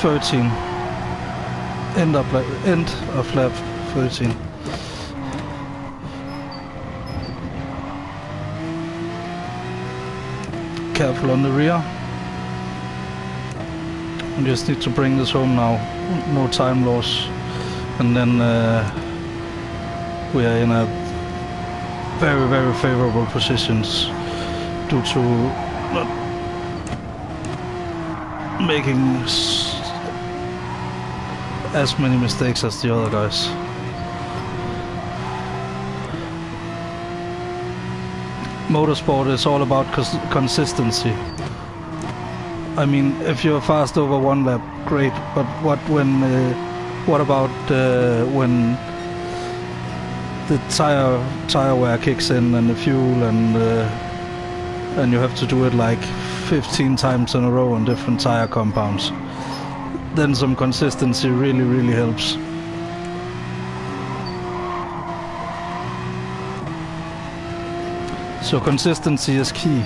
13. End of lap 13. Careful on the rear. We just need to bring this home now. No time loss. And then we are in a very, very favorable positions due to not making as many mistakes as the other guys. Motorsport is all about consistency. I mean, if you're fast over one lap, great. But what about when the tire wear kicks in and the fuel and you have to do it like 15 times in a row on different tire compounds? Then some consistency really, really helps. So consistency is key.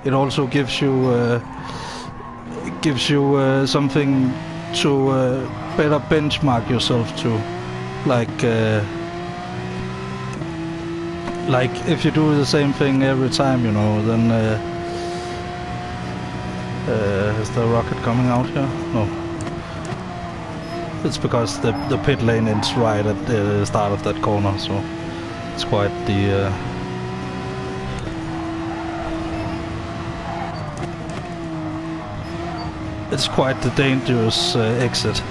It also gives you something to better benchmark yourself to, like if you do the same thing every time, you know, then is the rocket coming out here? No. It's because the pit lane ends right at the start of that corner, so it's quite the it's quite the dangerous exit.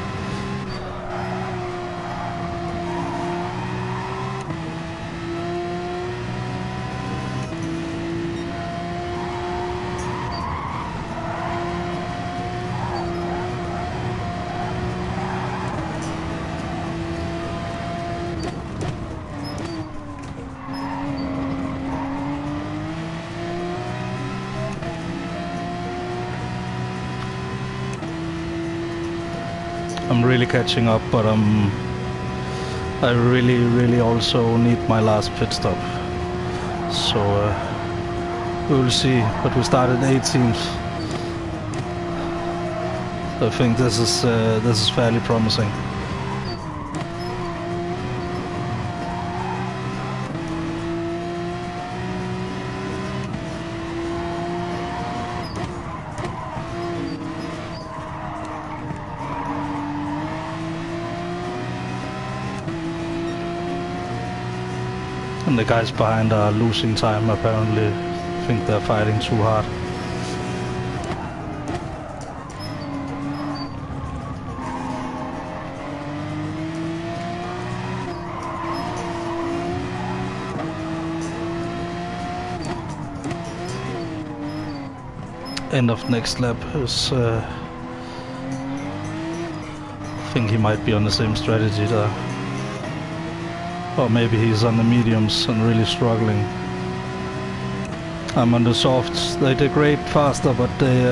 I'm really catching up, but I really also need my last pit stop. So we will see. But we started 18th. I think this is fairly promising. And the guys behind are losing time apparently. I think they're fighting too hard. End of next lap is I think he might be on the same strategy there. Or maybe he's on the mediums and really struggling. I'm on the softs. They degrade faster, but they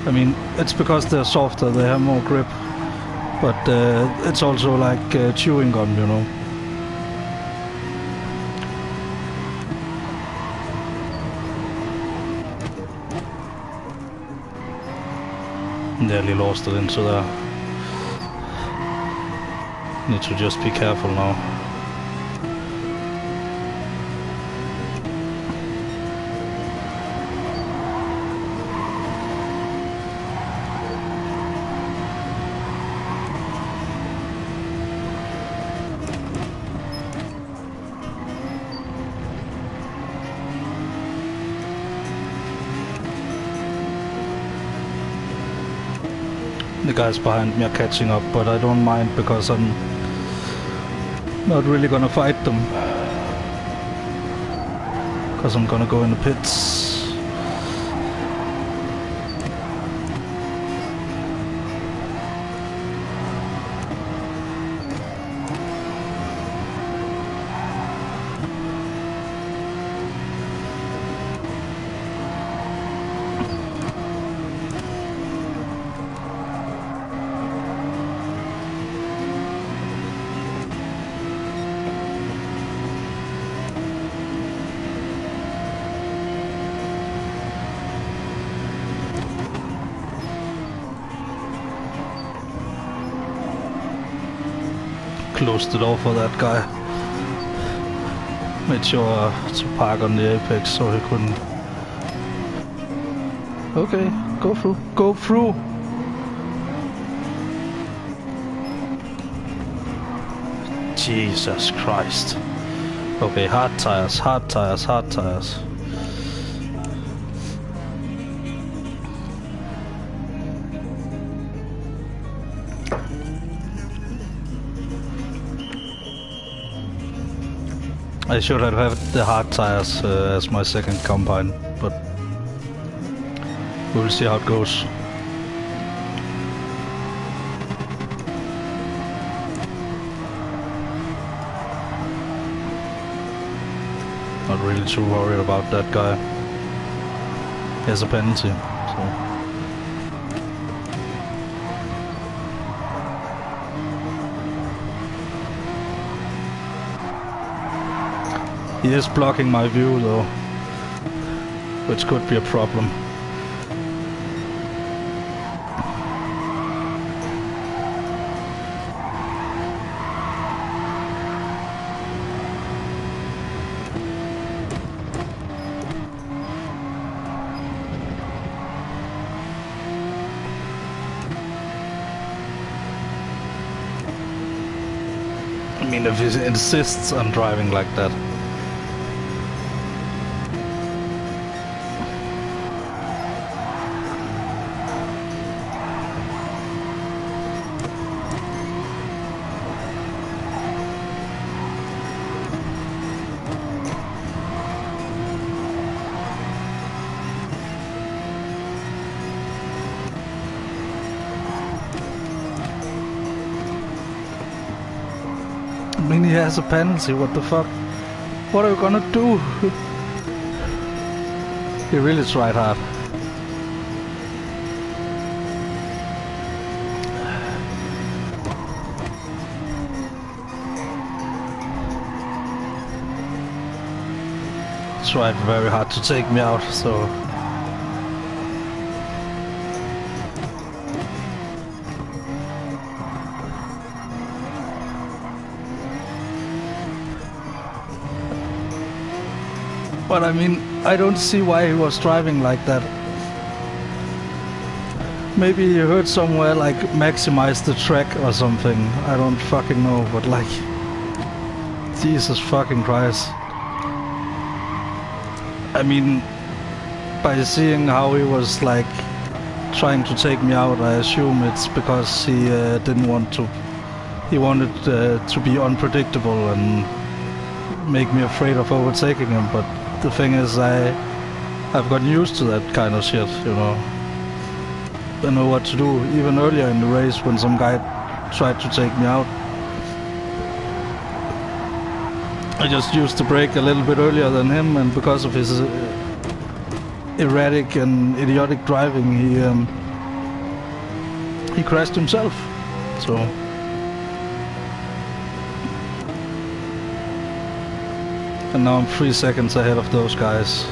I mean, it's because they're softer, they have more grip. But it's also like chewing gum, you know. Nearly lost it into there. Need to just be careful now. The guys behind me are catching up, but I don't mind because I'm not really gonna fight them. Because I'm gonna go in the pits. Closed it off for that guy. Made sure to park on the apex so he couldn't. Okay, go through. Go through! Jesus Christ. Okay, hard tires, hard tires, hard tires. I should have had the hard tires as my second combine, but we'll see how it goes. Not really too worried about that guy. He has a penalty, so. He is blocking my view though, which could be a problem. I mean, if he insists on driving like that. I mean, he has a penalty, what the fuck? What are we gonna do? He really tried hard. tried very hard to take me out, so... But I mean, I don't see why he was driving like that. Maybe he heard somewhere like maximize the track or something. I don't fucking know, but like... Jesus fucking Christ. I mean, by seeing how he was like trying to take me out, I assume it's because he didn't want to. He wanted to be unpredictable and make me afraid of overtaking him. But the thing is, I've gotten used to that kind of shit, you know. I know what to do. Even earlier in the race, when some guy tried to take me out, I just used the brake a little bit earlier than him, and because of his erratic and idiotic driving, he crashed himself. So, and now I'm 3 seconds ahead of those guys.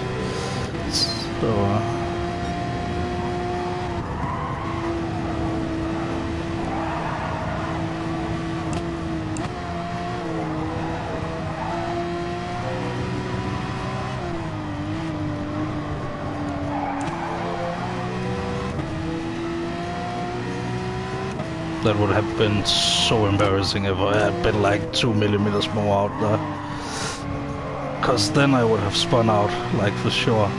So. That would have been so embarrassing if I had been like 2 millimeters more out there. Cause then I would have spun out, like for sure.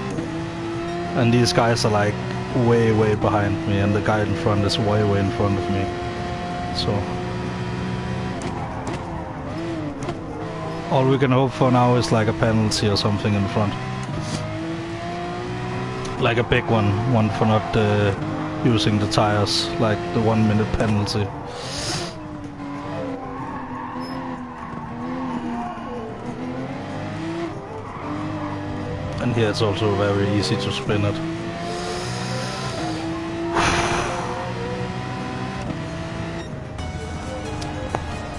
And these guys are like way behind me, and the guy in front is way in front of me. So all we can hope for now is like a penalty or something in front. Like a big one for not using the tires, like the 1 minute penalty. And here it's also very easy to spin it.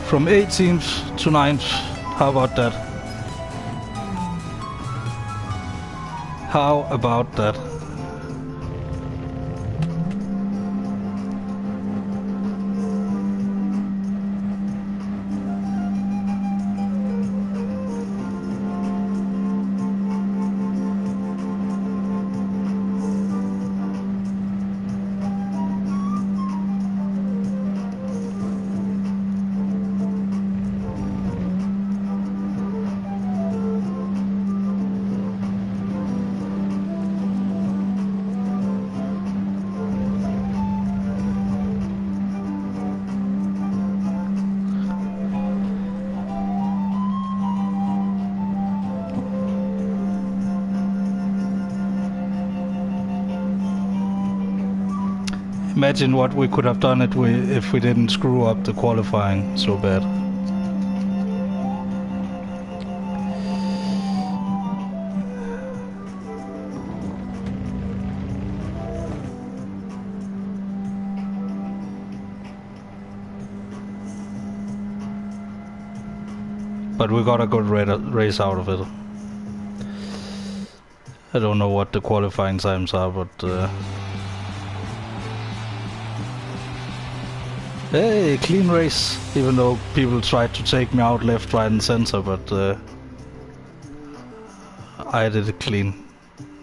From 18th to 9th, how about that? How about that? Imagine what we could have done if we didn't screw up the qualifying so bad. But we got a good race out of it. I don't know what the qualifying times are, but hey, clean race, even though people tried to take me out left, right and center, but I did it clean.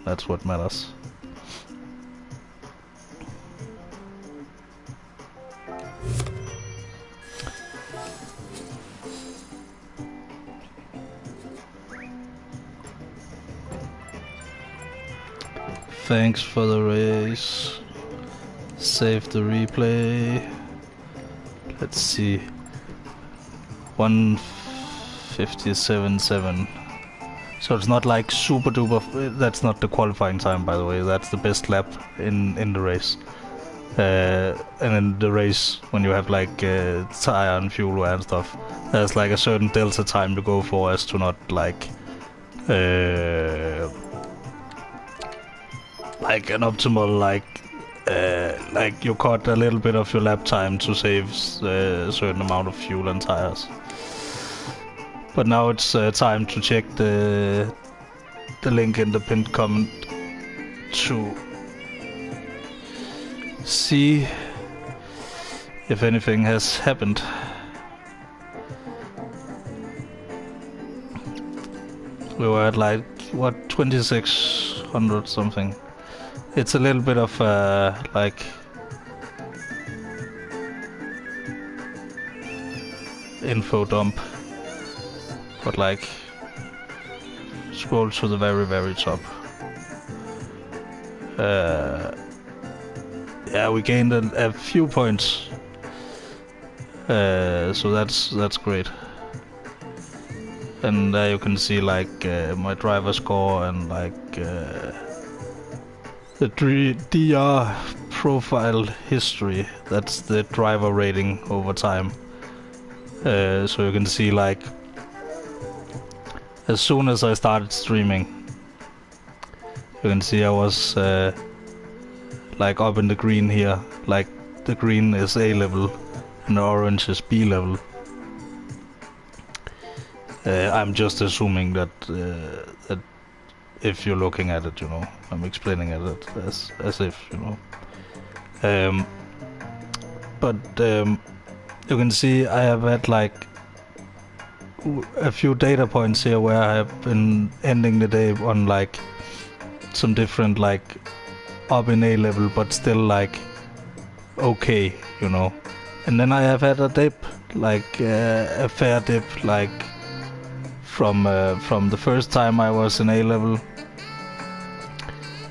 That's what matters. Thanks for the race. Save the replay. Let's see. 1:57.7. So it's not like super duper. That's not the qualifying time, by the way. That's the best lap in the race. And in the race, when you have like tire and fuel wear and stuff, there's like a certain delta time to go for, as to not like an optimal like you cut a little bit of your lap time to save a certain amount of fuel and tires. But now it's time to check the the link in the pinned comment to see if anything has happened. We were at like, what, 2600 something. It's a little bit of like info dump, but like scroll to the very top. Yeah, we gained a few points, so that's great. And there you can see like my driver score and like the DR profile history. That's the driver rating over time. So you can see like as soon as I started streaming, you can see I was like up in the green here. Like the green is A level and the orange is B level. I'm just assuming that that if you're looking at it, you know, I'm explaining it as if, you know. But you can see I have had like a few data points here where I have been ending the day on like some different like up in A level, but still like okay, you know. And then I have had a dip, like a fair dip, like from the first time I was in A level,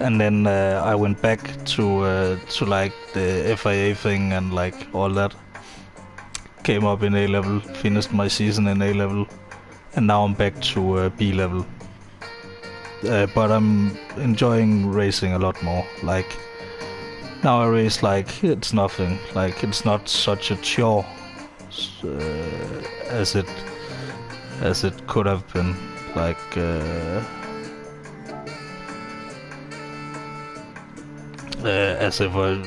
and then I went back to like the FIA thing and like all that. Came up in A level, finished my season in A level, and now I'm back to B level. But I'm enjoying racing a lot more. Like now I race like it's nothing. Like it's not such a chore as it could have been. Like as if I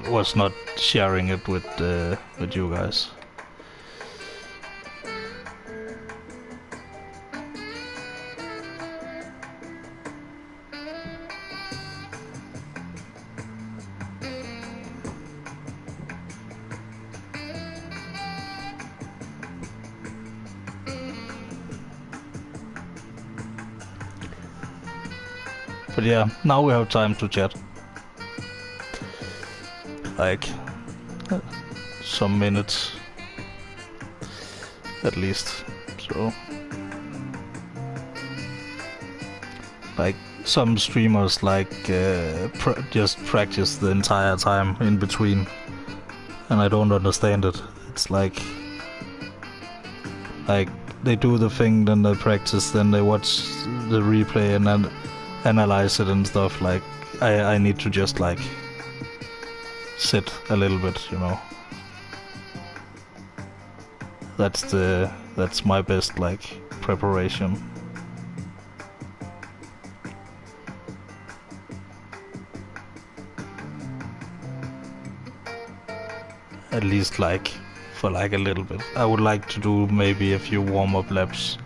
was not sharing it with you guys. But yeah, now we have time to chat. Like some minutes at least. So like some streamers like just practice the entire time in between, and I don't understand it. It's like they do the thing, then they practice, then they watch the replay and then analyze it and stuff. Like I need to just like sit a little bit, you know. That's my best like preparation. At least like for like a little bit. I would like to do maybe a few warm-up laps.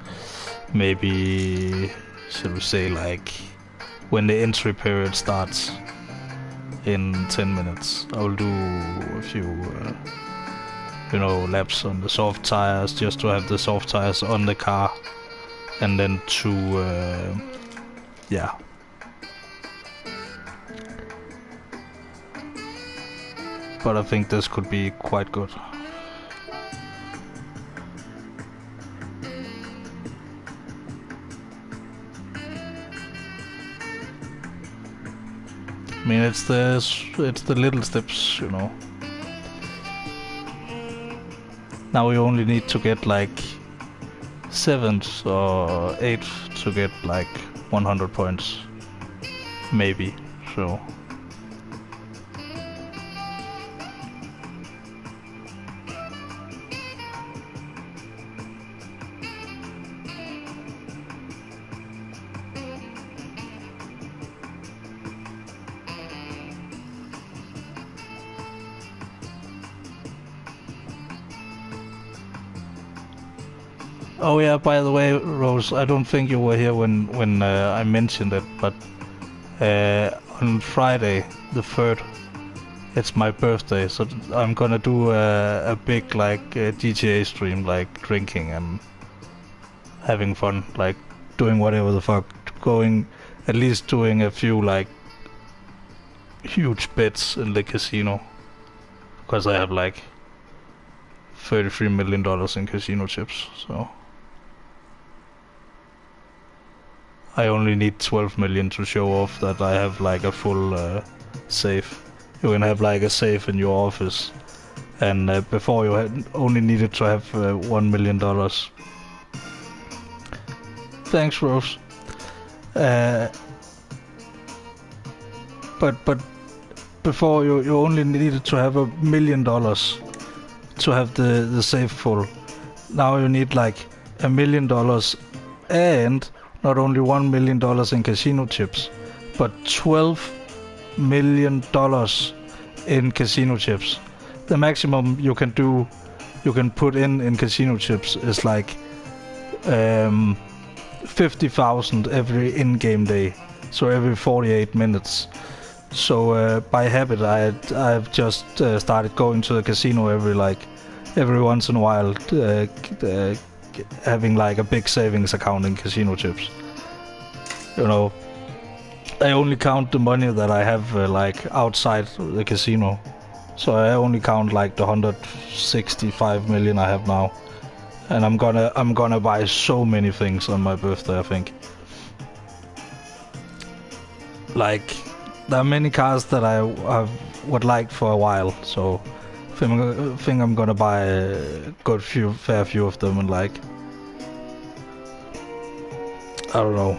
Maybe, should we say, like when the entry period starts in 10 minutes, I will do a few you know, laps on the soft tires, just to have the soft tires on the car, and then to yeah, but I think this could be quite good. I mean, it's the little steps, you know. Now we only need to get like 7th or 8th to get like 100 points, maybe. So Oh yeah, by the way, Rose, I don't think you were here when I mentioned it, but on Friday, the 3rd, it's my birthday, so I'm gonna do a big like GTA stream, like drinking and having fun, like doing whatever the fuck, going at least doing a few like huge bets in the casino, because I have like $33 million in casino chips, so I only need 12 million to show off that I have like a full safe. You can have like a safe in your office, and before you had only needed to have $1 million. Thanks, Rose. Uh, but before you only needed to have $1 million to have the safe full. Now you need like $1 million, and not only $1 million in casino chips, but $12 million in casino chips. The maximum you can put in casino chips is like 50,000 every in-game day, so every 48 minutes. So by habit, I've just started going to the casino every once in a while, having like a big savings account in casino chips. You know, I only count the money that I have like outside the casino, so I only count like the 165 million I have now, and I'm gonna buy so many things on my birthday. I think, like, there are many cars that I would like for a while, so I think I'm gonna buy a fair few of them, and like, I don't know.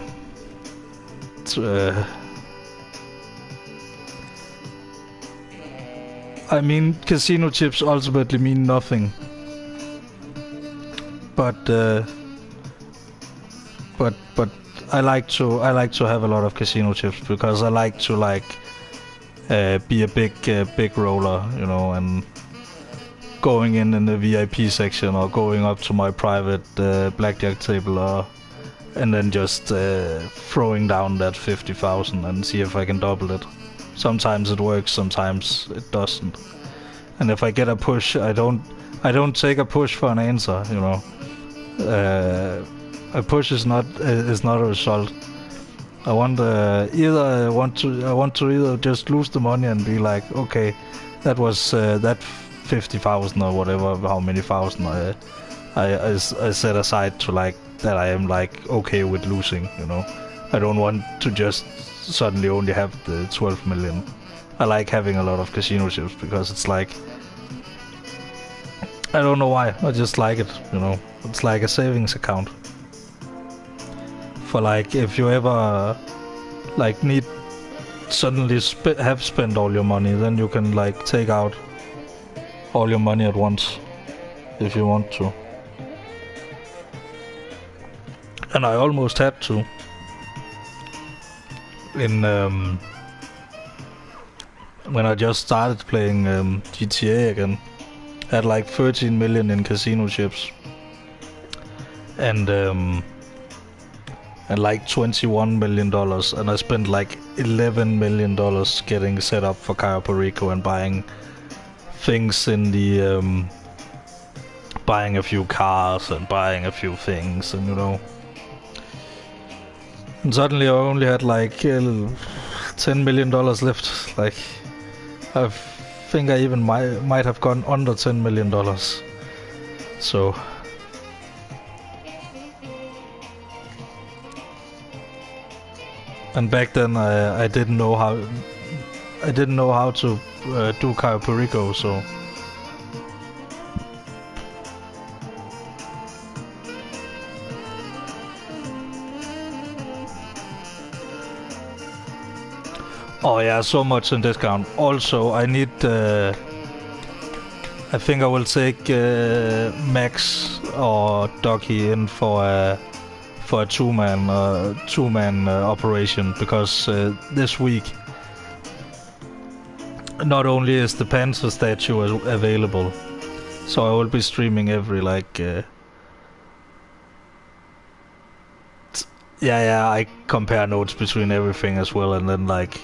I mean, casino chips ultimately mean nothing, but I like to have a lot of casino chips because I like to be a big roller, you know, and going in the VIP section or going up to my private blackjack table, and then just throwing down that 50,000 and see if I can double it. Sometimes it works, sometimes it doesn't. And if I get a push, I don't take a push for an answer, you know. A push is not a result. I want to either just lose the money and be like, okay, that was that 50,000 or whatever, how many thousand I set aside to like that I am like okay with losing, you know. I don't want to just suddenly only have the 12 million. I like having a lot of casino chips because it's like, I don't know why, I just like it, you know. It's like a savings account for like if you ever like need suddenly have spent all your money, then you can like take out all your money at once if you want to. And I almost had to in when I just started playing GTA again. I had like 13 million in casino chips, and like $21 million, and I spent like $11 million getting set up for Cayo Perico and buying things in the buying a few cars and buying a few things, and you know. And suddenly I only had like $10 million left. Like, I think I even might have gone under $10 million. So and back then I didn't know how to do Cayo Perico, so oh yeah, so much in discount. Also, I need I think I will take Max or Ducky in for a two-man operation, because this week not only is the Panther statue available, so I will be streaming every like yeah, I compare notes between everything as well, and then like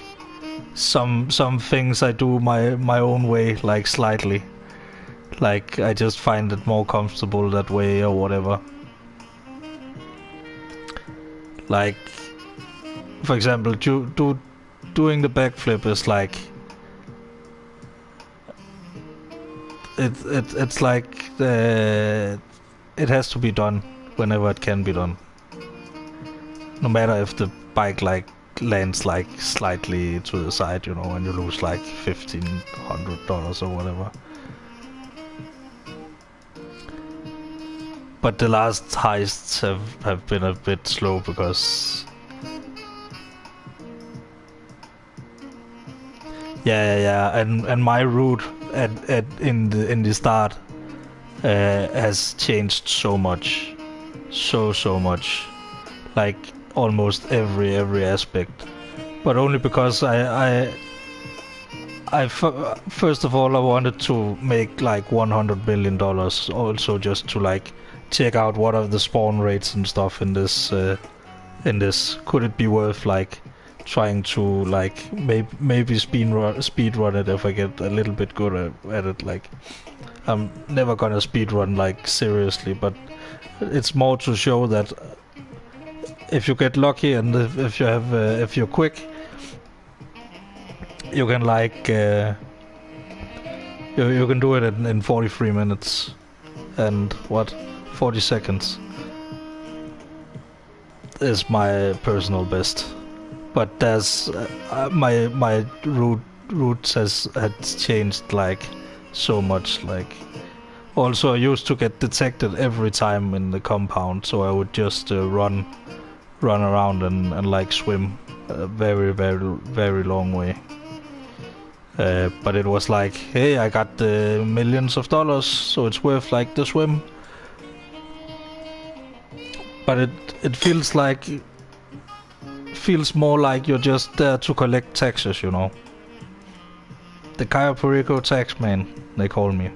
some things I do my own way, like slightly. Like I just find it more comfortable that way or whatever. Like for example, doing the backflip is like it's like it has to be done whenever it can be done. No matter if the bike like lands like slightly to the side, you know, and you lose like $1,500 or whatever. But the last heists have been a bit slow because yeah, and my route at in the start has changed so much, so much, like almost every aspect. But only because first of all I wanted to make like $100 million, also just to like check out what are the spawn rates and stuff in this. Could it be worth like trying to like maybe speed run it if I get a little bit good at it. Like I'm never gonna speed run like seriously, but it's more to show that if you get lucky and if you have if you're quick, you can like you can do it in 43 minutes and what 40 seconds is my personal best. But there's my route has changed like so much. Like also I used to get detected every time in the compound, so I would just run around and like swim a very long way. But it was like, hey, I got millions of dollars, so it's worth like the swim. But it feels more like you're just there to collect taxes, you know. The Cayo Perico tax man, they call me.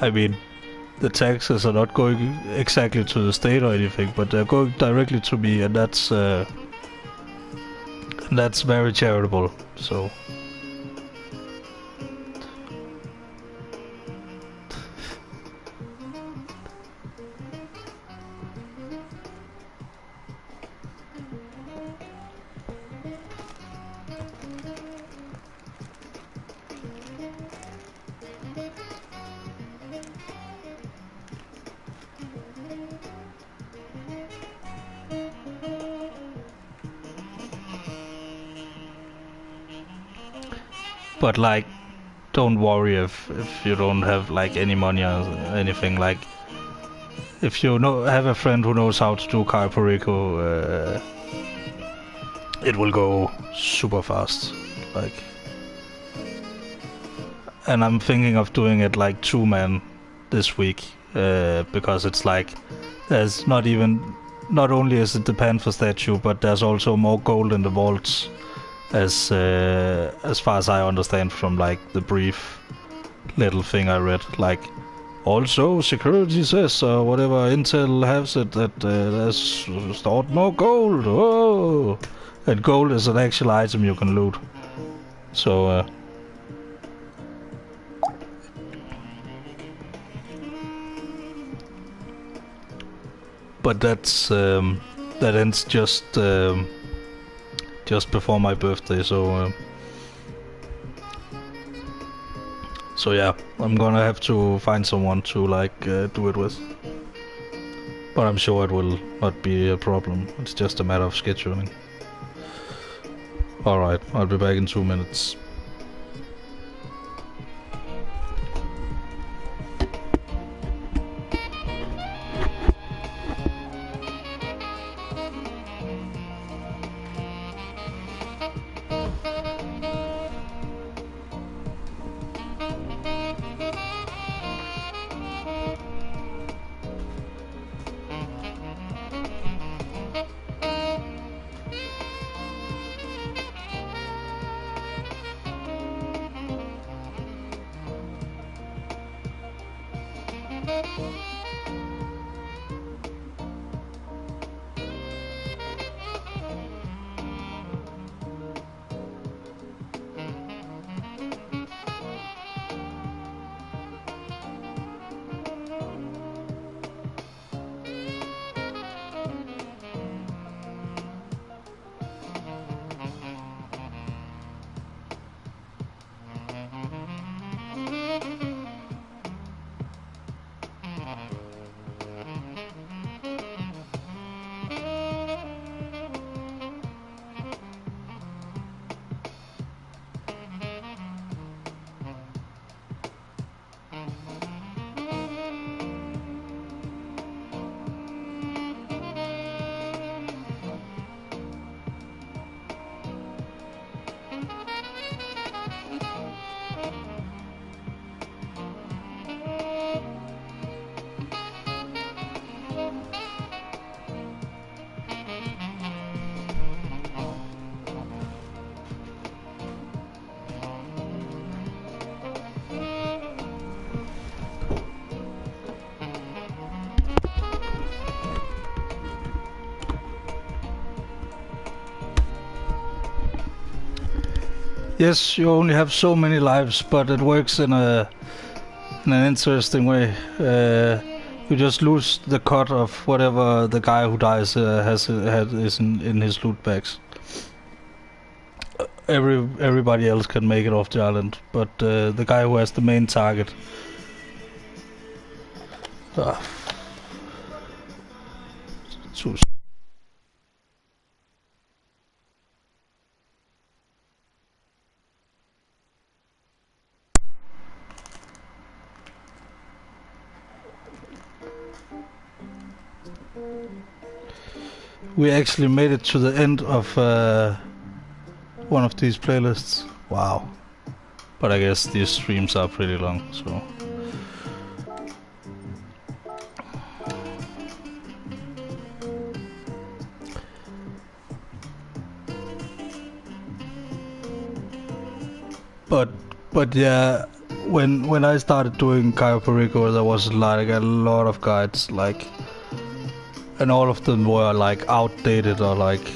I mean, the taxes are not going exactly to the state or anything, but they're going directly to me, and that's very charitable. So but like, don't worry if you don't have like any money or anything. Like, if you have a friend who knows how to do Cayo Perico, it will go super fast. Like, and I'm thinking of doing it like 2-man this week, because it's like there's not only is it the Panther statue, but there's also more gold in the vaults, as far as I understand from like the brief little thing I read. Like, also security says whatever intel has it that there's stored more gold. Oh, and gold is an actual item you can loot. So but that ends just before my birthday, so yeah, I'm gonna have to find someone to like do it with. But I'm sure it will not be a problem. It's just a matter of scheduling. Alright, I'll be back in 2 minutes. Yes, you only have so many lives, but it works in an interesting way. You just lose the cut of whatever the guy who dies is in his loot bags. Everybody else can make it off the island, but the guy who has the main target. Ah, too. We actually made it to the end of one of these playlists. Wow. But I guess these streams are pretty long, so... But yeah, when I started doing Cayo Perico, there was like a lot of guides, like... And all of them were like outdated or like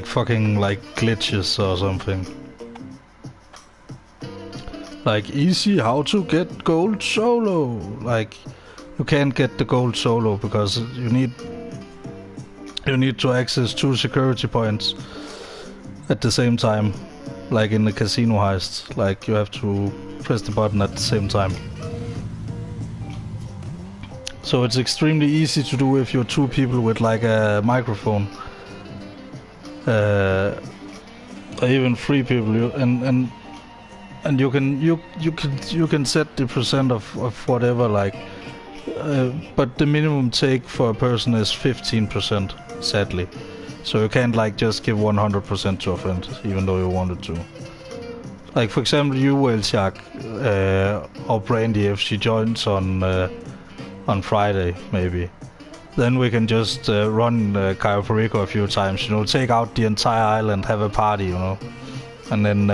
fucking like glitches or something. Like easy how to get gold solo. Like you can't get the gold solo because you need to access 2 security points at the same time. Like in the casino heist. Like you have to press the button at the same time. So it's extremely easy to do if you're 2 people with like a microphone. Or even 3 people, and you can set the percent of whatever, like, but the minimum take for a person is 15%, sadly. So you can't like just give 100% to a friend, even though you wanted to. Like for example, you Whale Shark or Brandy, if she joins on Friday, maybe. Then we can just run Cayo Perico a few times, you know, take out the entire island, have a party, you know. And then,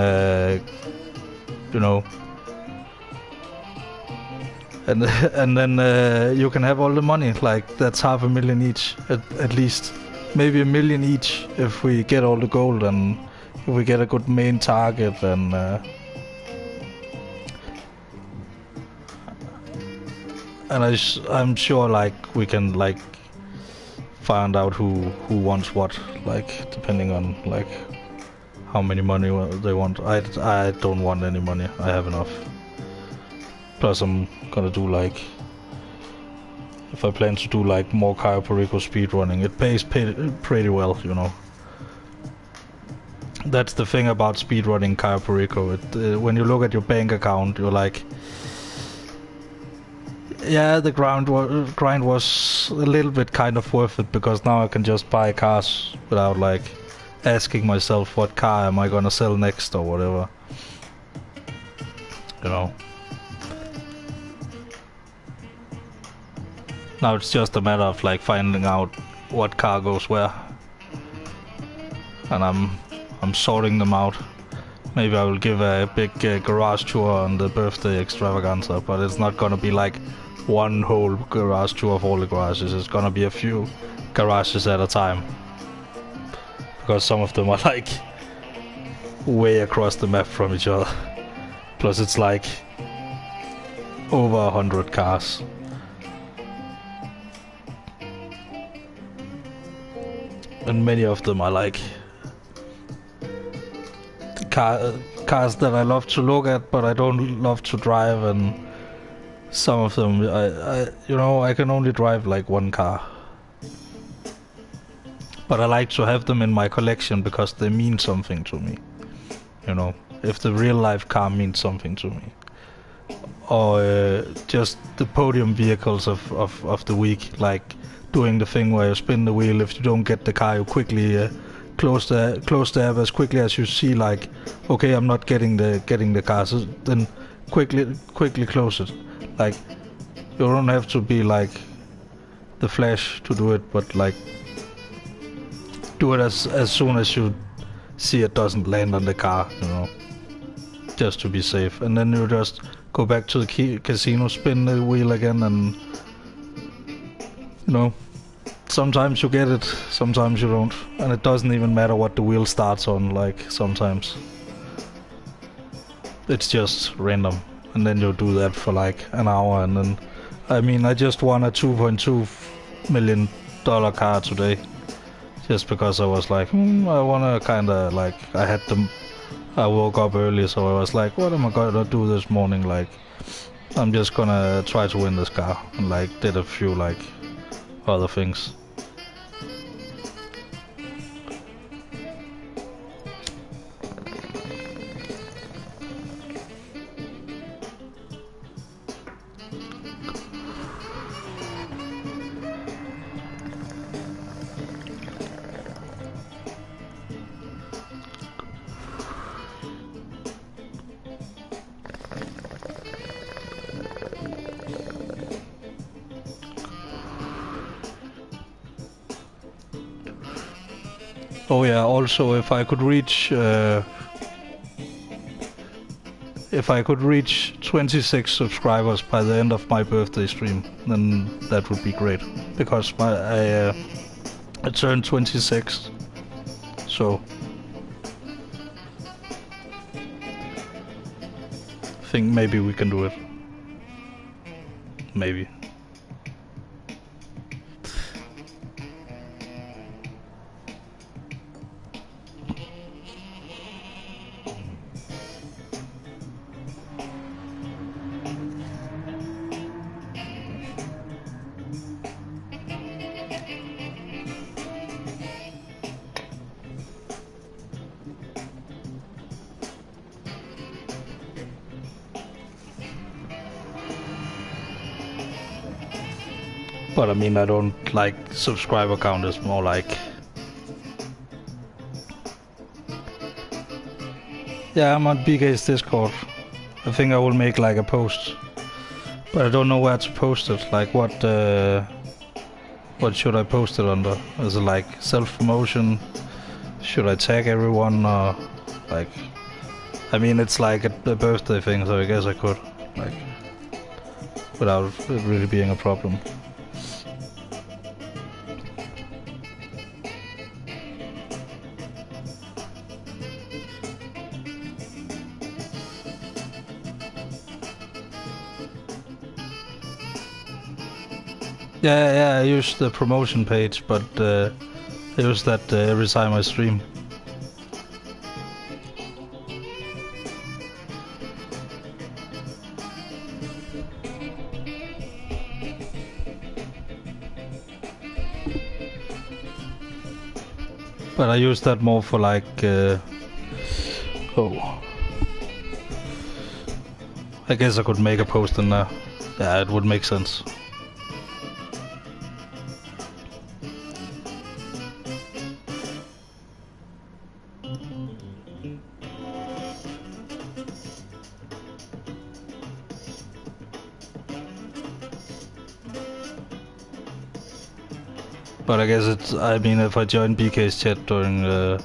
you know... And then you can have all the money, like, that's 500,000 each, at least. Maybe 1 million each, if we get all the gold and if we get a good main target and... And I'm sure, like, we can, like, find out who wants what, like, depending on, like, how many money they want. I don't want any money. I have enough. Plus, I'm gonna do, like, if I plan to do, like, more Cayo Perico speedrunning, it pays pretty well, you know. That's the thing about speedrunning Cayo Perico. When you look at your bank account, you're like... Yeah, the grind was a little bit kind of worth it, because now I can just buy cars without like asking myself what car am I gonna sell next or whatever. You know. Now it's just a matter of like finding out what car goes where. And I'm sorting them out. Maybe I will give a big garage tour on the birthday extravaganza, but it's not gonna be like one whole garage tour of all the garages. It's gonna be a few garages at a time, because some of them are like way across the map from each other. Plus it's like over 100 cars. And many of them are like cars that I love to look at, but I don't love to drive, and some of them, I can only drive like one car. But I like to have them in my collection because they mean something to me. You know, if the real life car means something to me. Or just the podium vehicles of the week, like doing the thing where you spin the wheel. If you don't get the car, you quickly close the app as quickly as you see, like, okay, I'm not getting the car, so then quickly close it. Like, you don't have to be like the Flash to do it, but like do it as soon as you see it doesn't land on the car, you know, just to be safe. And then you just go back to the casino, spin the wheel again, and you know, sometimes you get it, sometimes you don't. And it doesn't even matter what the wheel starts on, like, sometimes. It's just random. And then you do that for like an hour, and then... I mean, I just won a $2.2 million car today. Just because I was like, I wanna kinda, like, I woke up early, so I was like, what am I gonna do this morning? Like, I'm just gonna try to win this car. And like, did a few, like, other things. Oh yeah, also if I could reach 26 subscribers by the end of my birthday stream, then that would be great. Because I turned 26, so I think maybe we can do it. Maybe. But I mean, I don't like subscriber count, is more like... Yeah, I'm on BK's Discord. I think I will make like a post. But I don't know where to post it. Like what should I post it under? Is it like self-promotion? Should I tag everyone, or like... I mean, it's like a birthday thing, so I guess I could, like, without it really being a problem. Yeah, I use the promotion page, but I use that every time I stream. But I use that more for like... I guess I could make a post in there. Yeah, it would make sense. But I guess it's... I mean, if I join BK's chat during the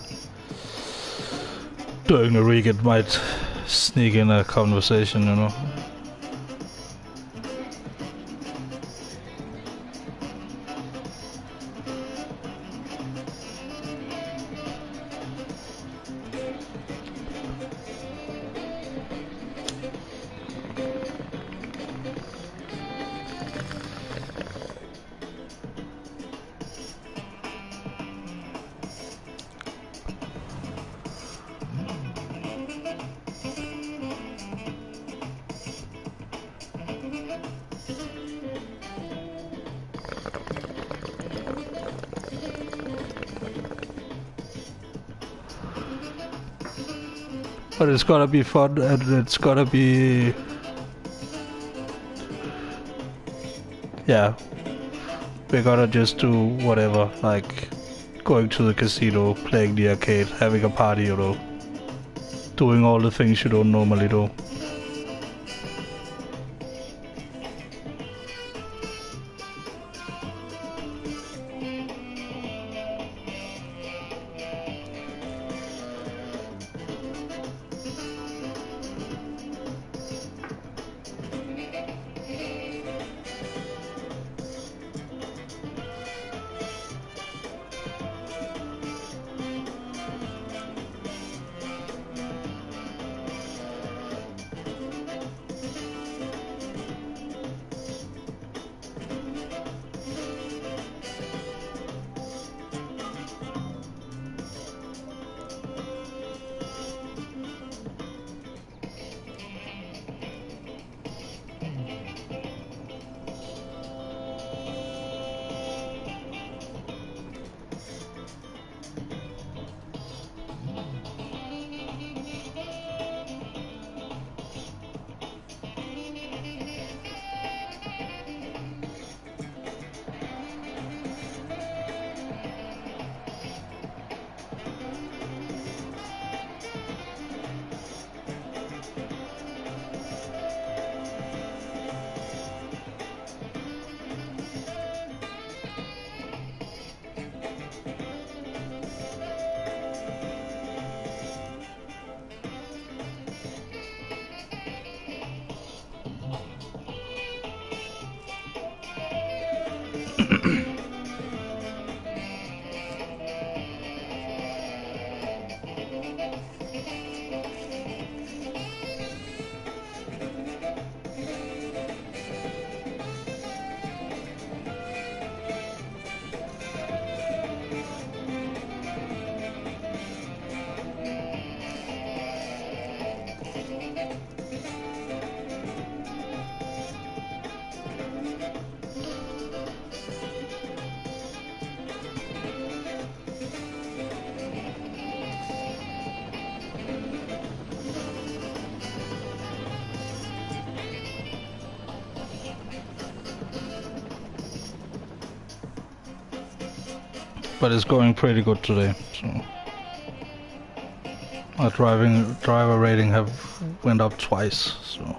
week, it might sneak in a conversation, you know. But it's gotta be fun, and it's gotta be... Yeah. We gotta just do whatever, like going to the casino, playing the arcade, having a party, you know. Doing all the things you don't normally do. but it's going pretty good today. So my driver rating have went up twice. So.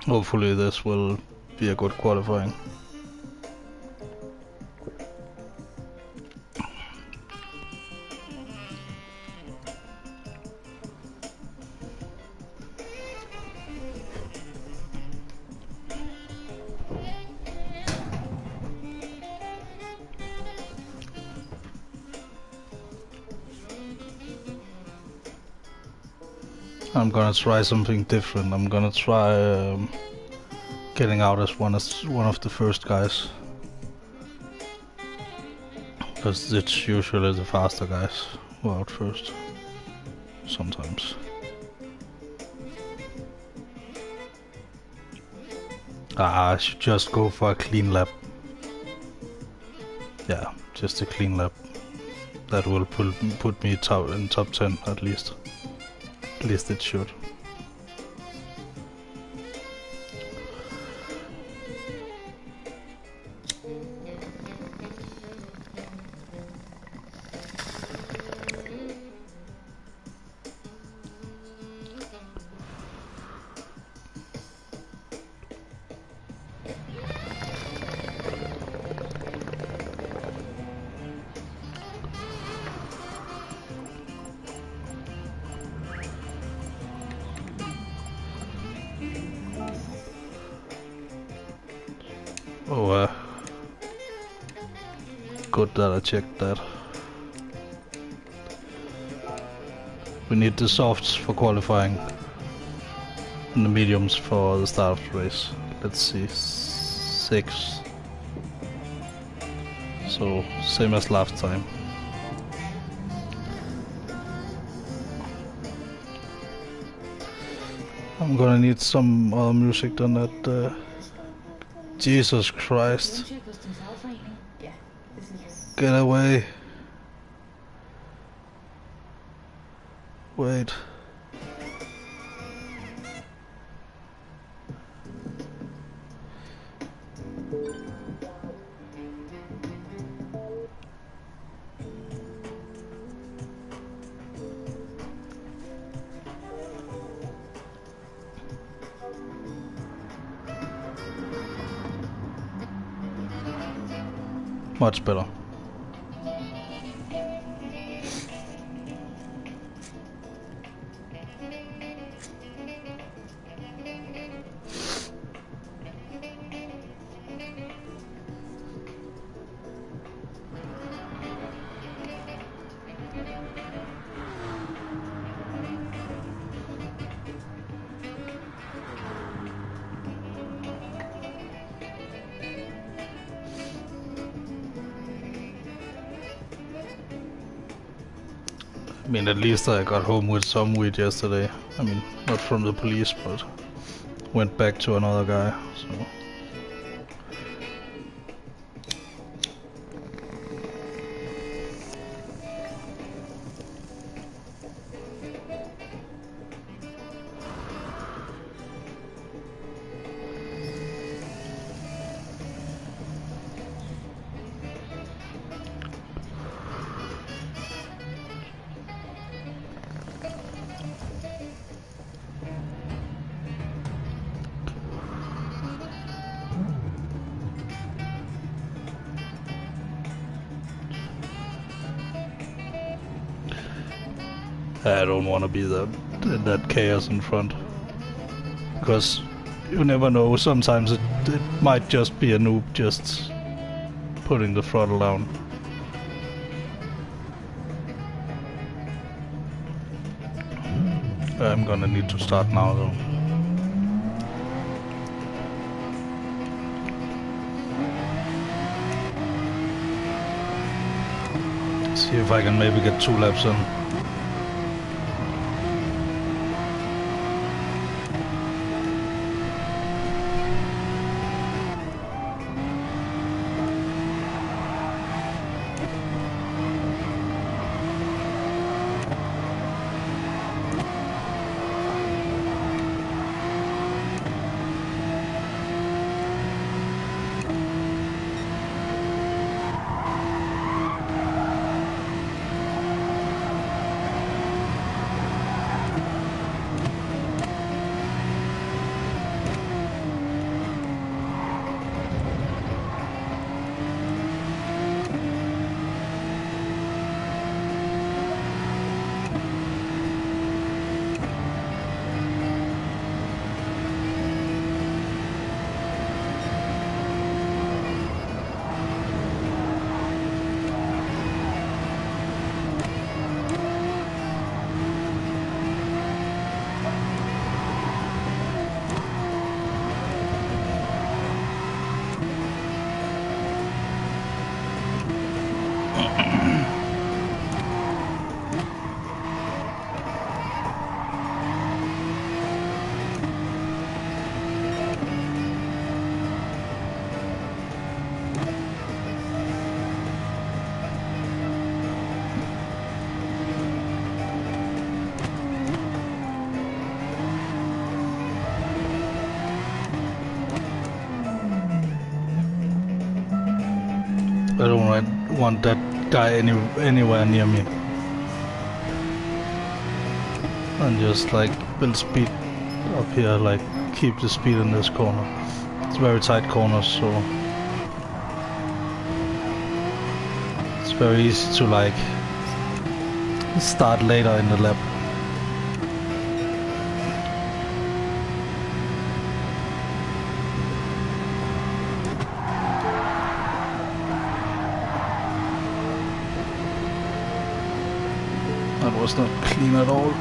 Hopefully this will be a good qualifying. I'm gonna try something different. I'm gonna try getting out as one of the first guys, because it's usually the faster guys who are out first. Sometimes. I should just go for a clean lap. Yeah, just a clean lap. That will put me in top 10 at least. At least it should. Oh, good that I checked that. We need the softs for qualifying and the mediums for the start of the race. Let's see, 6. So, same as last time. I'm gonna need some other music than that. Jesus Christ. Get away. Wait. Much better. I mean, at least I got home with some weed yesterday. I mean, not from the police, but went back to another guy, so... I don't want to be that chaos in front, because you never know. Sometimes it might just be a noob just putting the throttle down. I'm gonna need to start now though. See if I can maybe get 2 laps in. I don't want that guy anywhere near me. And just like build speed up here, like keep the speed in this corner. It's very tight corners, so it's very easy to like start later in the lap. That was not clean at all.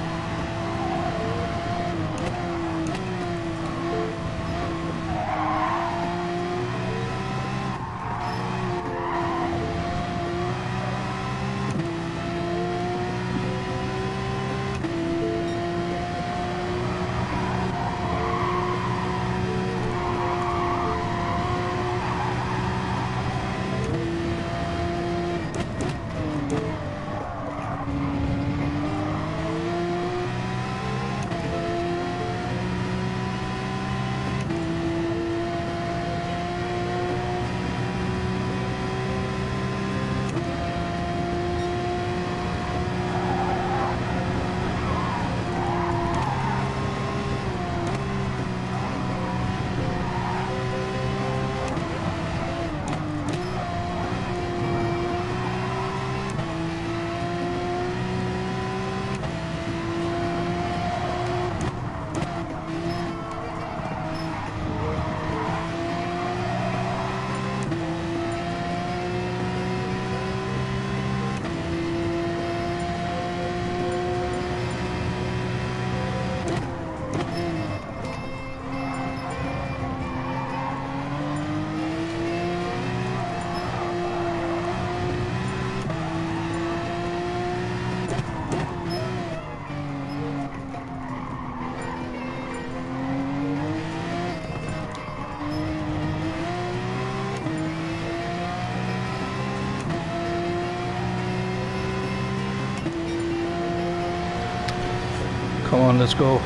Come on, let's go.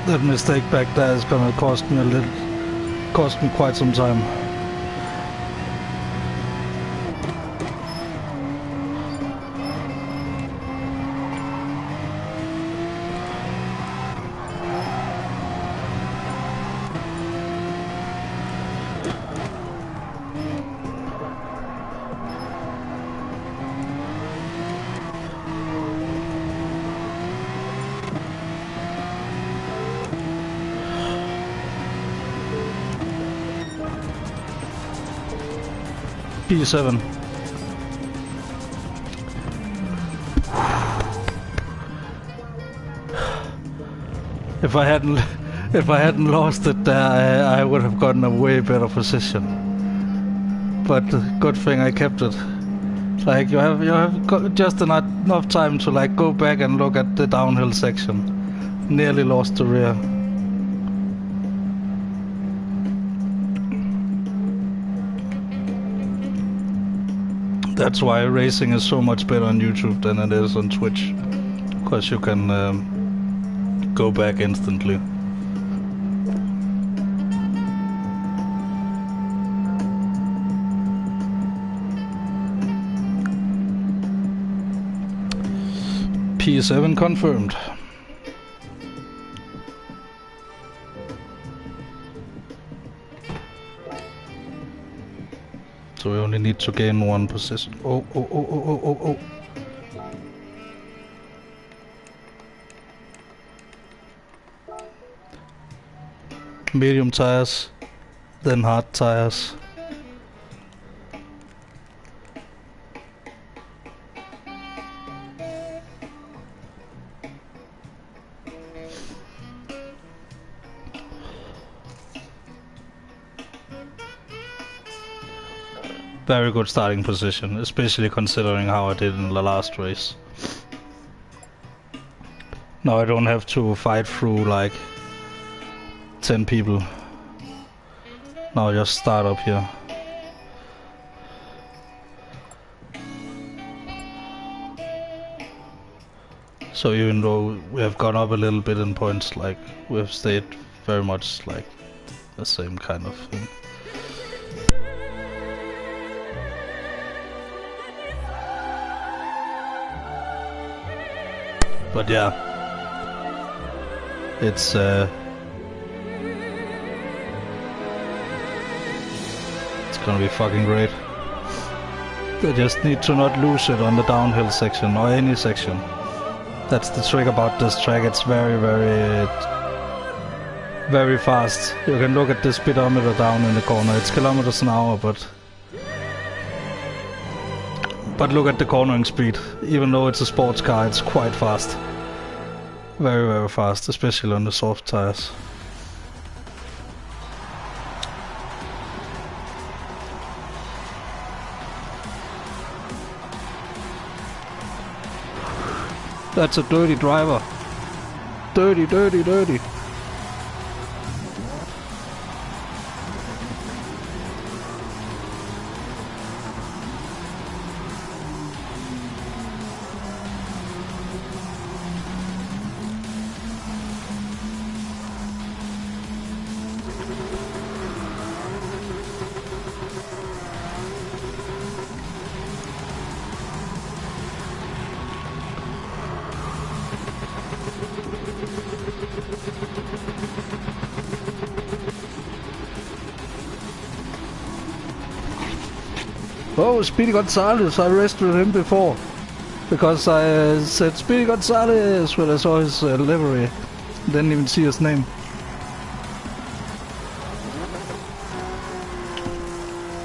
That mistake back there is gonna cost me quite some time. P7. If I hadn't lost it there, I would have gotten a way better position. But good thing I kept it. Like you have got just enough time to like go back and look at the downhill section. Nearly lost the rear. That's why racing is so much better on YouTube than it is on Twitch, because you can go back instantly. P7 confirmed. So we only need to gain one position. Oh. Medium tires, then hard tires. Very good starting position, especially considering how I did in the last race. Now I don't have to fight through like 10 people. Now I just start up here. So even though we have gone up a little bit in points, like we have stayed very much like the same kind of thing. But yeah, it's gonna be fucking great. They just need to not lose it on the downhill section or any section. That's the trick about this track. It's very fast. You can look at the speedometer down in the corner. It's kilometers an hour, but look at the cornering speed. Even though it's a sports car, it's quite fast. Very fast, especially on the soft tires. That's a dirty driver. Dirty. Oh, Speedy Gonzalez, I rescued him before. Because I said Speedy Gonzalez when I saw his livery. Didn't even see his name.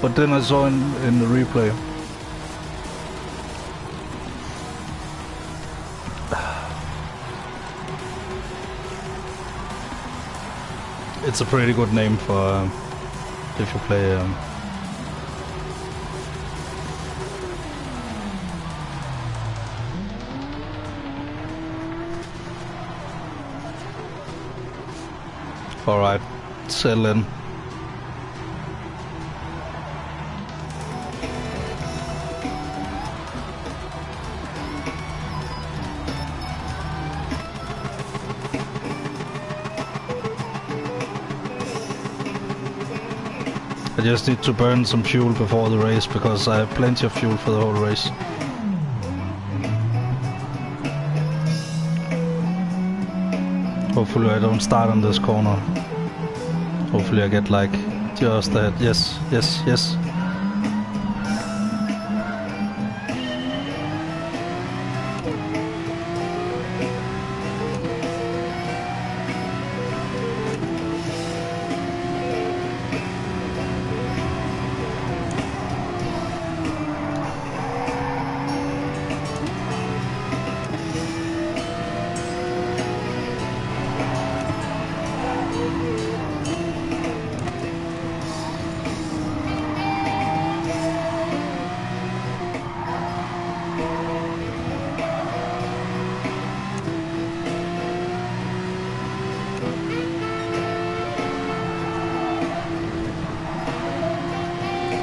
But then I saw in the replay. It's a pretty good name for if you play Alright, settle in. I just need to burn some fuel before the race because I have plenty of fuel for the whole race. Hopefully I don't start on this corner. Hopefully I get like just ahead. Yes, yes, yes.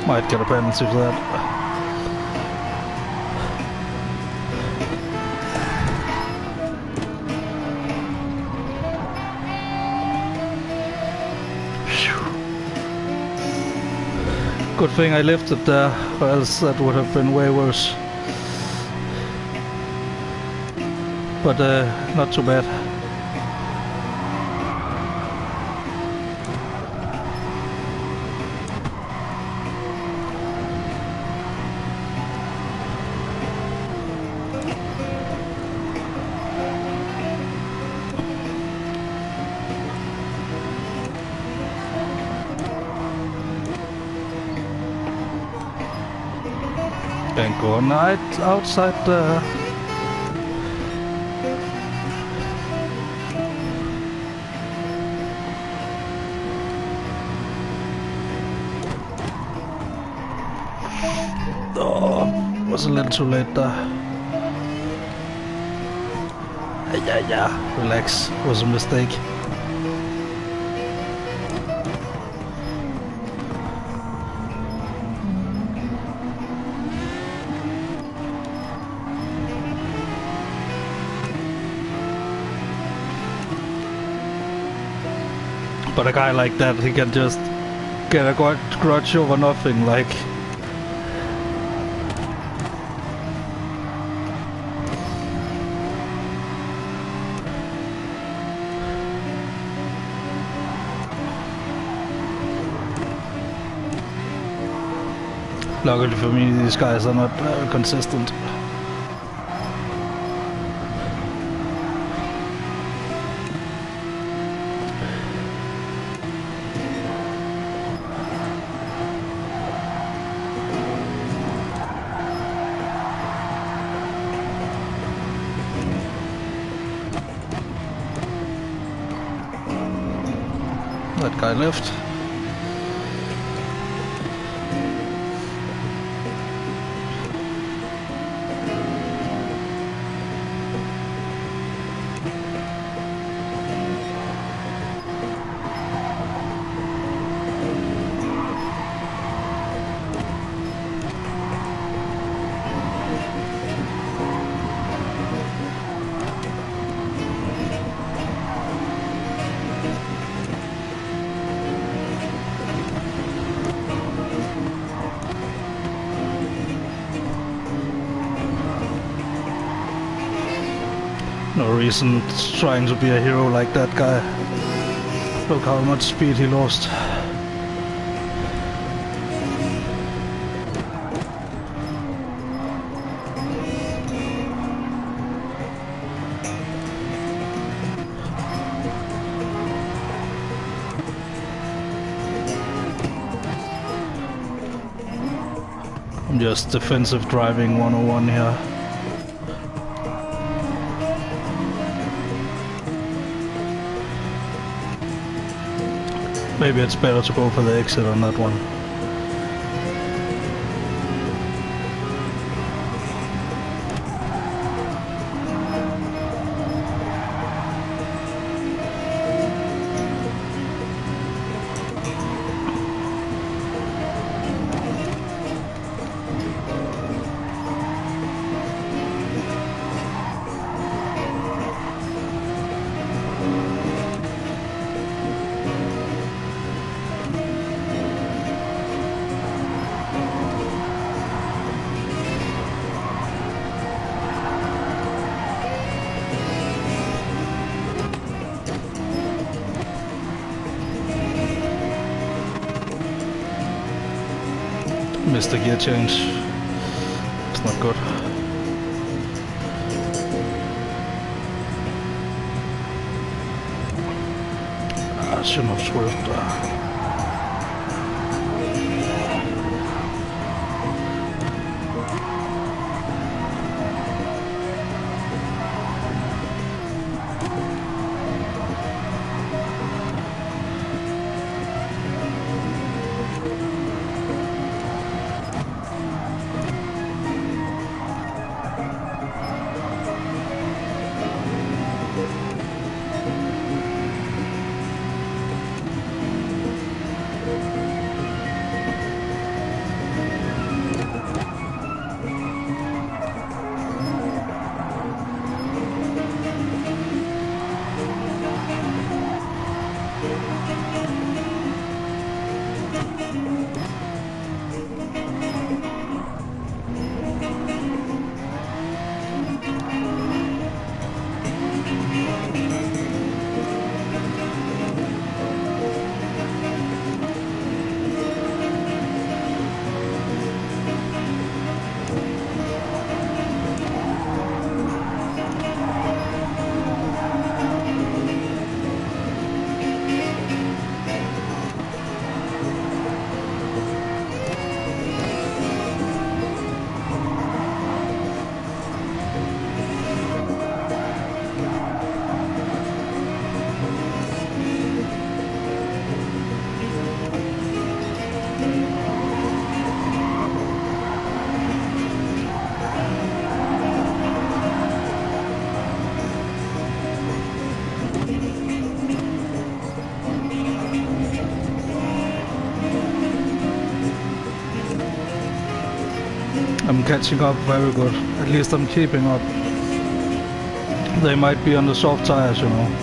Might get a penalty for that. Good thing I left it there, or else that would have been way worse. But not too bad. Can't go night outside the... Oh, was a little too late there. Yeah, relax, was a mistake. But a guy like that, he can just get a grudge over nothing, like... Luckily for me, these guys are not consistent. That guy left. No reason trying to be a hero like that guy. Look how much speed he lost. Just defensive driving 101 here. Maybe it's better to go for the exit on that one. Missed the gear change. It's not good. I shouldn't have swerved there. I'm catching up very good. At least I'm keeping up. They might be on the soft tires, you know.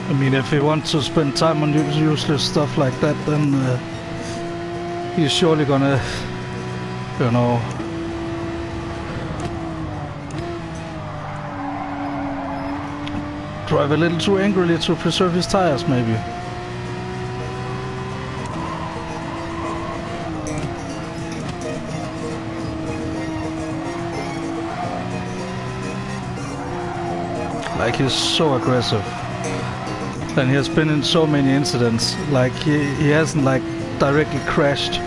I mean, if he wants to spend time on useless stuff like that, then he's surely gonna, you know, drive a little too angrily to preserve his tires, maybe. Like, he's so aggressive. And he has been in so many incidents. Like, he hasn't like directly crashed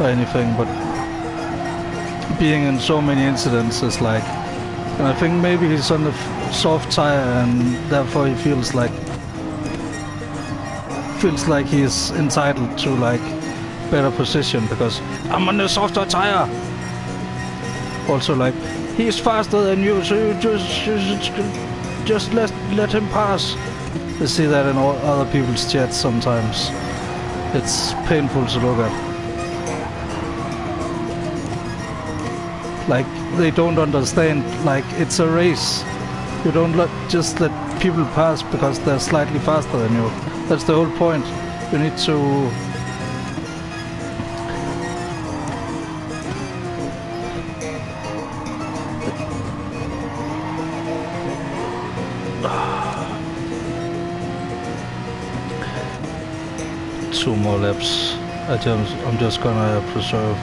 or anything, but being in so many incidents is like, and I think maybe he's on the soft tire and therefore he feels like he's entitled to like better position because I'm on the softer tire. Also, like, he's faster than you, so you just let him pass. You see that in all other people's chats sometimes. It's painful to look at. Like, they don't understand, like, it's a race. You don't just let people pass because they're slightly faster than you. That's the whole point. You need to... Two more laps. I'm just gonna preserve.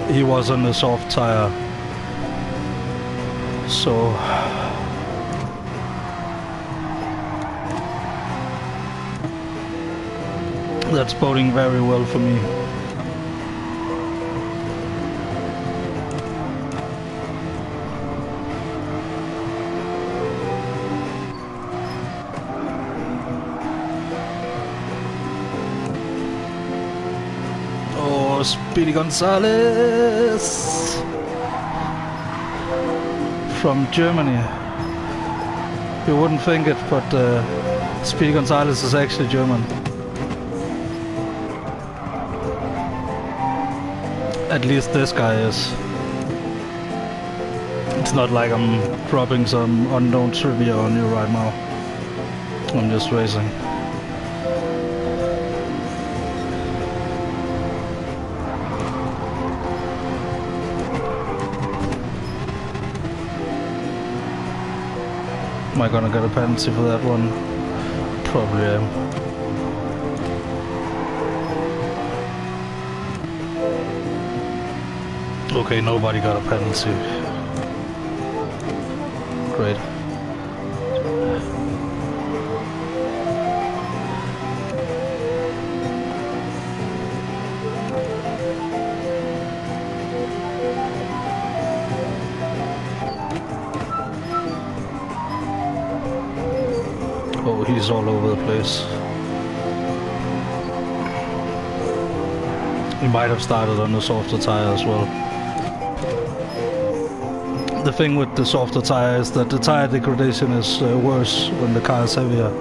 He was on the soft tire, so that's boding very well for me. Speedy Gonzalez from Germany. You wouldn't think it, but Speedy Gonzalez is actually German. At least this guy is. It's not like I'm dropping some unknown trivia on you right now. I'm just racing. Am I gonna get a penalty for that one? Probably am. Okay, nobody got a penalty. Great. Oh, he's all over the place. He might have started on the softer tire as well. The thing with the softer tire is that the tire degradation is worse when the car is heavier.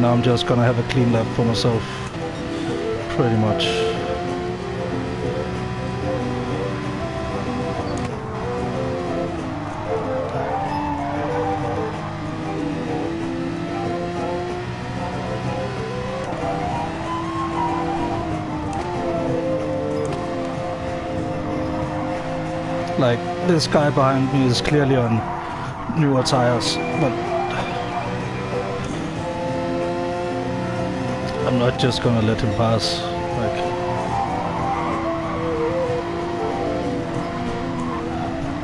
Now I'm just gonna have a clean lap for myself, pretty much. Like, this guy behind me is clearly on newer tires, but I'm not just gonna let him pass. Like,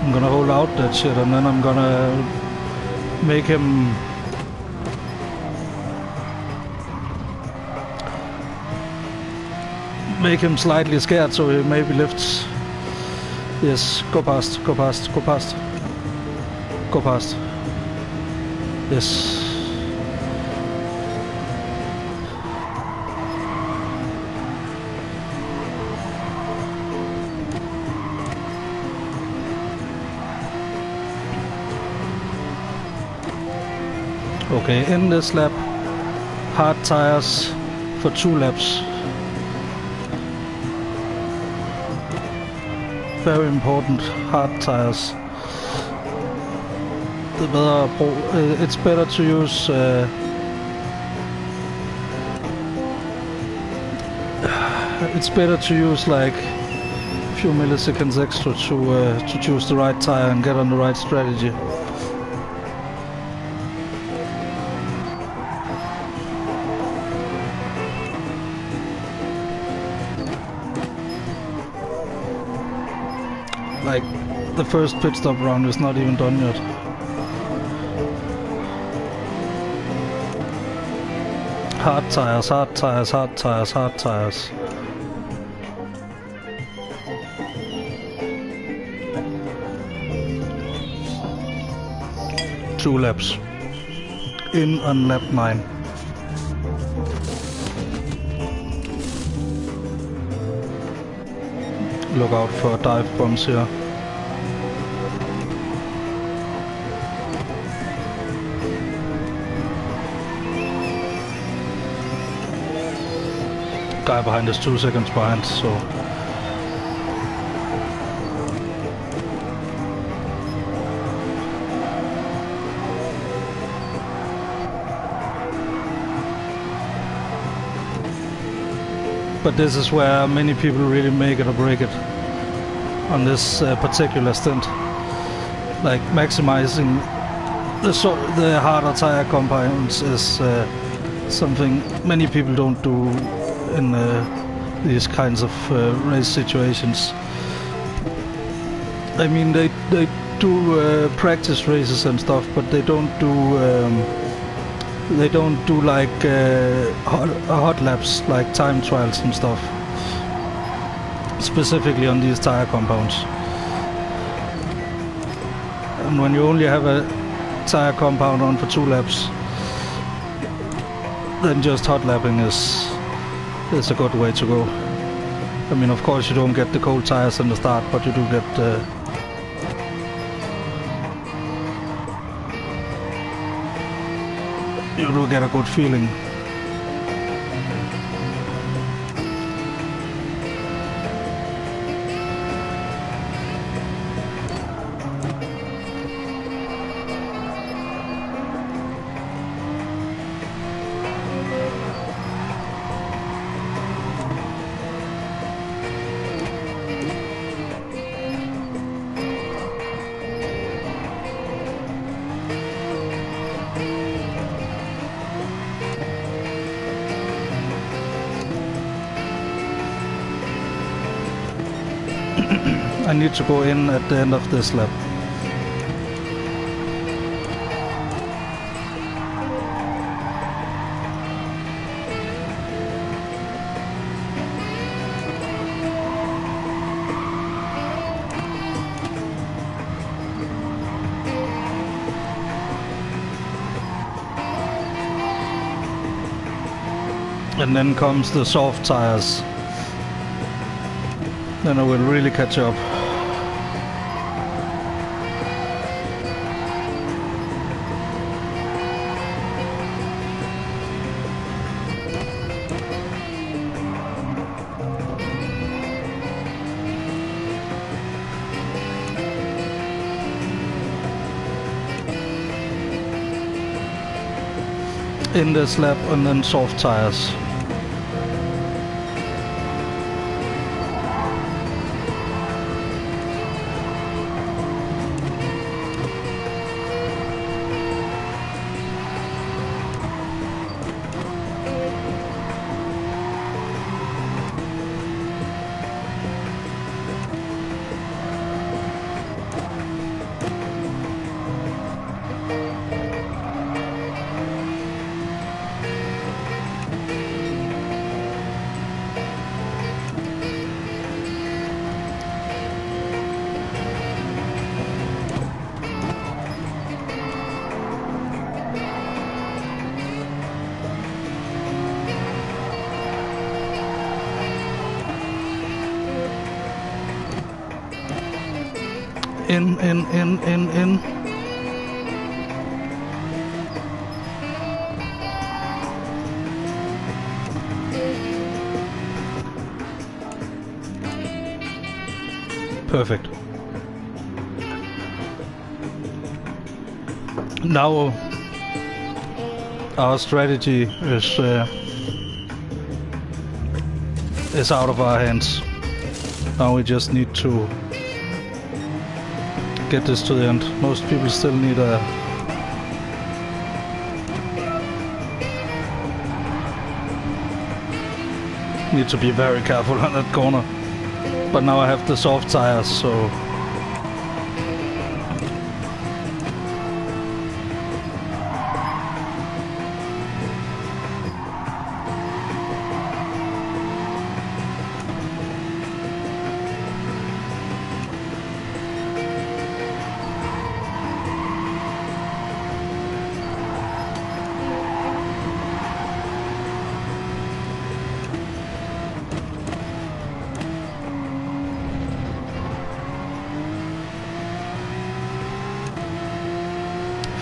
I'm gonna hold out that shit and then I'm gonna make him slightly scared so he maybe lifts. Yes, go past, go past, go past. Go past. Yes. Okay, in this lap, hard tires for 2 laps. Very important, hard tires. It's better to use like a few milliseconds extra to choose the right tire and get on the right strategy. Like, the first pit stop round is not even done yet. Hard tires, hard tires, hard tires, hard tires. Two laps. In on lap 9. Look out for dive bombs here. Guy behind is 2 seconds behind, so... But this is where many people really make it or break it on this particular stint. Like, maximizing the harder tire compounds is something many people don't do in these kinds of race situations. I mean, they do practice races and stuff, but they don't do like hot laps, like time trials and stuff, specifically on these tire compounds. And when you only have a tire compound on for 2 laps, then just hot lapping is a good way to go. I mean, of course you don't get the cold tires in the start, but you do get a good feeling. I need to go in at the end of this lap. And then comes the soft tires. Then I will really catch up. In this lap, and then soft tires. In. Perfect. Now our strategy is out of our hands. Now we just need to get this to the end. Most people still need to be very careful on that corner. But now I have the soft tires, so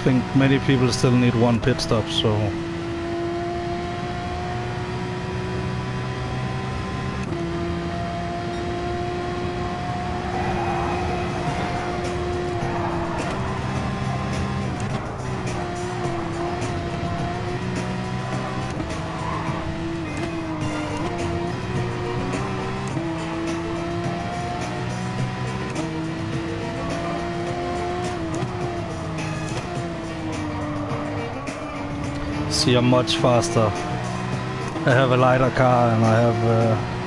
think many people still need one pit stop, so... See, I'm much faster. I have a lighter car and I have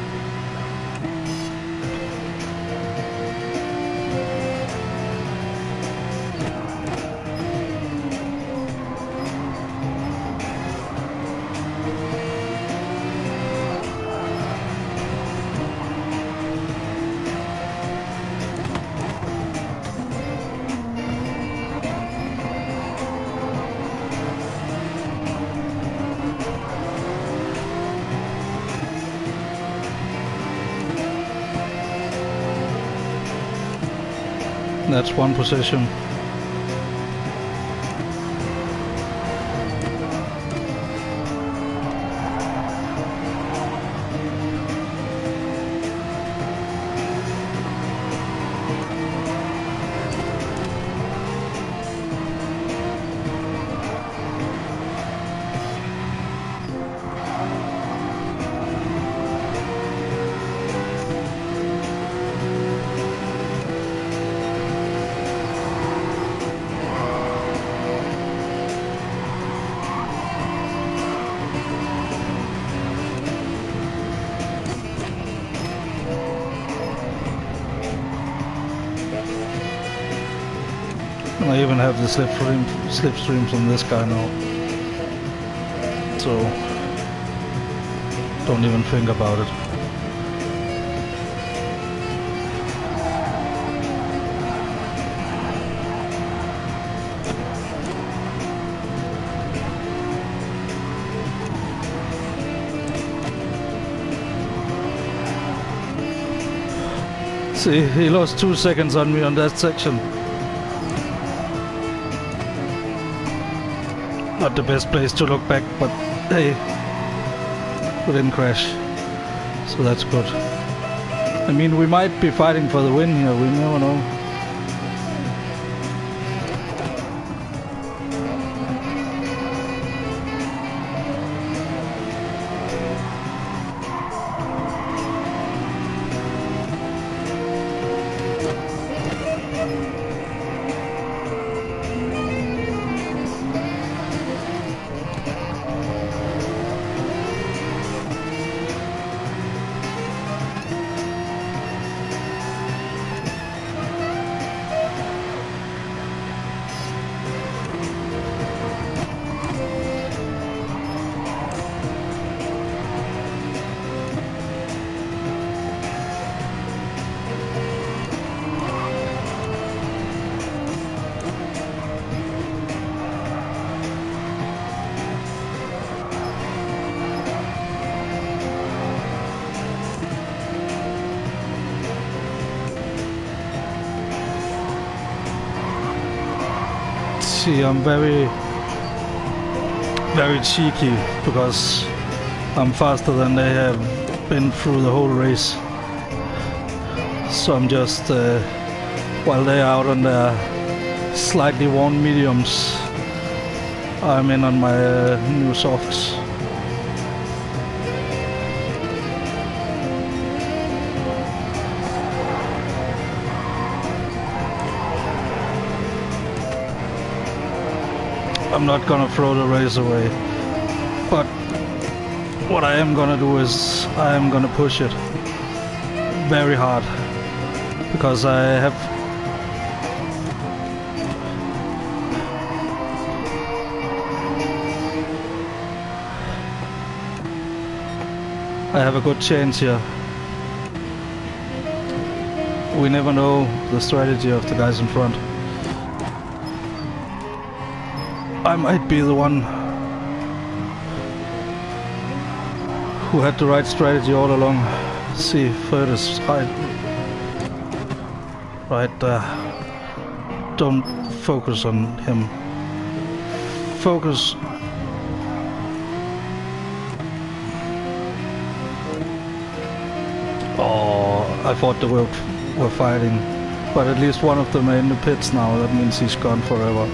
that's one position. I even have the slipstreams on this guy now, so don't even think about it. See, he lost 2 seconds on me on that section. Not the best place to look back, but hey, we didn't crash, so that's good. I mean, we might be fighting for the win here, we never know. See, I'm very cheeky because I'm faster than they have been through the whole race. So I'm just, while they're out on their slightly worn mediums, I'm in on my new softs. I'm not gonna throw the race away, but what I am gonna do is I am gonna push it very hard, because I have a good chance here. We never know the strategy of the guys in front. I might be the one who had the right strategy all along. See, third is right there. Don't focus on him. focus. Oh, I thought the road were fighting, but at least one of them are in the pits now. That means he's gone forever.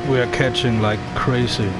We are catching like crazy.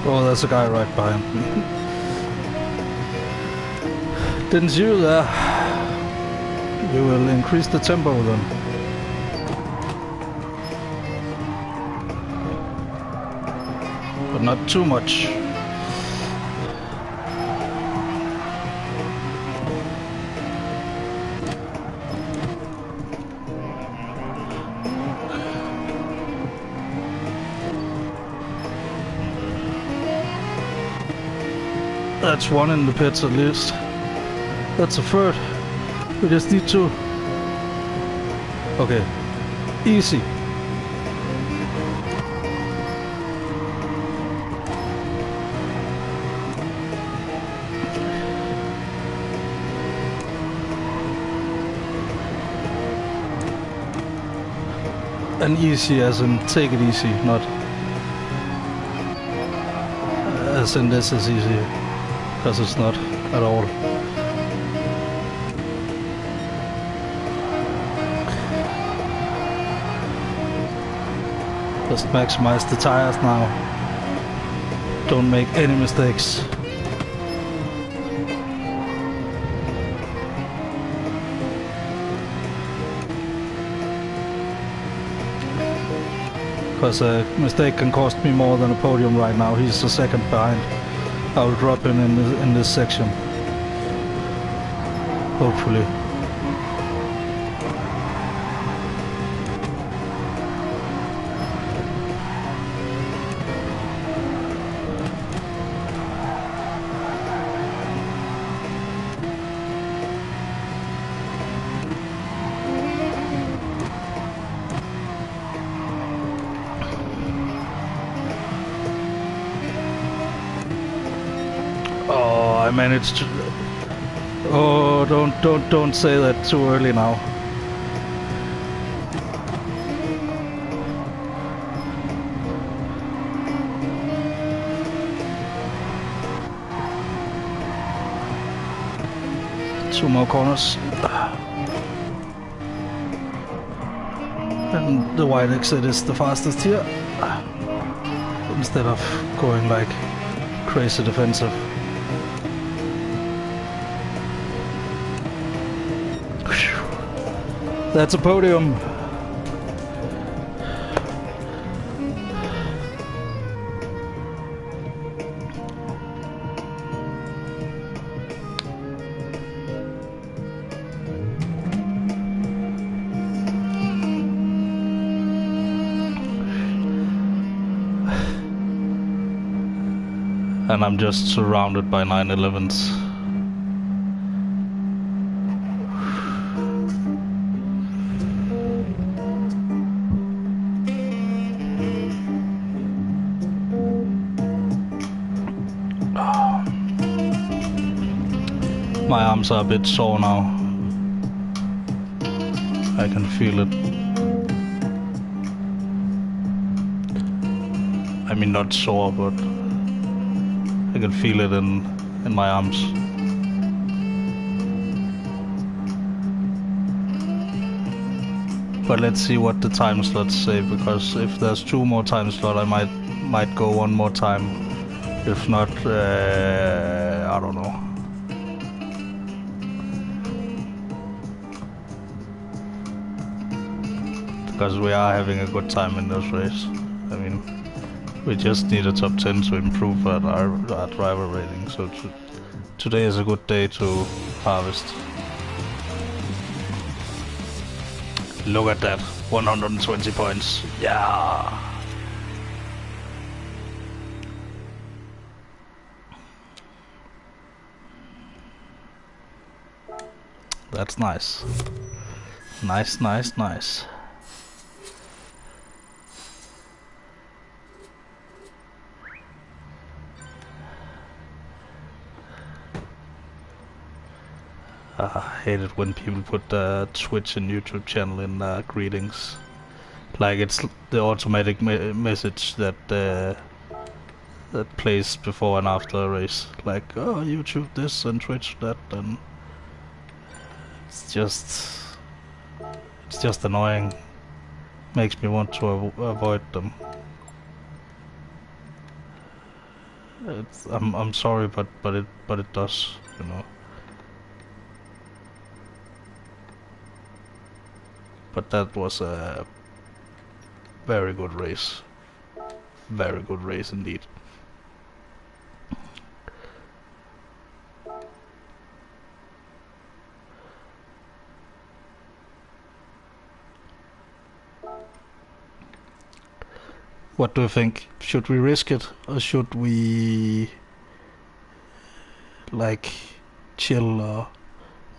Oh, there's a guy right behind me. Didn't see you there. We will increase the tempo then. But not too much. That's one in the pits at least. That's a third. We just need two. Okay. Easy. And easy as in take it easy, not as in this is easy. Because it's not at all. Just maximize the tires now. Don't make any mistakes. Because a mistake can cost me more than a podium right now. He's a second behind. I'll drop him in this section. Hopefully. Oh, I managed to... Oh, don't say that too early now. Two more corners. And the wide exit is the fastest here. Instead of going like crazy defensive. That's a podium. And I'm just surrounded by 911s. My arms are a bit sore now. I can feel it. I mean, not sore, but I can feel it in my arms. But let's see what the time slots say, because if there's 2 more time slots, I might go 1 more time. If not, I don't know. Because we are having a good time in this race. I mean, we just need a top 10 to improve our driver rating. So today is a good day to harvest. Look at that, 120 points. Yeah. That's nice. Nice, nice, nice. I hate it when people put Twitch and YouTube channel in greetings. Like it's the automatic message that that plays before and after a race. Like, oh, YouTube this and Twitch that, and it's just annoying. Makes me want to avoid them. I'm sorry, but it does, you know. But that was a very good race. Very good race indeed. What do you think? Should we risk it, or should we like chill, or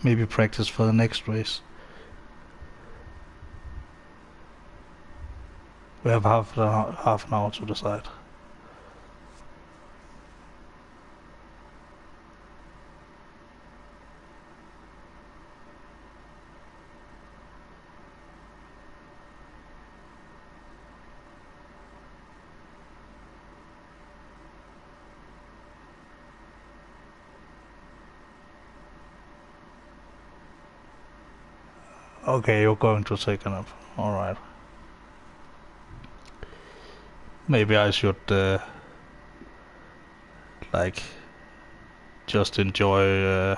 maybe practice for the next race? We have half an hour to decide. Okay, you're going to take a nap. Alright. Maybe I should like just enjoy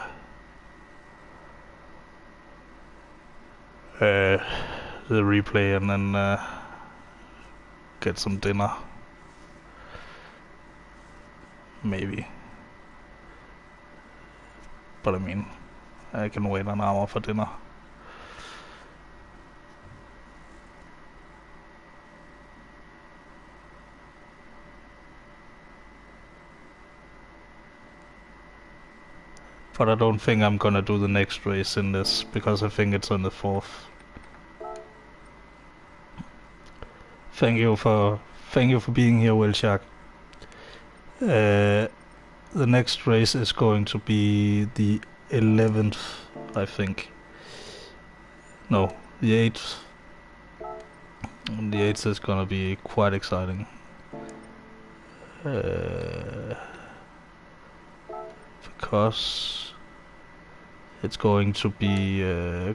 the replay and then get some dinner. Maybe. But I mean, I can wait an hour for dinner. But I don't think I'm gonna do the next race in this, because I think it's on the 4th. Thank you for being here, Will Shark. The next race is going to be the 11th, I think. No, the 8th. And the 8th is gonna be quite exciting. Because it's going to be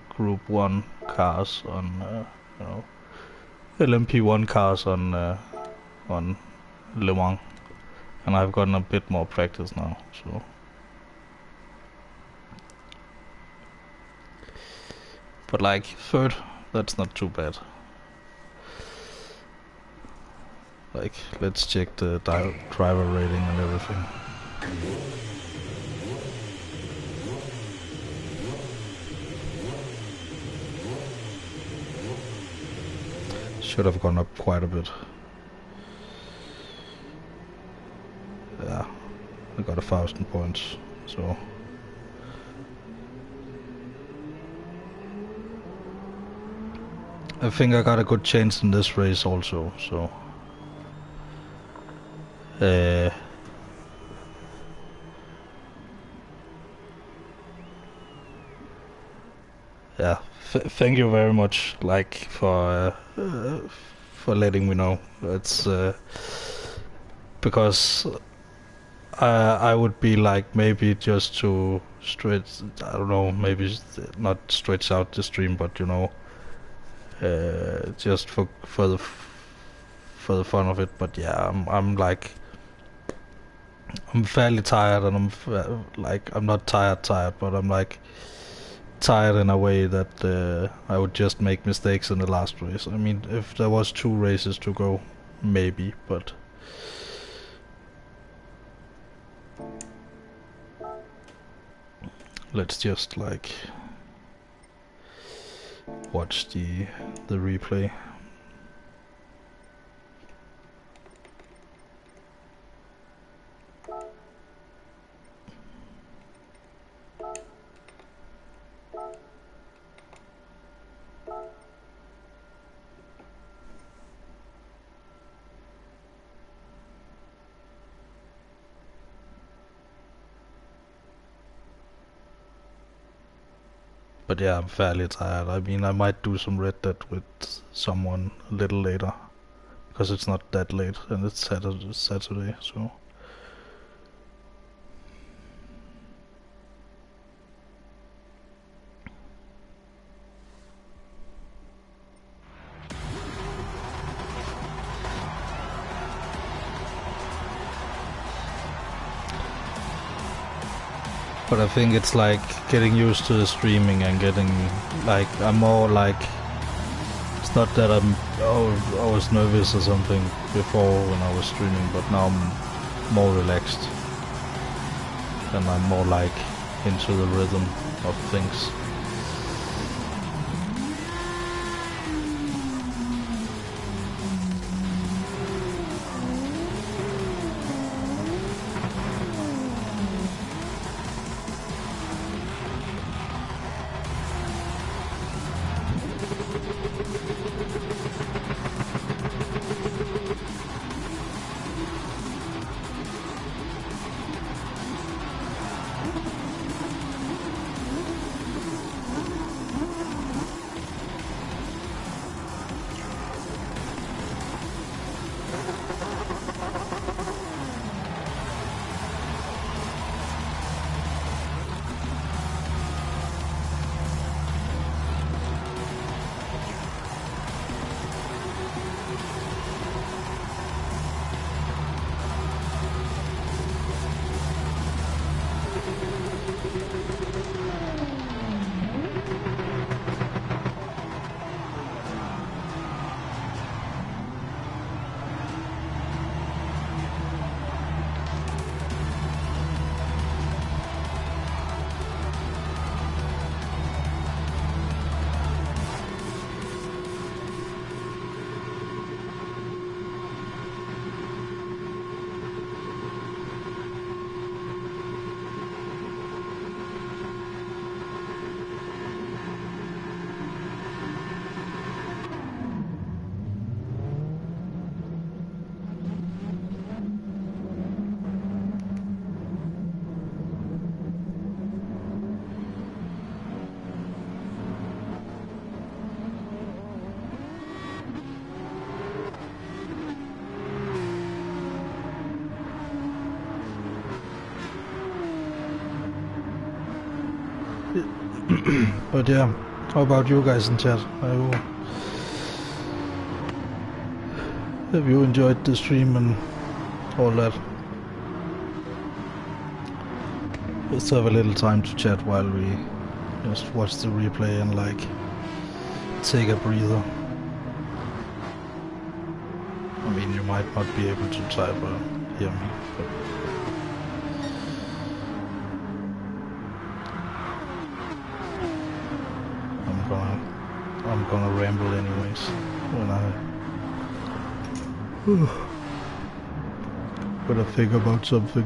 Group 1 cars on, LMP1 cars on Le Mans. And I've gotten a bit more practice now, so. But like, 3rd, that's not too bad. Like, let's check the driver rating and everything. Should have gone up quite a bit. Yeah, I got 1,000 points, so. I think I got a good chance in this race also, so. Yeah, thank you very much, like, for letting me know. It's because I would be like, maybe just to stretch, I don't know, maybe not stretch out the stream, but you know, just for the fun of it. But yeah, I'm like, I'm fairly tired, and I'm not tired, but I'm like tired in a way that I would just make mistakes in the last race. I mean, if there was 2 races to go, maybe, but let's just like watch the replay. But yeah, I'm fairly tired. I mean, I might do some Red Dead with someone a little later, because it's not that late and it's Saturday, so. But I think it's like getting used to the streaming and getting like, I'm more like, it's not that I was nervous or something before when I was streaming, but now I'm more relaxed and I'm more like into the rhythm of things. But yeah, how about you guys in chat? Have you enjoyed the stream and all that? Let's have a little time to chat while we just watch the replay and like take a breather. I mean, you might not be able to type or hear me, but I'm gonna ramble anyways when I think about something.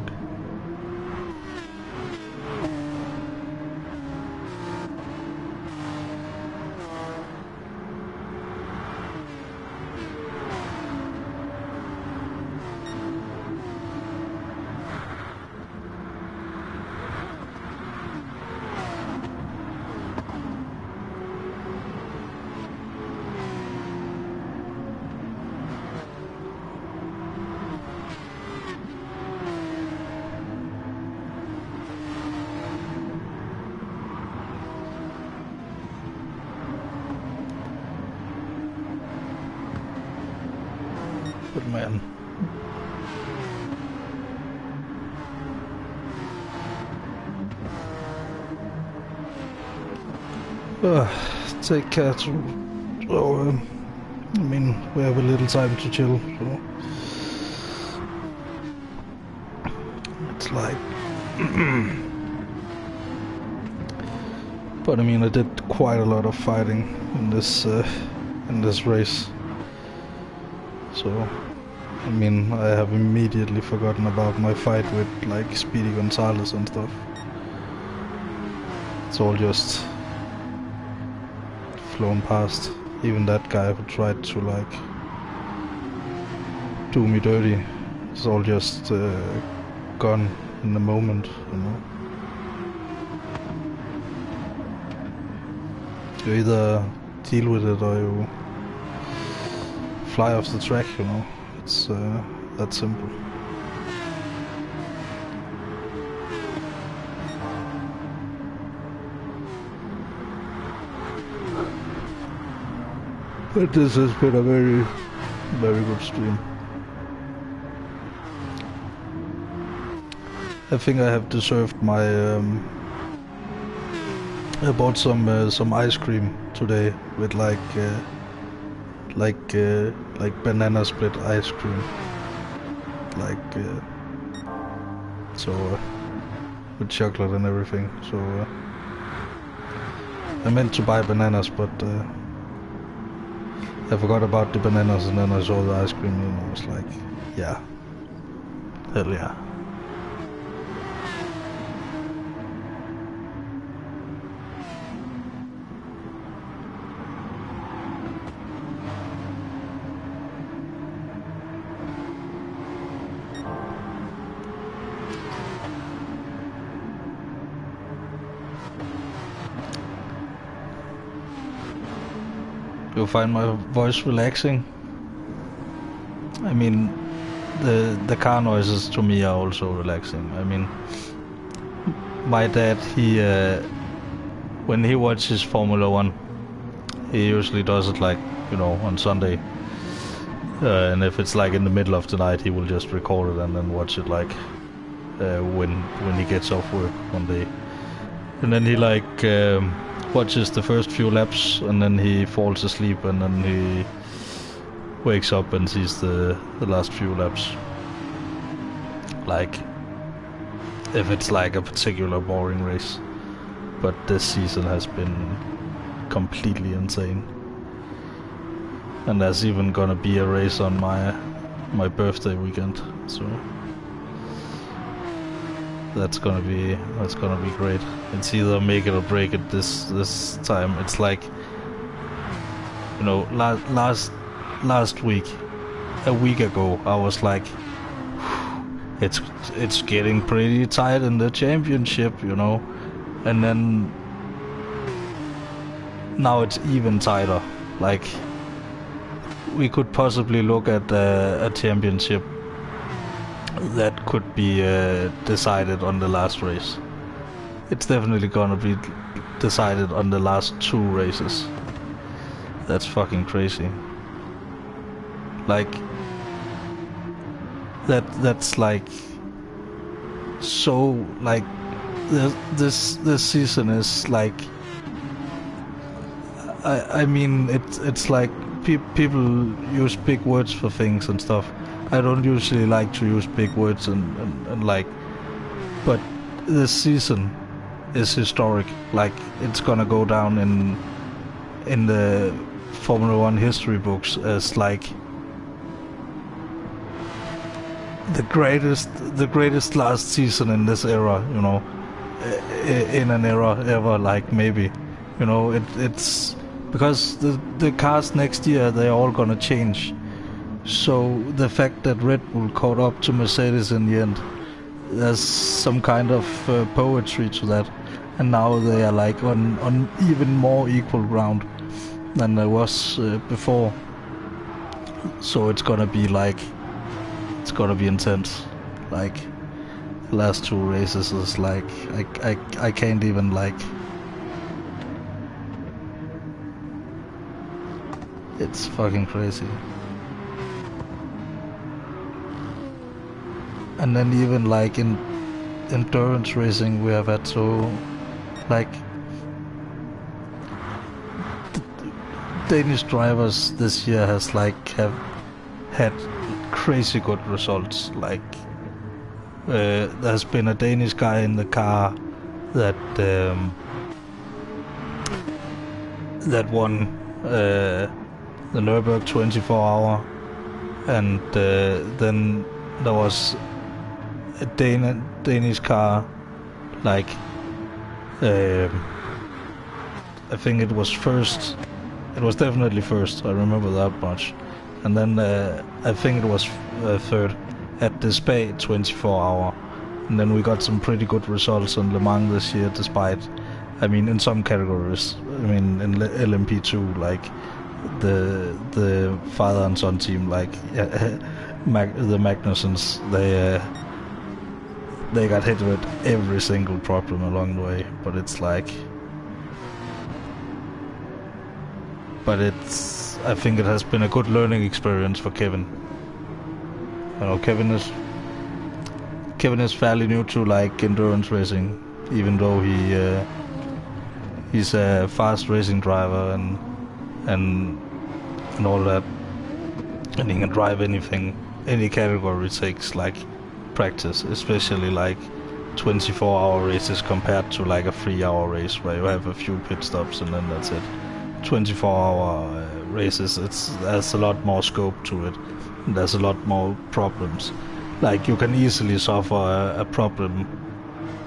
But man, take care too. So, I mean, we have a little time to chill, so it's like. But I mean, I did quite a lot of fighting in this race. So, I mean, I have immediately forgotten about my fight with, like, Speedy Gonzalez and stuff. It's all just flown past. Even that guy who tried to, like, do me dirty. It's all just gone in the moment, you know. You either deal with it or you fly off the track, you know. It's that simple. But this has been a very, very good stream. I think I have deserved my. I bought some ice cream today with like banana split ice cream, with chocolate and everything. So I meant to buy bananas, but I forgot about the bananas, and then I saw the ice cream, and I was like, yeah, hell yeah. You find my voice relaxing? I mean, the car noises to me are also relaxing. I mean, my dad, he when he watches Formula 1, he usually does it like, you know, on Sunday. And if it's like in the middle of the night, he will just record it and then watch it like when he gets off work one day. And then he like watches the first few laps, and then he falls asleep, and then he wakes up and sees the last few laps. Like, if it's like a particular boring race. But this season has been completely insane. And there's even gonna be a race on my birthday weekend, so that's gonna be great. It's either make it or break it this time. It's like, you know, last week, a week ago, I was like, it's getting pretty tight in the championship, you know, and then now it's even tighter. Like, we could possibly look at a championship that could be decided on the last race. It's definitely gonna be decided on the last 2 races. That's fucking crazy. Like that's like so like this season is like I mean it's like people use big words for things and stuff. I don't usually like to use big words and like, but this season is historic. Like it's gonna go down in the Formula One history books as like the greatest last season in this era, you know, in an era ever, like maybe, you know, it's because the cars next year, they're all gonna change. So the fact that Red Bull caught up to Mercedes in the end, there's some kind of poetry to that, and now they are like on even more equal ground than there was before. So it's gonna be like, it's gonna be intense. Like the last 2 races is like I can't even like. It's fucking crazy. And then even like in endurance racing we have had so like Danish drivers this year have had crazy good results. Like there's been a Danish guy in the car that won the Nürburgring 24-hour, and then there was a Danish car, like I think it was first. It was definitely first. I remember that much. And then I think it was third at the Spa 24-hour. And then we got some pretty good results on Le Mans this year, despite, I mean, in some categories. I mean, in LMP2, like the father and son team, like the Magnusens, they got hit with every single problem along the way. But it's like, I think it has been a good learning experience for Kevin. You know, Kevin is fairly new to like endurance racing, even though he's a fast racing driver and all that, and he can drive anything, any category. It takes like practice, especially like 24-hour races compared to like a 3-hour race where you have a few pit stops and then that's it. 24-hour races, there's a lot more scope to it. There's a lot more problems. Like you can easily suffer a problem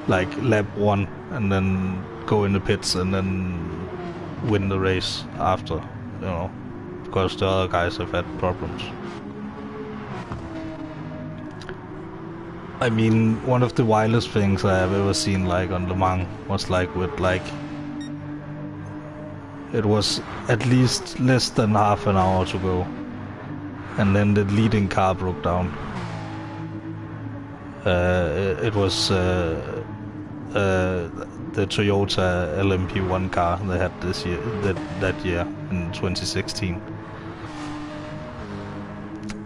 like lap 1 and then go in the pits and then win the race after, you know, because the other guys have had problems. I mean, one of the wildest things I have ever seen like on Le Mans was like with like, it was at least less than half an hour to go, and then the leading car broke down. It was the Toyota LMP1 car they had this year, that year in 2016.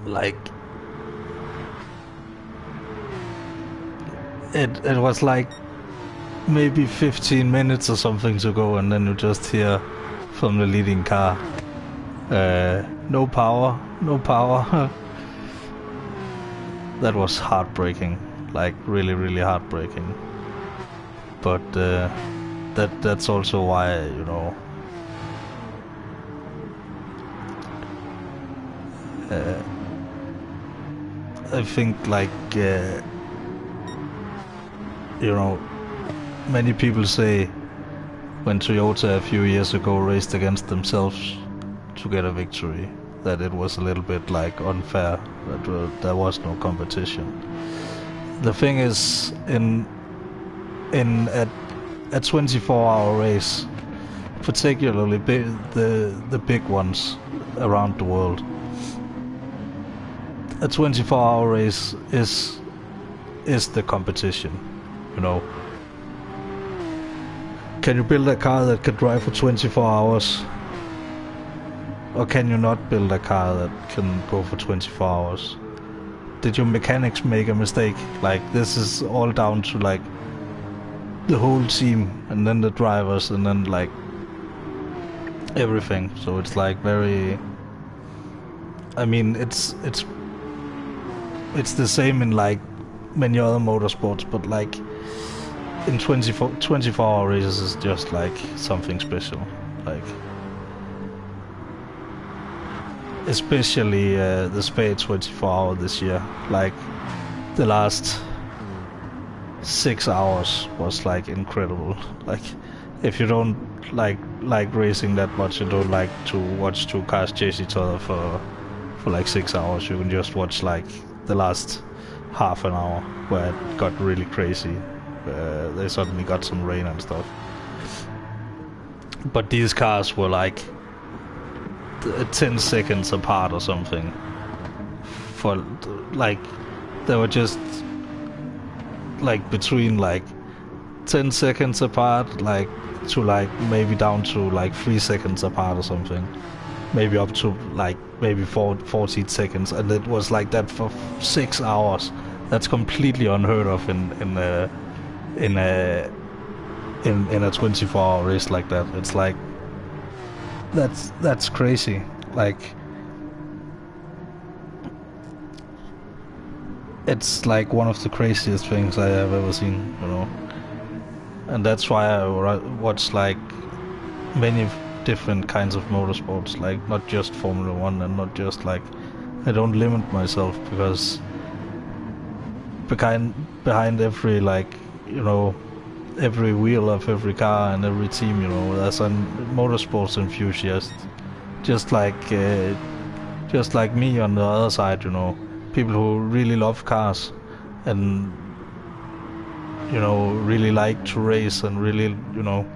Like it was like maybe 15 minutes or something to go, and then you just hear from the leading car, no power. That was heartbreaking, like really, really heartbreaking. But that's also why, you know, I think like you know, many people say when Toyota a few years ago raced against themselves to get a victory, that it was a little bit like unfair, that there was no competition. The thing is, in a 24-hour race, particularly the big ones around the world, a 24-hour race is the competition, you know. Can you build a car that can drive for 24 hours? Or can you not build a car that can go for 24 hours? Did your mechanics make a mistake? Like, this is all down to like the whole team and then the drivers and then like everything. So it's like very, I mean, it's the same in like many other motorsports, but like in 24-hour races is just like something special. Like, especially the Spa 24 hour this year. Like, the last 6 hours was like incredible. Like, if you don't like racing that much, you don't like to watch two cars chase each other for like 6 hours, you can just watch like the last half an hour where it got really crazy. They suddenly got some rain and stuff. But these cars were like 10 seconds apart or something. For like, they were just like between like 10 seconds apart, like to like maybe down to like 3 seconds apart or something. Maybe up to like maybe 14 seconds, and it was like that for 6 hours. That's completely unheard of in a 24-hour race like that. It's like that's crazy. Like, it's like one of the craziest things I have ever seen, you know. And that's why I watch like many different kinds of motorsports, like not just Formula 1 and not just like, I don't limit myself, because behind every, like, you know, every wheel of every car and every team, you know, there's a motorsports enthusiast, just like me on the other side, you know, people who really love cars and, you know, really like to race and really, you know,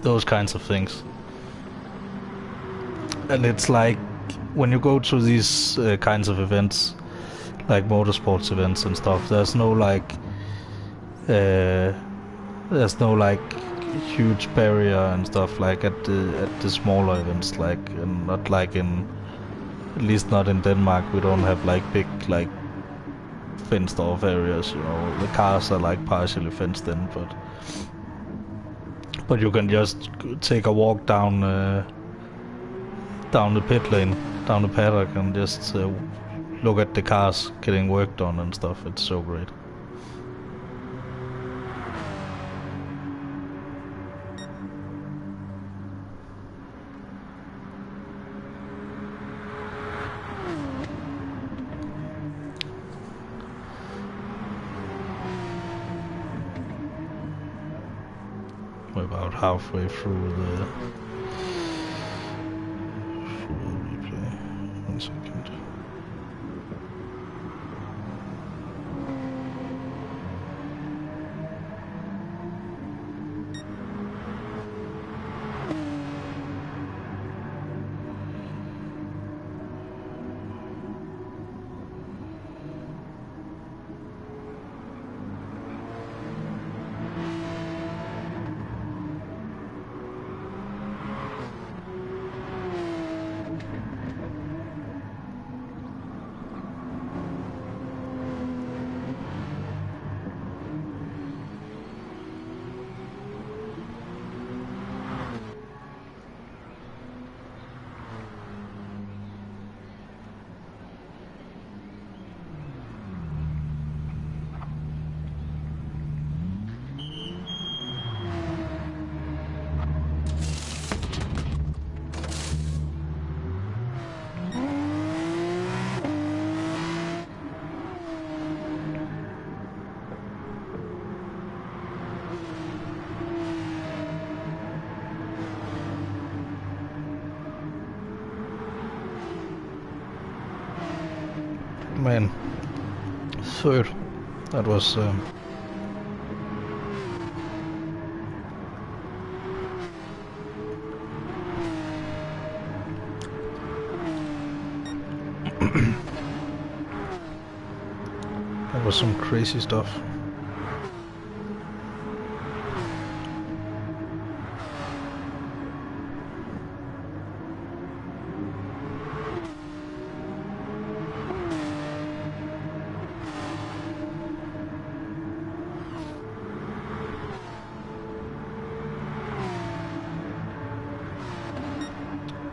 those kinds of things. And it's like, when you go to these kinds of events, like motorsports events and stuff, there's no like huge barrier and stuff like at the smaller events, like, and not like in, at least not in Denmark, we don't have like big like fenced off areas, you know. The cars are like partially fenced in, but you can just take a walk down the pit lane, down the paddock, and just look at the cars getting worked on and stuff. It's so great. We're about halfway through the replay. 1 second. Man, third. That was that was some crazy stuff.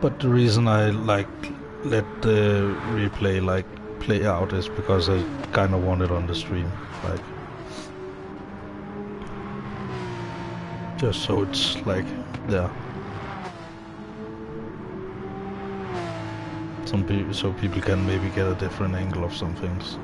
But the reason I like let the replay like play out is because I kind of want it on the stream, like just so it's like there. So people can maybe get a different angle of some things.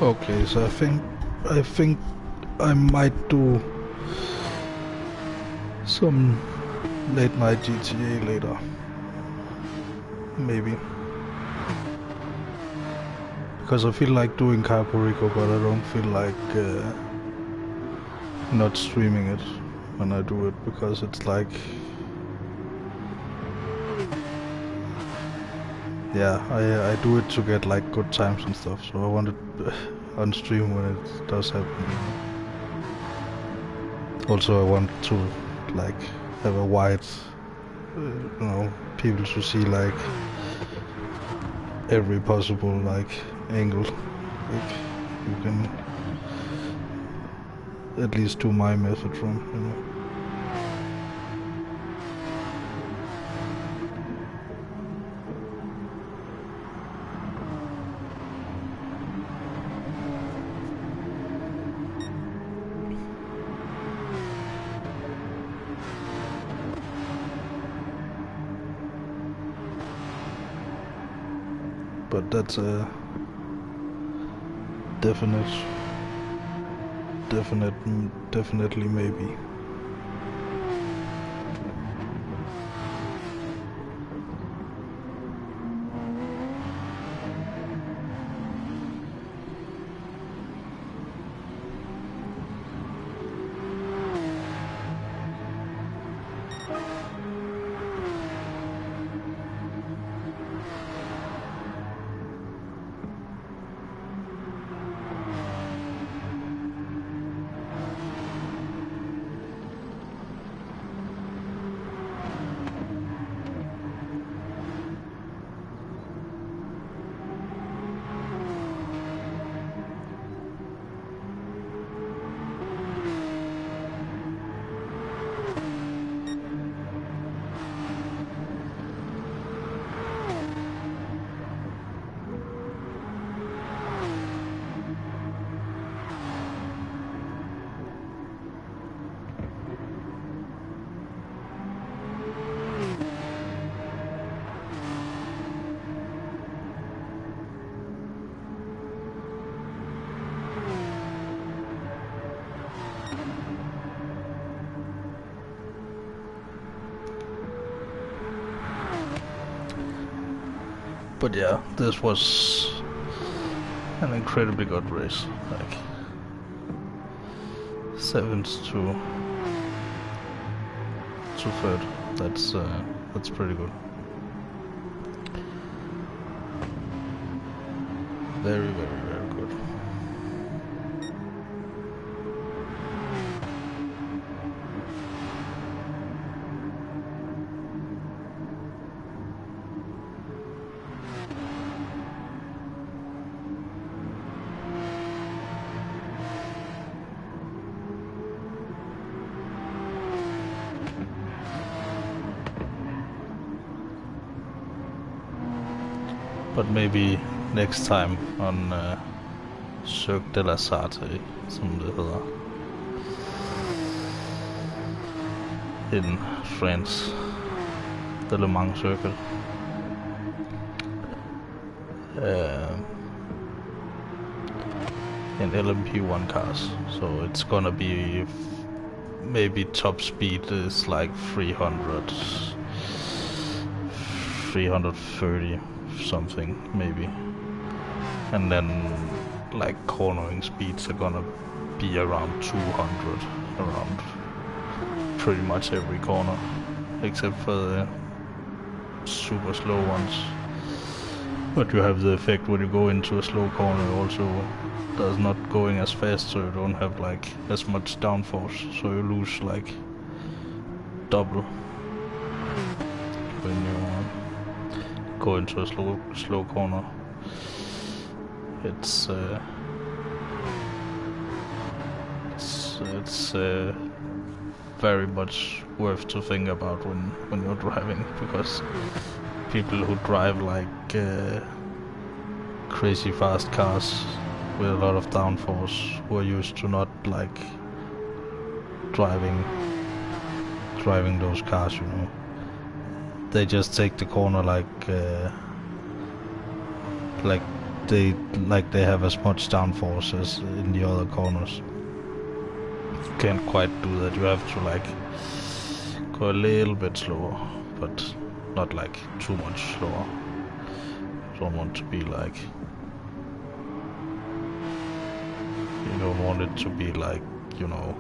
Okay, so I think I might do some late night GTA later. Maybe. Because I feel like doing Caporico, but I don't feel like not streaming it when I do it, because it's like, yeah, I do it to get like good times and stuff, so I want it on stream when it does happen. Also I want to like have a wide, people to see like every possible like angle. Like you can at least do my method from. But that's a definitely maybe. But yeah, this was an incredibly good race. Like 7th to 3rd. That's pretty good. Very, very, very good. But maybe next time on Cirque de la Sarthe, som det hedder, in France, the Le Mans Circle. In LMP1 cars, so it's gonna be maybe top speed is like 330 something maybe, and then like cornering speeds are gonna be around 200 around pretty much every corner, except for the super slow ones. But you have the effect when you go into a slow corner also does not going as fast, so you don't have like as much downforce, so you lose like double when you go into a slow corner. It's very much worth to think about when you're driving, because people who drive like crazy fast cars with a lot of downforce, who are used to not like driving those cars, they just take the corner like they have as much downforce as in the other corners. You can't quite do that. You have to like go a little bit slower, but not like too much slower. You don't want to be like, you don't want it to be like, you know,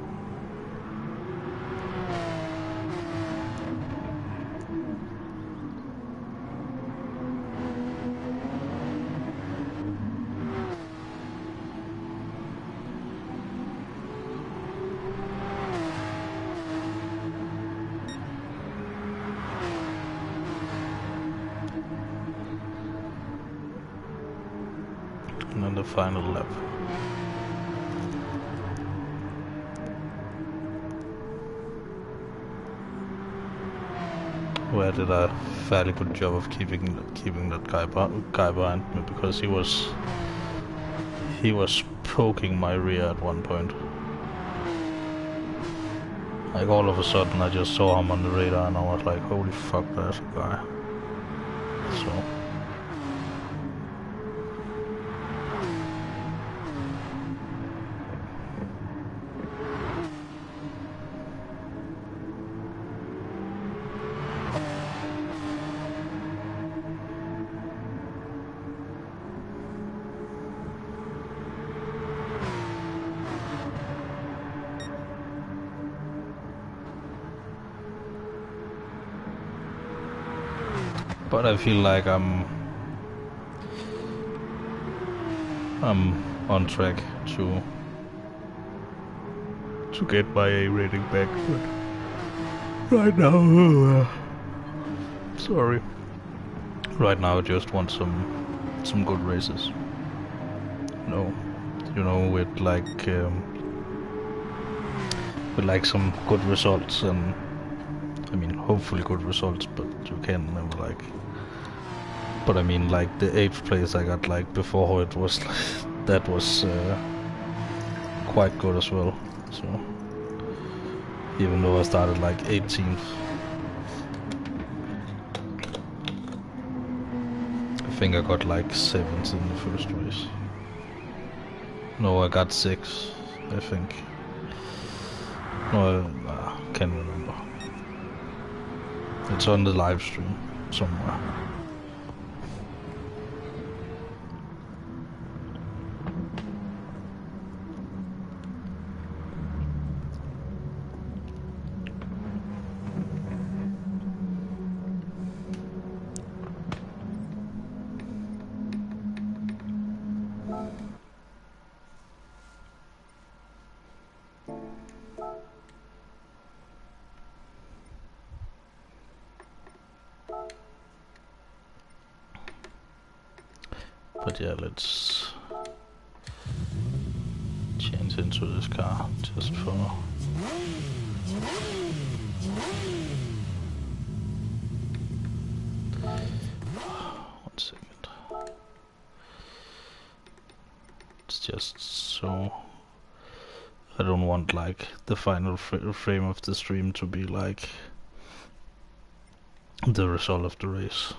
and then the final lap. Where did a fairly good job of keeping that guy behind me, because he was poking my rear at one point. Like all of a sudden I just saw him on the radar and I was like, holy fuck, there's a guy. So but I feel like I'm on track to get my A rating back, but right now, sorry. Right now I just want some good races. You know, with like some good results, and I mean hopefully good results, but you can never like. But I mean, like the 8th place I got like before, it was that was quite good as well. So even though I started like 18th, I think I got like 7th in the first race. No, I got 6th, I think. No, I can't remember. It's on the live stream somewhere. But yeah, let's change into this car just for... One second. It's just so... I don't want like the final frame of the stream to be like the result of the race.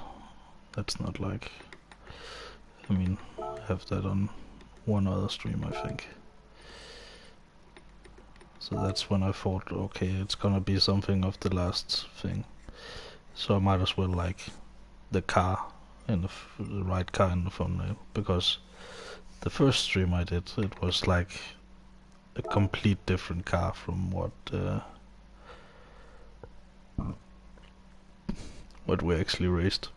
That's not like... I mean, I have that on one other stream, I think. So that's when I thought, okay, it's gonna be something of the last thing. So I might as well like the car in the right car in the thumbnail, because the first stream I did, it was like a complete different car from what we actually raced.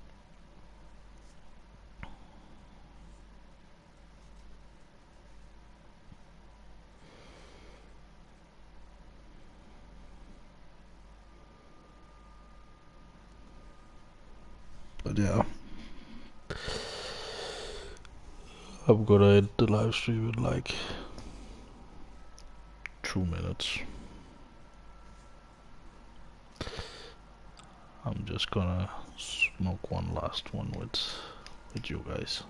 But yeah, I'm gonna end the live stream in like 2 minutes. I'm just gonna smoke one last one with you guys.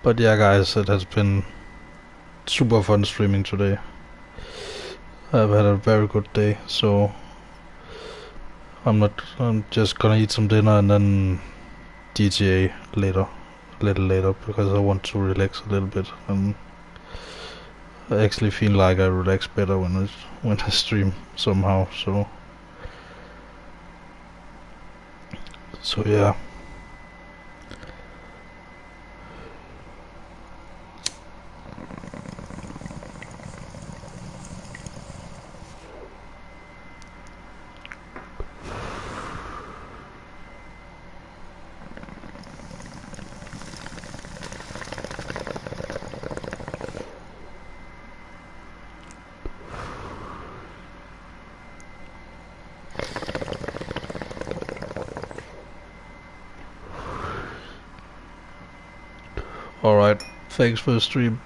But yeah, guys, it has been super fun streaming today. I've had a very good day, so I'm just gonna eat some dinner and then GTA later, a little later, because I want to relax a little bit, and I actually feel like I relax better when I stream somehow. So yeah. Alright, thanks for the stream.